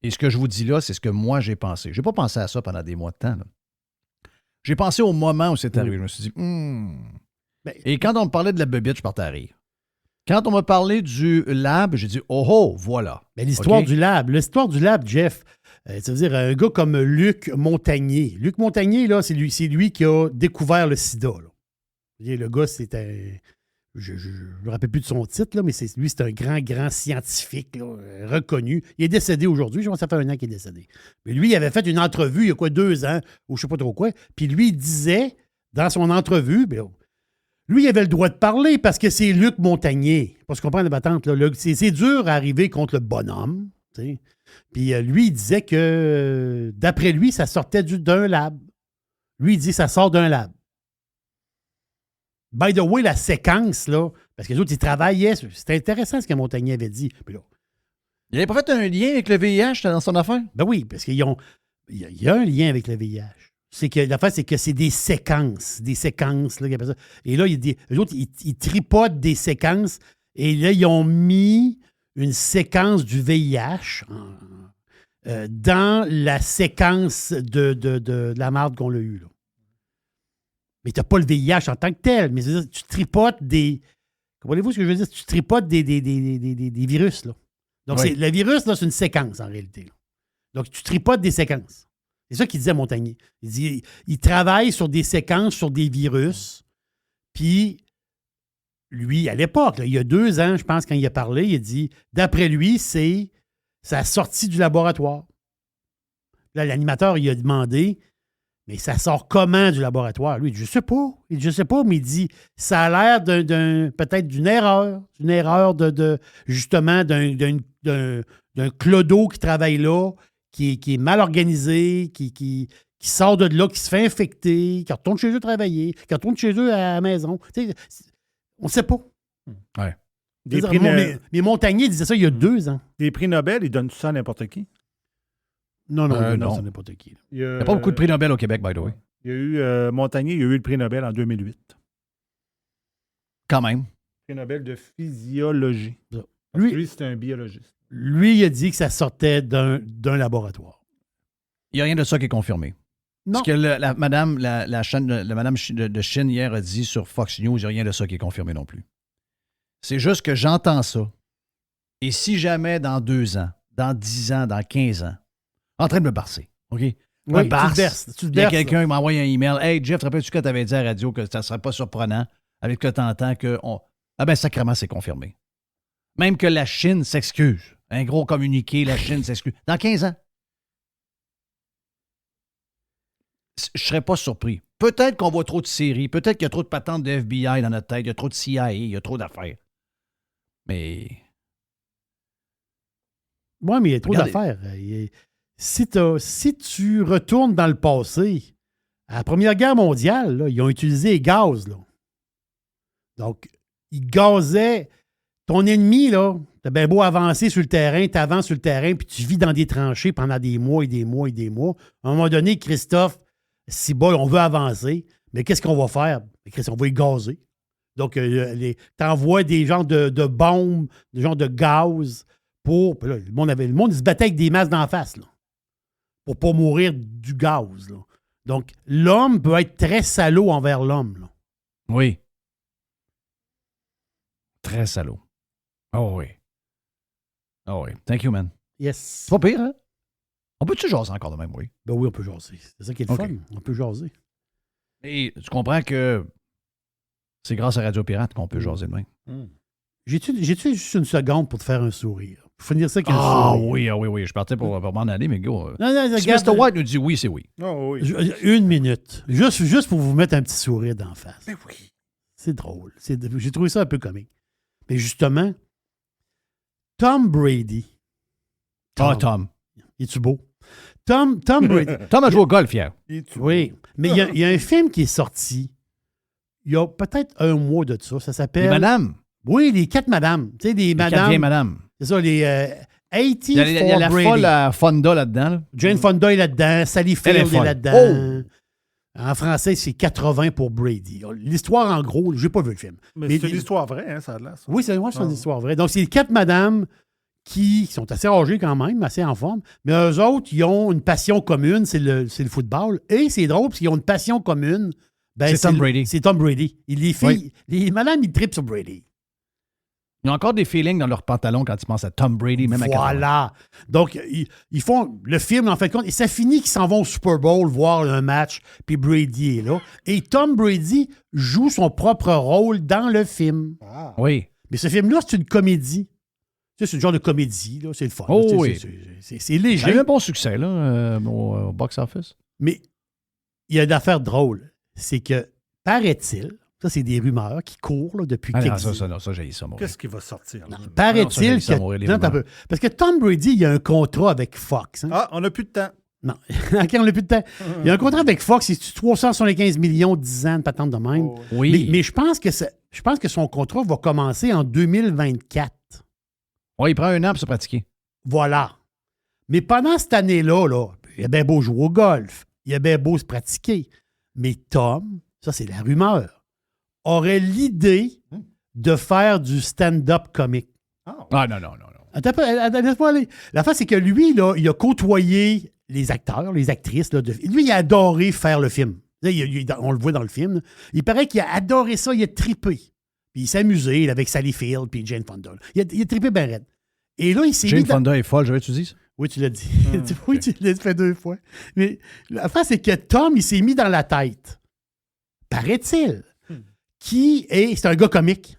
Et ce que je vous dis là, c'est ce que moi, j'ai pensé. Je n'ai pas pensé à ça pendant des mois de temps. Là. J'ai pensé au moment où c'est arrivé. Je me suis dit, Et quand on me parlait de la bebite, je partais à rire. Quand on m'a parlé du lab, j'ai dit, oh, voilà. Mais l'histoire Okay? du lab, Jeff... ça veut dire un gars comme Luc Montagnier. Luc Montagnier, là, c'est lui qui a découvert le sida. Là. Le gars, c'était... Je ne me rappelle plus de son titre, là, mais c'est un grand scientifique là, reconnu. Il est décédé aujourd'hui. Je pense que ça fait 1 an qu'il est décédé. Mais lui, il avait fait une entrevue il y a 2 ans, ou je ne sais pas trop quoi. Puis lui, il disait, dans son entrevue, lui, il avait le droit de parler parce que c'est Luc Montagnier. Parce qu'on comprend la battante. Là, c'est dur à arriver contre le bonhomme. T'sais. Puis lui, il disait que, d'après lui, ça sortait d'un lab. Lui, il dit que ça sort d'un lab. By the way, la séquence, là, parce que les autres, ils travaillaient. C'était intéressant ce que Montagnier avait dit. Puis là, il n'avait pas fait un lien avec le VIH dans son affaire? Ben oui, parce qu'il y a un lien avec le VIH. L'affaire, c'est que c'est des séquences. Des séquences, là, ça. Et là, les autres, ils tripotent des séquences. Et là, ils ont mis une séquence du VIH dans la séquence de la marde qu'on a eue. Là. Mais tu n'as pas le VIH en tant que tel. Mais tu tripotes des... Comprenez-vous ce que je veux dire? Tu tripotes des virus. Là. Donc, oui. Le virus, là, c'est une séquence en réalité. Là. Donc, tu tripotes des séquences. C'est ça qu'il disait Montagnier. Il dit il travaille sur des séquences, sur des virus. Puis, lui, à l'époque, là, il y a 2 ans, je pense, quand il a parlé, il a dit, d'après lui, ça a sorti du laboratoire. Là, l'animateur, il a demandé, mais ça sort comment du laboratoire? Lui, il dit, je sais pas. Il dit, je sais pas, mais il dit, ça a l'air peut-être d'une erreur. Une erreur justement, d'un clodo qui travaille là, qui est mal organisé, qui sort de là, qui se fait infecter, qui retourne chez eux travailler, qui retourne chez eux à la maison. Tu sais, on ne sait pas. Ouais. Mais Montagnier disait ça il y a 2 ans. Des prix Nobel, ils donnent ça à n'importe qui? Non, non. ça à n'importe qui. Il n'y a pas beaucoup de prix Nobel au Québec, by the way. Il y a eu Montagnier, il y a eu le prix Nobel en 2008. Quand même. Prix Nobel de physiologie. Lui, c'est un biologiste. Lui, il a dit que ça sortait d'un laboratoire. Il n'y a rien de ça qui est confirmé. Non. Ce que madame de Chine hier a dit sur Fox News, il n'y a rien de ça qui est confirmé non plus. C'est juste que j'entends ça. Et si jamais dans 2 ans, dans 10 ans, dans 15 ans, en train de me barcer, OK? Oui, il y a quelqu'un qui m'a envoyé un email. Hey, Jeff, te rappelles-tu quand tu avais dit à la radio que ça ne serait pas surprenant avec le temps que Ah ben sacrément, c'est confirmé. Même que la Chine s'excuse. Un gros communiqué, la Chine s'excuse. Dans 15 ans. Je ne serais pas surpris. Peut-être qu'on voit trop de séries. Peut-être qu'il y a trop de patentes de FBI dans notre tête. Il y a trop de CIA. Il y a trop d'affaires. Mais... Oui, mais il y a trop d'affaires. Si tu retournes dans le passé, à la Première Guerre mondiale, là, ils ont utilisé les gaz. Là. Donc, ils gazaient ton ennemi, là. T'as bien beau avancer sur le terrain, t'avances sur le terrain, puis tu vis dans des tranchées pendant des mois et des mois et des mois. À un moment donné, Christophe, si bon, on veut avancer, mais qu'est-ce qu'on va faire? On va y gazer. Donc, t'envoies des genres de bombes, des genres de gaz pour... Là, le monde, il se battait avec des masques d'en face, là, pour pas mourir du gaz. Là. Donc, l'homme peut être très salaud envers l'homme. Là. Oui. Très salaud. Oh oui. Oh oui. Thank you, man. Yes. C'est pas pire, hein? On peut-tu jaser encore de même, oui? Ben oui, on peut jaser. C'est ça qui est le fun. On peut jaser. Et tu comprends que c'est grâce à Radio Pirate qu'on peut jaser de même. J'ai-tu juste une seconde pour te faire un sourire? Pour finir ça avec un sourire. Oui. Je partais pour m'en aller, mais go. Non, si Mr. White nous dit oui, c'est oui. Oh, oui. 1 minute. Juste pour vous mettre un petit sourire d'en face. Ben oui. C'est drôle. J'ai trouvé ça un peu comique. Mais justement, Tom Brady. Tom. Es-tu beau? Tom Brady. Tom a joué au golf hier. Oui. Mais il y a un film qui est sorti il y a peut-être un mois de ça. Ça s'appelle... Les madames. Oui, les 4 madames. Tu sais, des madames. 4 vieilles madames. C'est ça, les 80 Il y a la Brady. folle Fonda là-dedans. Là. Jane Fonda est là-dedans. Sally Field est là-dedans. En français, c'est 80 pour Brady. L'histoire, en gros, j'ai pas vu le film. Mais c'est une histoire vraie, hein, ça a l'air. Ça. Oui, c'est une histoire vraie. Donc, c'est les 4 madames qui sont assez âgées quand même, assez en forme. Mais eux autres, ils ont une passion commune, c'est le football. Et c'est drôle, parce qu'ils ont une passion commune. Ben, c'est Tom Brady. C'est Tom Brady. Les filles, les madames, ils trippent sur Brady. Ils ont encore des feelings dans leurs pantalons quand ils pensent à Tom Brady, même à 80. Voilà. Donc, ils font le film, en fait, compte, et ça finit qu'ils s'en vont au Super Bowl voir un match, puis Brady est là. Et Tom Brady joue son propre rôle dans le film. Ah. Oui. Mais ce film-là, c'est une comédie. Tu sais, c'est le genre de comédie, là. C'est le fun. Oh, oui. C'est léger. Il a eu un bon succès, là, au box-office. Mais il y a une affaire drôle. C'est que, paraît-il, ça, c'est des rumeurs qui courent là, depuis quelques années. Ça, j'ai ça, moi. Qu'est-ce qui va sortir? Paraît-il que... Parce que Tom Brady, il y a un contrat avec Fox. Hein? Ah, on n'a plus de temps. Non. OK, on n'a plus de temps. Il y a un contrat avec Fox, c'est 375 millions, 10 ans de patente de même. Oh, oui. Mais je pense que son contrat va commencer en 2024. Oui, il prend un an pour se pratiquer. Voilà. Mais pendant cette année-là, il a bien beau jouer au golf, il a bien beau se pratiquer. Mais Tom, ça c'est la rumeur, aurait l'idée de faire du stand-up comique. Ah, non. Attends, laisse-moi aller. La fin, c'est que lui, là, il a côtoyé les acteurs, les actrices. Là, lui, il a adoré faire le film. Là, on le voit dans le film. Là. Il paraît qu'il a adoré ça, il a trippé. Puis il s'est amusé avec Sally Field puis Jane Fonda. Il a trippé bien raide. Et là, il s'est Jane Fonda est folle, j'avais-tu dit ça? Oui, tu l'as dit. Oui, tu l'as fait 2 fois. Mais la fin, c'est que Tom, il s'est mis dans la tête, paraît-il, c'est un gars comique.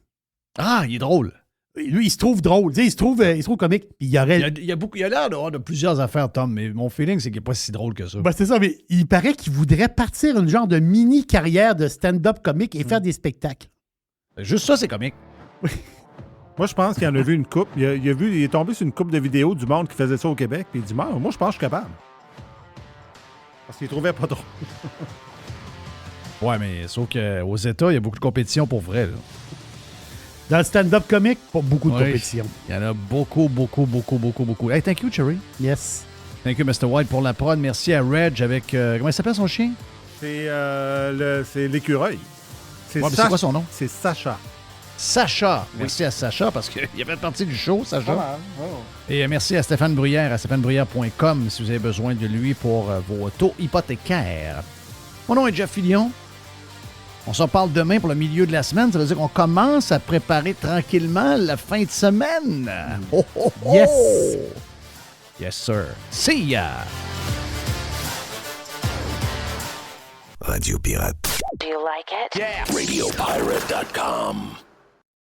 Ah, il est drôle. Lui, il se trouve drôle. Il se trouve comique. Puis il a l'air d'avoir de plusieurs affaires, Tom, mais mon feeling, c'est qu'il n'est pas si drôle que ça. Ben, c'est ça, mais il paraît qu'il voudrait partir une genre de mini-carrière de stand-up comique et faire des spectacles. Juste ça, c'est comique. Moi, je pense qu'il en a vu une couple. Il est tombé sur une couple de vidéos du monde qui faisait ça au Québec, puis il dit, moi, je pense que je suis capable. Parce qu'il trouvait pas drôle. Ouais, mais sauf qu'aux États, il y a beaucoup de compétition pour vrai, là. Dans le stand-up comique, pas beaucoup de compétition. Il y en a beaucoup. Hey, thank you, Cherry. Yes. Thank you, Mr. White, pour la prod. Merci à Reg avec... comment il s'appelle, son chien? C'est l'écureuil. C'est quoi son nom? C'est Sacha. Sacha. Merci à Sacha parce qu'il a fait partie du show, Sacha. Oh. Et merci à Stéphane Bruyère, à stéphanebruyère.com si vous avez besoin de lui pour vos taux hypothécaires. Mon nom est Jeff Fillion. On s'en parle demain pour le milieu de la semaine. Ça veut dire qu'on commence à préparer tranquillement la fin de semaine. Oh, oh, oh. Yes! Yes, sir. See ya! Radio Pirate. Do you like it? RadioPirate.com